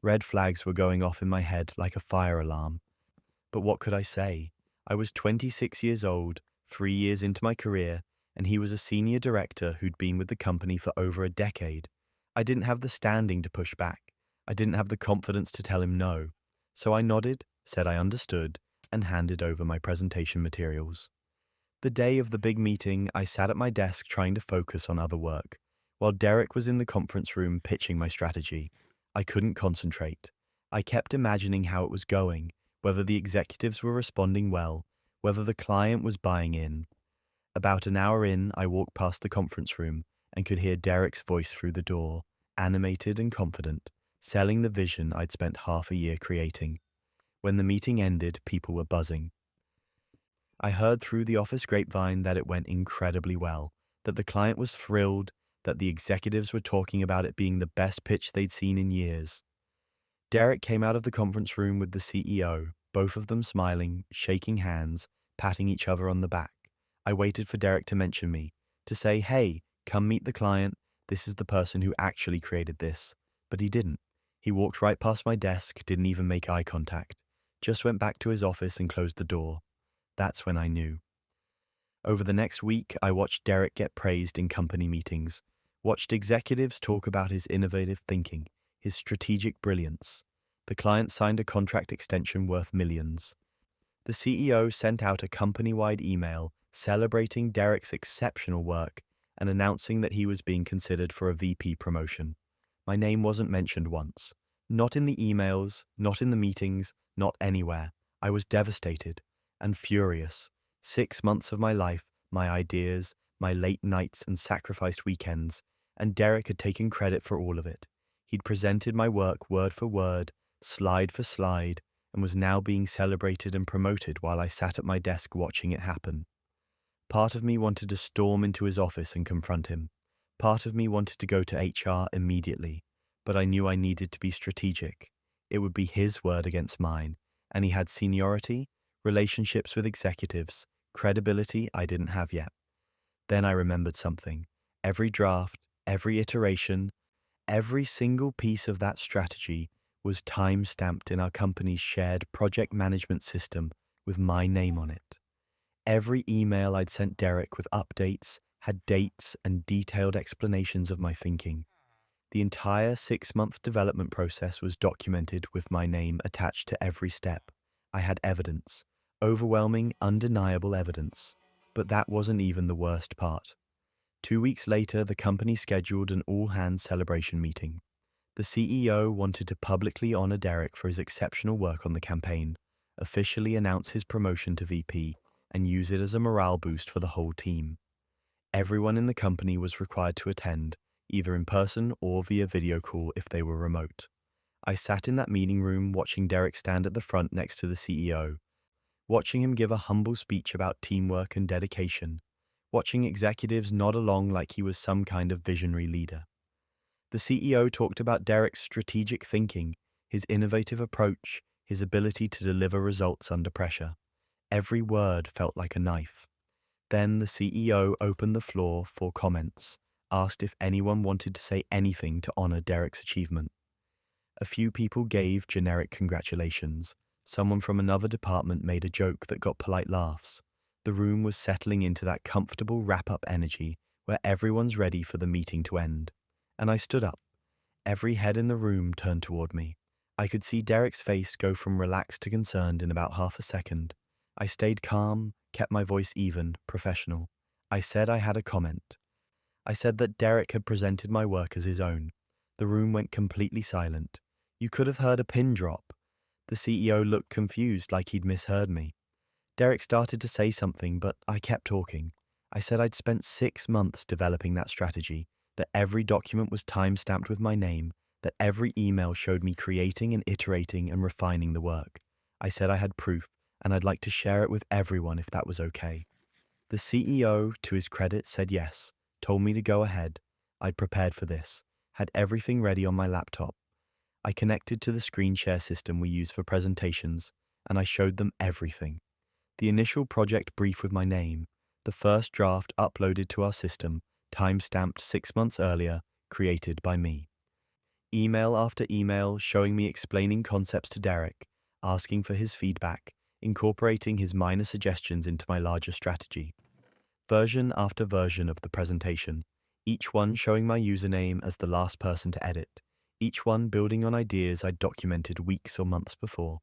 Red flags were going off in my head like a fire alarm. But what could I say? I was 26 years old, 3 years into my career, and he was a senior director who'd been with the company for over a decade. I didn't have the standing to push back. I didn't have the confidence to tell him no. So I nodded, said I understood, and handed over my presentation materials. The day of the big meeting, I sat at my desk trying to focus on other work, while Derek was in the conference room pitching my strategy. I couldn't concentrate. I kept imagining how it was going, whether the executives were responding well, whether the client was buying in. About an hour in, I walked past the conference room and could hear Derek's voice through the door, animated and confident, selling the vision I'd spent half a year creating. When the meeting ended, people were buzzing. I heard through the office grapevine that it went incredibly well, that the client was thrilled, that the executives were talking about it being the best pitch they'd seen in years. Derek came out of the conference room with the CEO, both of them smiling, shaking hands, patting each other on the back. I waited for Derek to mention me, to say, "Hey, come meet the client, this is the person who actually created this." But he didn't. He walked right past my desk, didn't even make eye contact, just went back to his office and closed the door. That's when I knew. Over the next week, I watched Derek get praised in company meetings, watched executives talk about his innovative thinking, his strategic brilliance. The client signed a contract extension worth millions. The CEO sent out a company-wide email celebrating Derek's exceptional work and announcing that he was being considered for a VP promotion. My name wasn't mentioned once. Not in the emails, not in the meetings, not anywhere. I was devastated and furious. 6 months of my life, my ideas, my late nights and sacrificed weekends, and Derek had taken credit for all of it. He'd presented my work word for word, slide for slide, and was now being celebrated and promoted while I sat at my desk watching it happen. Part of me wanted to storm into his office and confront him. Part of me wanted to go to HR immediately, but I knew I needed to be strategic. It would be his word against mine, and he had seniority, relationships with executives, credibility I didn't have yet. Then I remembered something. Every draft, every iteration, every single piece of that strategy was time-stamped in our company's shared project management system with my name on it. Every email I'd sent Derek with updates had dates and detailed explanations of my thinking. The entire 6-month development process was documented with my name attached to every step. I had evidence, overwhelming, undeniable evidence. But that wasn't even the worst part. 2 weeks later, the company scheduled an all-hands celebration meeting. The CEO wanted to publicly honor Derek for his exceptional work on the campaign, officially announce his promotion to VP, and use it as a morale boost for the whole team. Everyone in the company was required to attend, either in person or via video call if they were remote. I sat in that meeting room watching Derek stand at the front next to the CEO, watching him give a humble speech about teamwork and dedication, watching executives nod along like he was some kind of visionary leader. The CEO talked about Derek's strategic thinking, his innovative approach, his ability to deliver results under pressure. Every word felt like a knife. Then the CEO opened the floor for comments, asked if anyone wanted to say anything to honor Derek's achievement. A few people gave generic congratulations. Someone from another department made a joke that got polite laughs. The room was settling into that comfortable wrap-up energy where everyone's ready for the meeting to end. And I stood up. Every head in the room turned toward me. I could see Derek's face go from relaxed to concerned in about half a second. I stayed calm, kept my voice even, professional. I said I had a comment. I said that Derek had presented my work as his own. The room went completely silent. You could have heard a pin drop. The CEO looked confused, like he'd misheard me. Derek started to say something, but I kept talking. I said I'd spent 6 months developing that strategy, that every document was time-stamped with my name, that every email showed me creating and iterating and refining the work. I said I had proof, and I'd like to share it with everyone if that was okay. The CEO, to his credit, said yes, told me to go ahead. I'd prepared for this, had everything ready on my laptop. I connected to the screen share system we use for presentations, and I showed them everything. The initial project brief with my name, the first draft uploaded to our system, time-stamped 6 months earlier, created by me. Email after email showing me explaining concepts to Derek, asking for his feedback, incorporating his minor suggestions into my larger strategy. Version after version of the presentation, each one showing my username as the last person to edit, each one building on ideas I'd documented weeks or months before.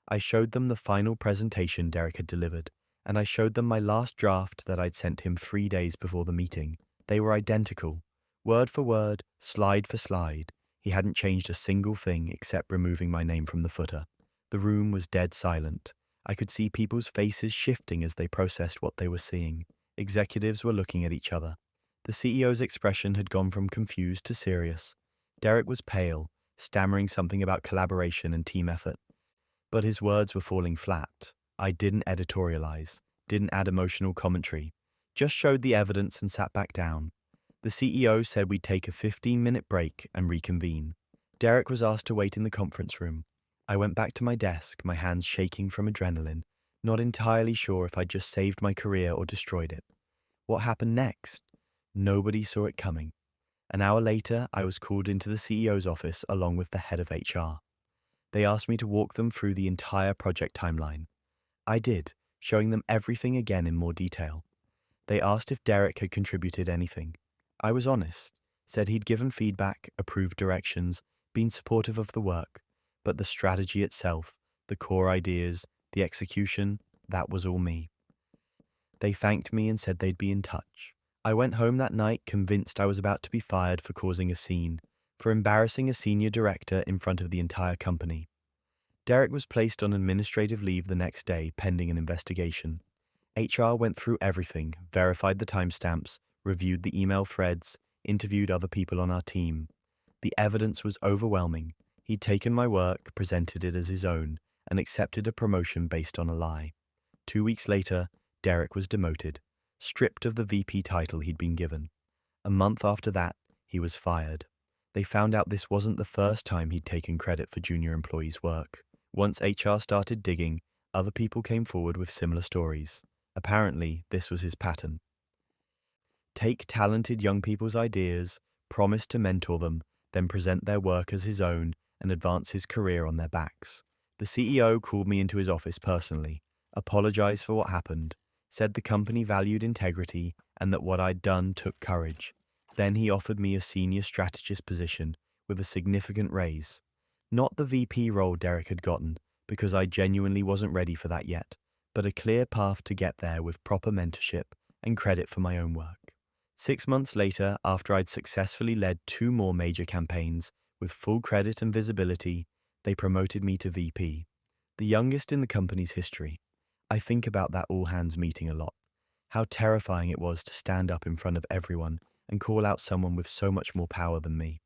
I showed them the final presentation Derek had delivered, and I showed them my last draft that I'd sent him 3 days before the meeting. They were identical, word for word, slide for slide. He hadn't changed a single thing except removing my name from the footer. The room was dead silent. I could see people's faces shifting as they processed what they were seeing. Executives were looking at each other. The CEO's expression had gone from confused to serious. Derek was pale, stammering something about collaboration and team effort. But his words were falling flat. I didn't editorialize, didn't add emotional commentary, just showed the evidence and sat back down. The CEO said we'd take a 15-minute break and reconvene. Derek was asked to wait in the conference room. I went back to my desk, my hands shaking from adrenaline, not entirely sure if I'd just saved my career or destroyed it. What happened next? Nobody saw it coming. An hour later, I was called into the CEO's office along with the head of HR. They asked me to walk them through the entire project timeline. I did, showing them everything again in more detail. They asked if Derek had contributed anything. I was honest, said he'd given feedback, approved directions, been supportive of the work, but the strategy itself, the core ideas, the execution, that was all me. They thanked me and said they'd be in touch. I went home that night convinced I was about to be fired for causing a scene, for embarrassing a senior director in front of the entire company. Derek was placed on administrative leave the next day pending an investigation. HR went through everything, verified the timestamps, reviewed the email threads, interviewed other people on our team. The evidence was overwhelming. He'd taken my work, presented it as his own, and accepted a promotion based on a lie. 2 weeks later, Derek was demoted, stripped of the VP title he'd been given. A month after that, he was fired. They found out this wasn't the first time he'd taken credit for junior employees' work. Once HR started digging, other people came forward with similar stories. Apparently, this was his pattern. Take talented young people's ideas, promise to mentor them, then present their work as his own and advance his career on their backs. The CEO called me into his office personally, apologized for what happened, said the company valued integrity and that what I'd done took courage. Then he offered me a senior strategist position with a significant raise. Not the VP role Derek had gotten, because I genuinely wasn't ready for that yet, but a clear path to get there with proper mentorship and credit for my own work. 6 months later, after I'd successfully led 2 more major campaigns with full credit and visibility, they promoted me to VP, the youngest in the company's history. I think about that all-hands meeting a lot, how terrifying it was to stand up in front of everyone and call out someone with so much more power than me.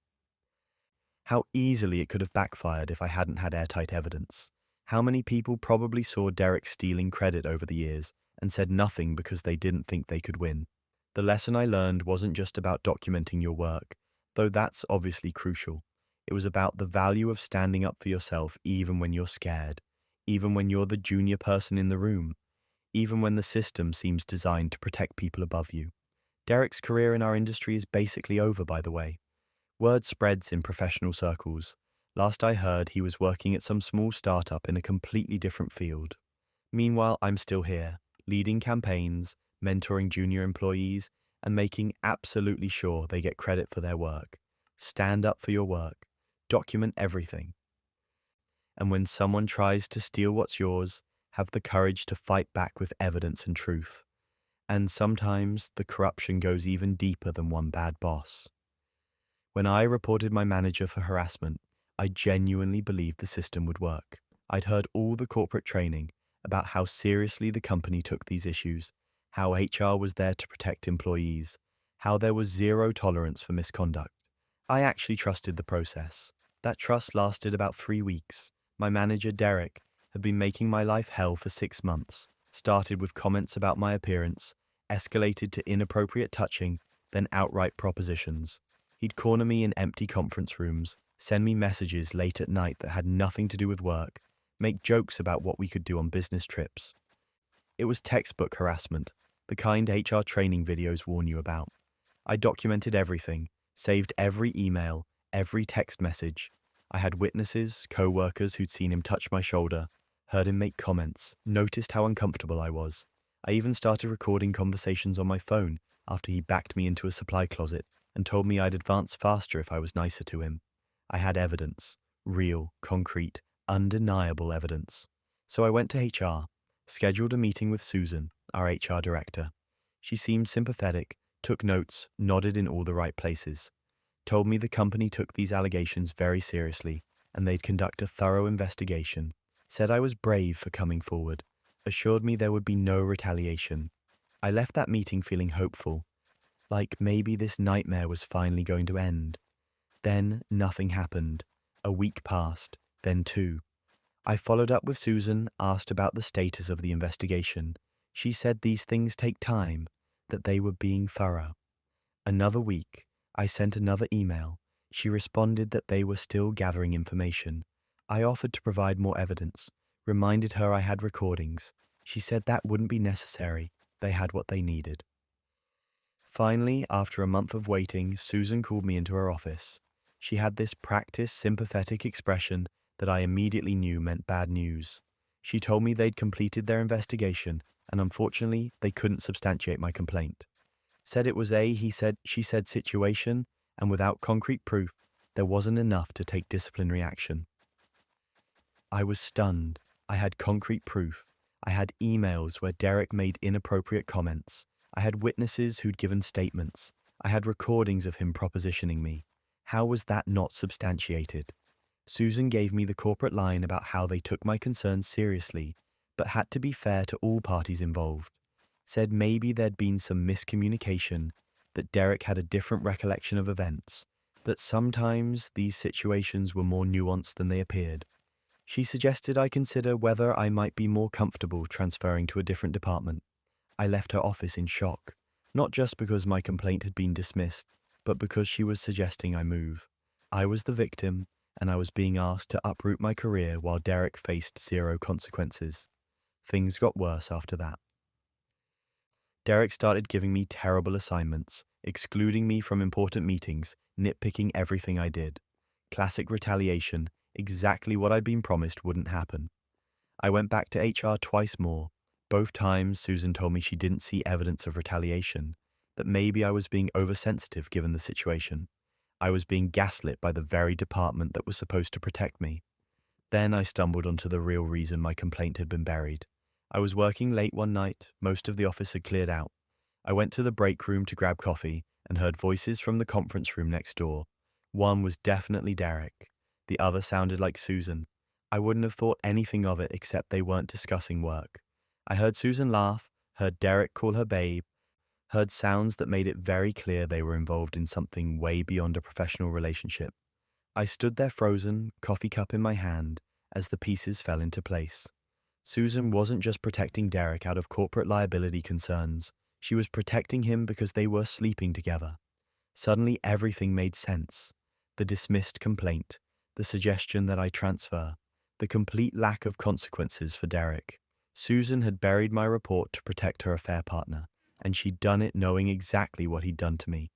How easily it could have backfired if I hadn't had airtight evidence. How many people probably saw Derek stealing credit over the years and said nothing because they didn't think they could win. The lesson I learned wasn't just about documenting your work, though that's obviously crucial. It was about the value of standing up for yourself even when you're scared, even when you're the junior person in the room, even when the system seems designed to protect people above you. Derek's career in our industry is basically over, by the way. Word spreads in professional circles. Last I heard, he was working at some small startup in a completely different field. Meanwhile, I'm still here, leading campaigns, mentoring junior employees, and making absolutely sure they get credit for their work. Stand up for your work. Document everything. And when someone tries to steal what's yours, have the courage to fight back with evidence and truth. And sometimes the corruption goes even deeper than one bad boss. When I reported my manager for harassment, I genuinely believed the system would work. I'd heard all the corporate training about how seriously the company took these issues, how HR was there to protect employees, how there was zero tolerance for misconduct. I actually trusted the process. That trust lasted about 3 weeks. My manager, Derek, had been making my life hell for 6 months, started with comments about my appearance, escalated to inappropriate touching, then outright propositions. He'd corner me in empty conference rooms, send me messages late at night that had nothing to do with work, make jokes about what we could do on business trips. It was textbook harassment, the kind HR training videos warn you about. I documented everything, saved every email, every text message. I had witnesses, co-workers who'd seen him touch my shoulder, heard him make comments, noticed how uncomfortable I was. I even started recording conversations on my phone after he backed me into a supply closet and told me I'd advance faster if I was nicer to him. I had evidence, real, concrete, undeniable evidence. So I went to HR, scheduled a meeting with Susan, our HR director. She seemed sympathetic, took notes, nodded in all the right places, told me the company took these allegations very seriously and they'd conduct a thorough investigation, said I was brave for coming forward, assured me there would be no retaliation. I left that meeting feeling hopeful, like maybe this nightmare was finally going to end. Then nothing happened. A week passed, then 2. I followed up with Susan, asked about the status of the investigation. She said these things take time, that they were being thorough. Another week, I sent another email. She responded that they were still gathering information. I offered to provide more evidence, reminded her I had recordings. She said that wouldn't be necessary. They had what they needed. Finally, after a month of waiting, Susan called me into her office. She had this practiced, sympathetic expression that I immediately knew meant bad news. She told me they'd completed their investigation, and unfortunately, they couldn't substantiate my complaint. Said it was she said situation, and without concrete proof, there wasn't enough to take disciplinary action. I was stunned. I had concrete proof. I had emails where Derek made inappropriate comments. I had witnesses who'd given statements. I had recordings of him propositioning me. How was that not substantiated? Susan gave me the corporate line about how they took my concerns seriously, but had to be fair to all parties involved. Said maybe there'd been some miscommunication, that Derek had a different recollection of events, that sometimes these situations were more nuanced than they appeared. She suggested I consider whether I might be more comfortable transferring to a different department. I left her office in shock, not just because my complaint had been dismissed, but because she was suggesting I move. I was the victim, and I was being asked to uproot my career while Derek faced zero consequences. Things got worse after that. Derek started giving me terrible assignments, excluding me from important meetings, nitpicking everything I did. Classic retaliation, exactly what I'd been promised wouldn't happen. I went back to HR twice more. Both times, Susan told me she didn't see evidence of retaliation, that maybe I was being oversensitive given the situation. I was being gaslit by the very department that was supposed to protect me. Then I stumbled onto the real reason my complaint had been buried. I was working late one night, most of the office had cleared out. I went to the break room to grab coffee and heard voices from the conference room next door. One was definitely Derek. The other sounded like Susan. I wouldn't have thought anything of it except they weren't discussing work. I heard Susan laugh, heard Derek call her babe, heard sounds that made it very clear they were involved in something way beyond a professional relationship. I stood there frozen, coffee cup in my hand, as the pieces fell into place. Susan wasn't just protecting Derek out of corporate liability concerns. She was protecting him because they were sleeping together. Suddenly everything made sense. The dismissed complaint, the suggestion that I transfer, the complete lack of consequences for Derek. Susan had buried my report to protect her affair partner, and she'd done it knowing exactly what he'd done to me.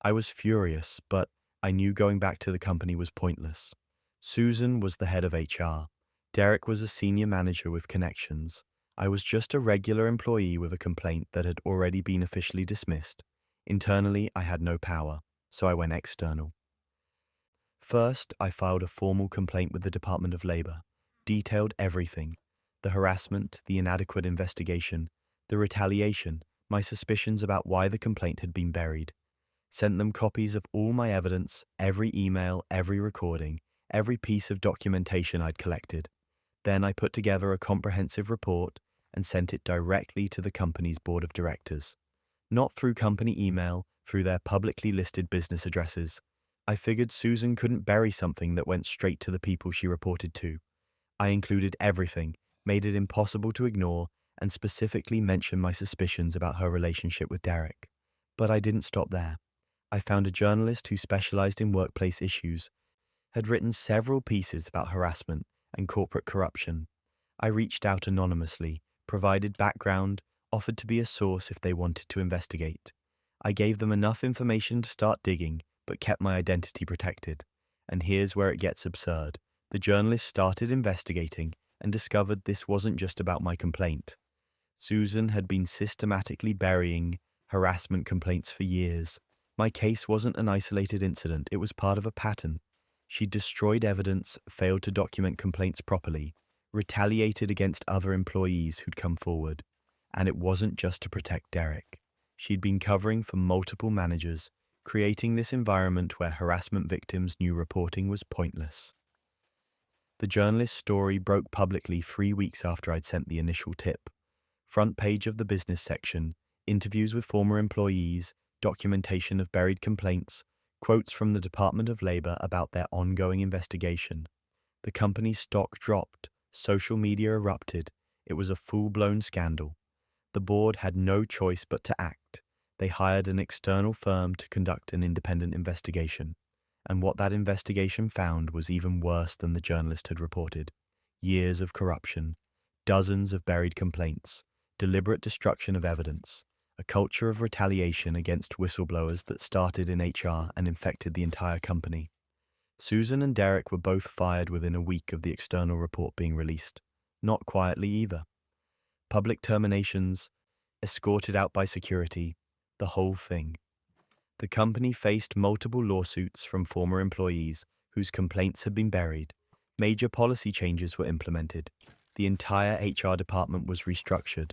I was furious, but I knew going back to the company was pointless. Susan was the head of HR. Derek was a senior manager with connections. I was just a regular employee with a complaint that had already been officially dismissed. Internally, I had no power, so I went external. First, I filed a formal complaint with the Department of Labor. detailed everything: the harassment, the inadequate investigation, the retaliation, my suspicions about why the complaint had been buried. Sent them copies of all my evidence, every email, every recording, every piece of documentation I'd collected. Then I put together a comprehensive report and sent it directly to the company's board of directors. Not through company email, through their publicly listed business addresses. I figured Susan couldn't bury something that went straight to the people she reported to. I included everything, made it impossible to ignore, and specifically mentioned my suspicions about her relationship with Derek. But I didn't stop there. I found a journalist who specialized in workplace issues, had written several pieces about harassment and corporate corruption. I reached out anonymously, provided background, offered to be a source if they wanted to investigate. I gave them enough information to start digging, but kept my identity protected. And here's where it gets absurd. The journalist started investigating and discovered this wasn't just about my complaint. Susan had been systematically burying harassment complaints for years. My case wasn't an isolated incident, it was part of a pattern. She destroyed evidence, failed to document complaints properly, retaliated against other employees who'd come forward. And it wasn't just to protect Derek. She'd been covering for multiple managers, creating this environment where harassment victims knew reporting was pointless. The journalist's story broke publicly 3 weeks after I'd sent the initial tip. Front page of the business section, interviews with former employees, documentation of buried complaints, quotes from the Department of Labor about their ongoing investigation. The company's stock dropped, social media erupted. It was a full-blown scandal. The board had no choice but to act. They hired an external firm to conduct an independent investigation. And what that investigation found was even worse than the journalist had reported. Years of corruption, dozens of buried complaints, deliberate destruction of evidence, a culture of retaliation against whistleblowers that started in HR and infected the entire company. Susan and Derek were both fired within a week of the external report being released. Not quietly either. Public terminations, escorted out by security, the whole thing. The company faced multiple lawsuits from former employees whose complaints had been buried. Major policy changes were implemented. The entire HR department was restructured.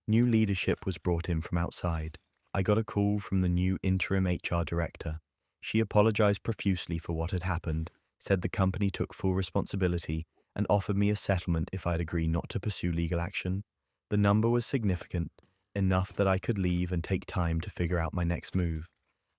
New leadership was brought in from outside. I got a call from the new interim HR director. She apologized profusely for what had happened, said the company took full responsibility, and offered me a settlement if I'd agree not to pursue legal action. The number was significant, enough that I could leave and take time to figure out my next move.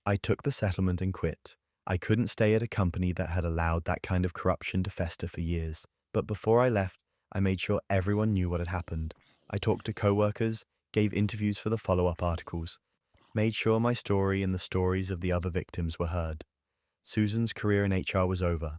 I took the settlement and quit. I couldn't stay at a company that had allowed that kind of corruption to fester for years. But before I left, I made sure everyone knew what had happened. I talked to co-workers, gave interviews for the follow-up articles, made sure my story and the stories of the other victims were heard. Susan's career in HR was over.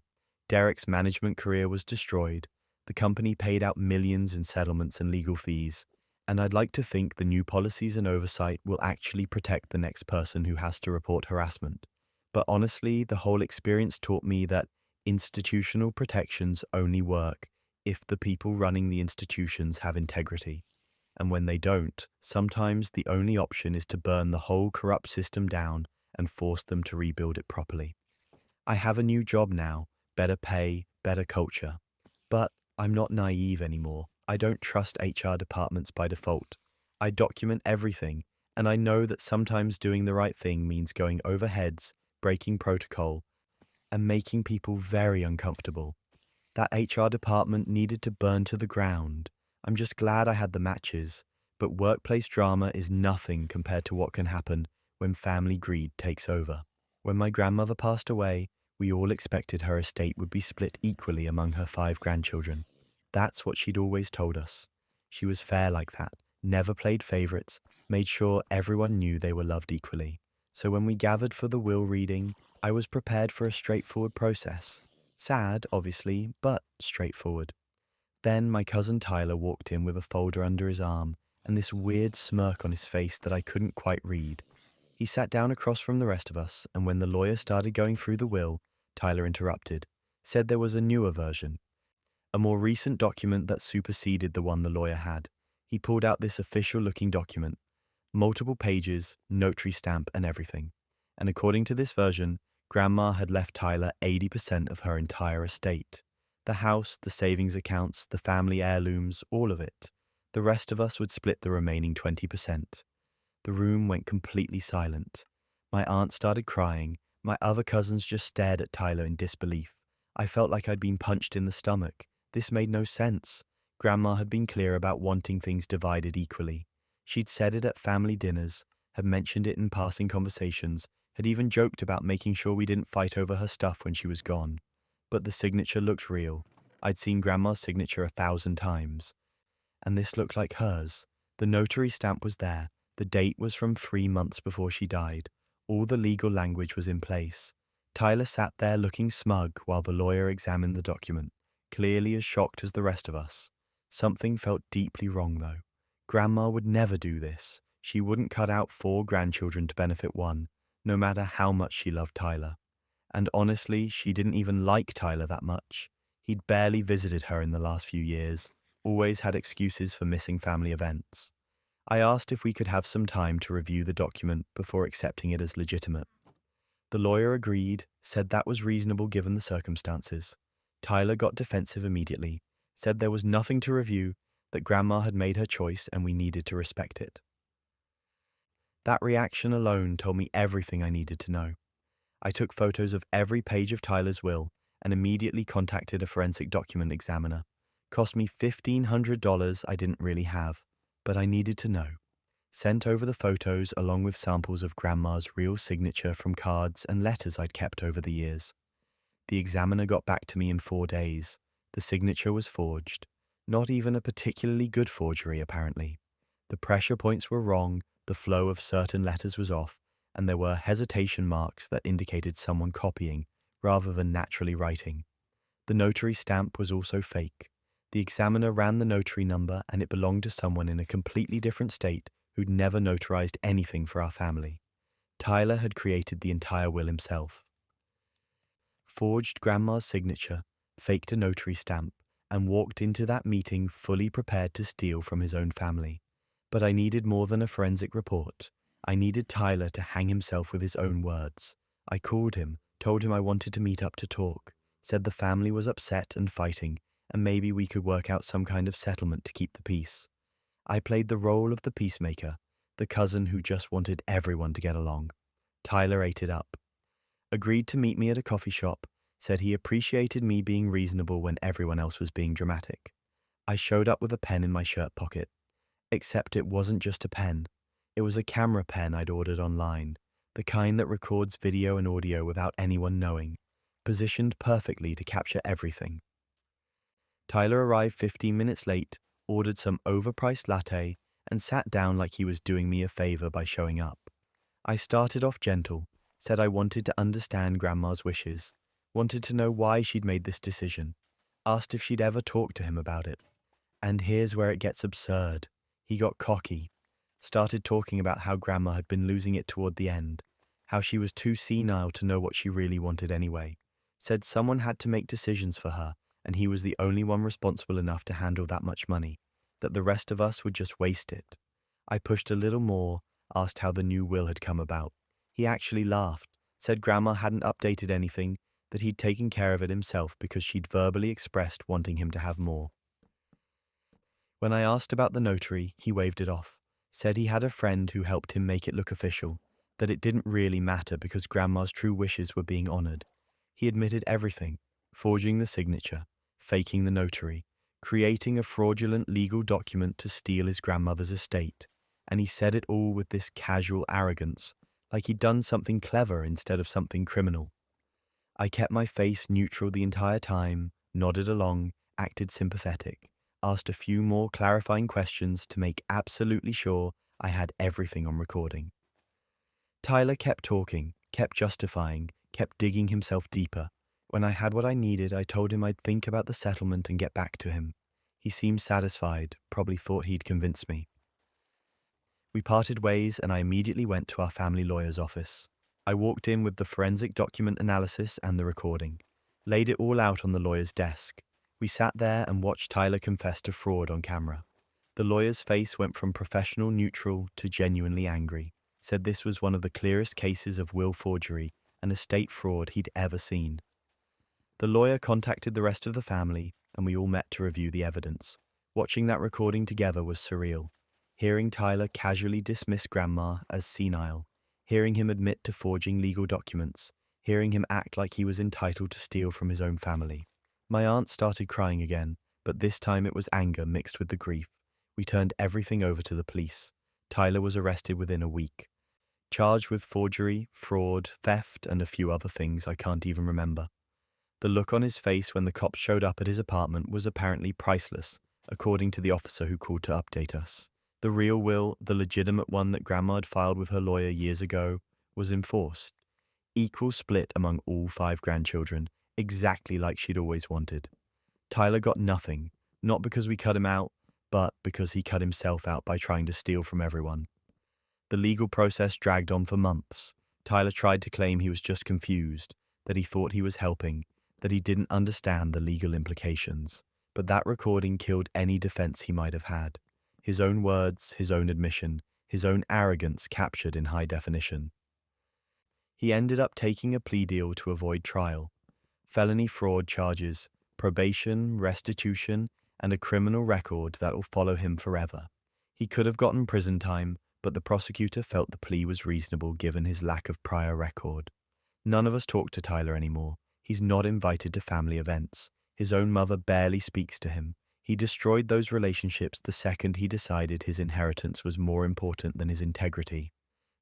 Derek's management career was destroyed. The company paid out millions in settlements and legal fees. And I'd like to think the new policies and oversight will actually protect the next person who has to report harassment. But honestly, the whole experience taught me that institutional protections only work if the people running the institutions have integrity. And when they don't, sometimes the only option is to burn the whole corrupt system down and force them to rebuild it properly. I have a new job now, better pay, better culture. But I'm not naive anymore. I don't trust HR departments by default. I document everything, and I know that sometimes doing the right thing means going over heads, breaking protocol, and making people very uncomfortable. That HR department needed to burn to the ground. I'm just glad I had the matches, but workplace drama is nothing compared to what can happen when family greed takes over. When my grandmother passed away, we all expected her estate would be split equally among her 5 grandchildren. That's what she'd always told us. She was fair like that, never played favorites, made sure everyone knew they were loved equally. So when we gathered for the will reading, I was prepared for a straightforward process. Sad, obviously, but straightforward. Then my cousin Tyler walked in with a folder under his arm and this weird smirk on his face that I couldn't quite read. He sat down across from the rest of us, and when the lawyer started going through the will, Tyler interrupted, said there was a newer version, a more recent document that superseded the one the lawyer had. He pulled out this official-looking document, multiple pages, notary stamp and everything. And according to this version, Grandma had left Tyler 80% of her entire estate. The house, the savings accounts, the family heirlooms, all of it. The rest of us would split the remaining 20%. The room went completely silent. My aunt started crying. My other cousins just stared at Tyler in disbelief. I felt like I'd been punched in the stomach. This made no sense. Grandma had been clear about wanting things divided equally. She'd said it at family dinners, had mentioned it in passing conversations, had even joked about making sure we didn't fight over her stuff when she was gone. But the signature looked real. I'd seen Grandma's signature 1,000 times. And this looked like hers. The notary stamp was there. The date was from 3 months before she died. All the legal language was in place. Tyler sat there looking smug while the lawyer examined the document, clearly as shocked as the rest of us. Something felt deeply wrong, though. Grandma would never do this. She wouldn't cut out 4 grandchildren to benefit one, no matter how much she loved Tyler. And honestly, she didn't even like Tyler that much. He'd barely visited her in the last few years, always had excuses for missing family events. I asked if we could have some time to review the document before accepting it as legitimate. The lawyer agreed, said that was reasonable given the circumstances. Tyler got defensive immediately, said there was nothing to review, that Grandma had made her choice and we needed to respect it. That reaction alone told me everything I needed to know. I took photos of every page of Tyler's will and immediately contacted a forensic document examiner. Cost me $1,500 I didn't really have, but I needed to know. Sent over the photos along with samples of Grandma's real signature from cards and letters I'd kept over the years. The examiner got back to me in 4 days. The signature was forged. Not even a particularly good forgery, apparently. The pressure points were wrong, the flow of certain letters was off, and there were hesitation marks that indicated someone copying rather than naturally writing. The notary stamp was also fake. The examiner ran the notary number and it belonged to someone in a completely different state who'd never notarized anything for our family. Tyler had created the entire will himself. Forged Grandma's signature, faked a notary stamp, and walked into that meeting fully prepared to steal from his own family. But I needed more than a forensic report. I needed Tyler to hang himself with his own words. I called him, told him I wanted to meet up to talk, said the family was upset and fighting, and maybe we could work out some kind of settlement to keep the peace. I played the role of the peacemaker, the cousin who just wanted everyone to get along. Tyler ate it up. Agreed to meet me at a coffee shop, said he appreciated me being reasonable when everyone else was being dramatic. I showed up with a pen in my shirt pocket. Except it wasn't just a pen. It was a camera pen I'd ordered online, the kind that records video and audio without anyone knowing, positioned perfectly to capture everything. Tyler arrived 15 minutes late, ordered some overpriced latte, and sat down like he was doing me a favor by showing up. I started off gentle, said I wanted to understand Grandma's wishes, wanted to know why she'd made this decision, asked if she'd ever talked to him about it. And here's where it gets absurd. He got cocky, started talking about how Grandma had been losing it toward the end, how she was too senile to know what she really wanted anyway, said someone had to make decisions for her and he was the only one responsible enough to handle that much money, that the rest of us would just waste it. I pushed a little more, asked how the new will had come about. He actually laughed, said Grandma hadn't updated anything, that he'd taken care of it himself because she'd verbally expressed wanting him to have more. When I asked about the notary, he waved it off, said he had a friend who helped him make it look official, that it didn't really matter because Grandma's true wishes were being honored. He admitted everything, forging the signature, faking the notary, creating a fraudulent legal document to steal his grandmother's estate, and he said it all with this casual arrogance, like he'd done something clever instead of something criminal. I kept my face neutral the entire time, nodded along, acted sympathetic, asked a few more clarifying questions to make absolutely sure I had everything on recording. Tyler kept talking, kept justifying, kept digging himself deeper. When I had what I needed, I told him I'd think about the settlement and get back to him. He seemed satisfied, probably thought he'd convinced me. We parted ways and I immediately went to our family lawyer's office. I walked in with the forensic document analysis and the recording, laid it all out on the lawyer's desk. We sat there and watched Tyler confess to fraud on camera. The lawyer's face went from professional neutral to genuinely angry, said this was one of the clearest cases of will forgery and estate fraud he'd ever seen. The lawyer contacted the rest of the family, and we all met to review the evidence. Watching that recording together was surreal. Hearing Tyler casually dismiss Grandma as senile, hearing him admit to forging legal documents, hearing him act like he was entitled to steal from his own family. My aunt started crying again, but this time it was anger mixed with the grief. We turned everything over to the police. Tyler was arrested within a week, charged with forgery, fraud, theft, and a few other things I can't even remember. The look on his face when the cops showed up at his apartment was apparently priceless, according to the officer who called to update us. The real will, the legitimate one that Grandma had filed with her lawyer years ago, was enforced. Equal split among all 5 grandchildren, exactly like she'd always wanted. Tyler got nothing, not because we cut him out, but because he cut himself out by trying to steal from everyone. The legal process dragged on for months. Tyler tried to claim he was just confused, that he thought he was helping, that he didn't understand the legal implications. But that recording killed any defense he might have had. His own words, his own admission, his own arrogance captured in high definition. He ended up taking a plea deal to avoid trial. Felony fraud charges, probation, restitution, and a criminal record that will follow him forever. He could have gotten prison time, but the prosecutor felt the plea was reasonable given his lack of prior record. None of us talk to Tyler anymore. He's not invited to family events. His own mother barely speaks to him. He destroyed those relationships the second he decided his inheritance was more important than his integrity.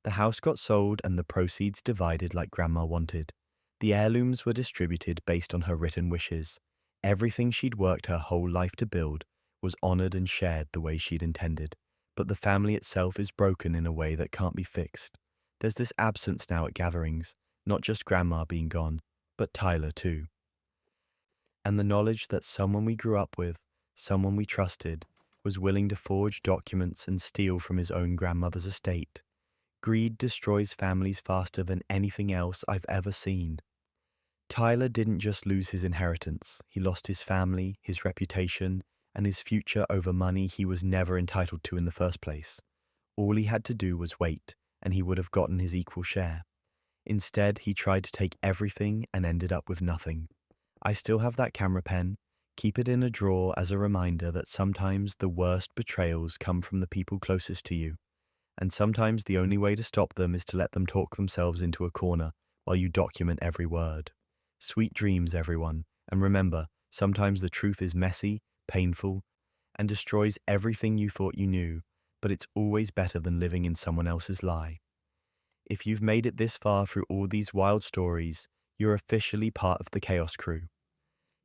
The house got sold and the proceeds divided like Grandma wanted. The heirlooms were distributed based on her written wishes. Everything she'd worked her whole life to build was honored and shared the way she'd intended. But the family itself is broken in a way that can't be fixed. There's this absence now at gatherings, not just Grandma being gone, but Tyler too. And the knowledge that someone we grew up with, someone we trusted, was willing to forge documents and steal from his own grandmother's estate. Greed destroys families faster than anything else I've ever seen. Tyler didn't just lose his inheritance, he lost his family, his reputation, and his future over money he was never entitled to in the first place. All he had to do was wait, and he would have gotten his equal share. Instead, he tried to take everything and ended up with nothing. I still have that camera pen. Keep it in a drawer as a reminder that sometimes the worst betrayals come from the people closest to you. And sometimes the only way to stop them is to let them talk themselves into a corner while you document every word. Sweet dreams, everyone. And remember, sometimes the truth is messy, painful, and destroys everything you thought you knew, but it's always better than living in someone else's lie. If you've made it this far through all these wild stories, you're officially part of the Chaos Crew.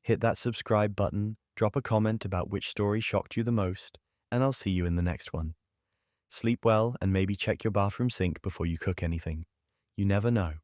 Hit that subscribe button, drop a comment about which story shocked you the most, and I'll see you in the next one. Sleep well and maybe check your bathroom sink before you cook anything. You never know.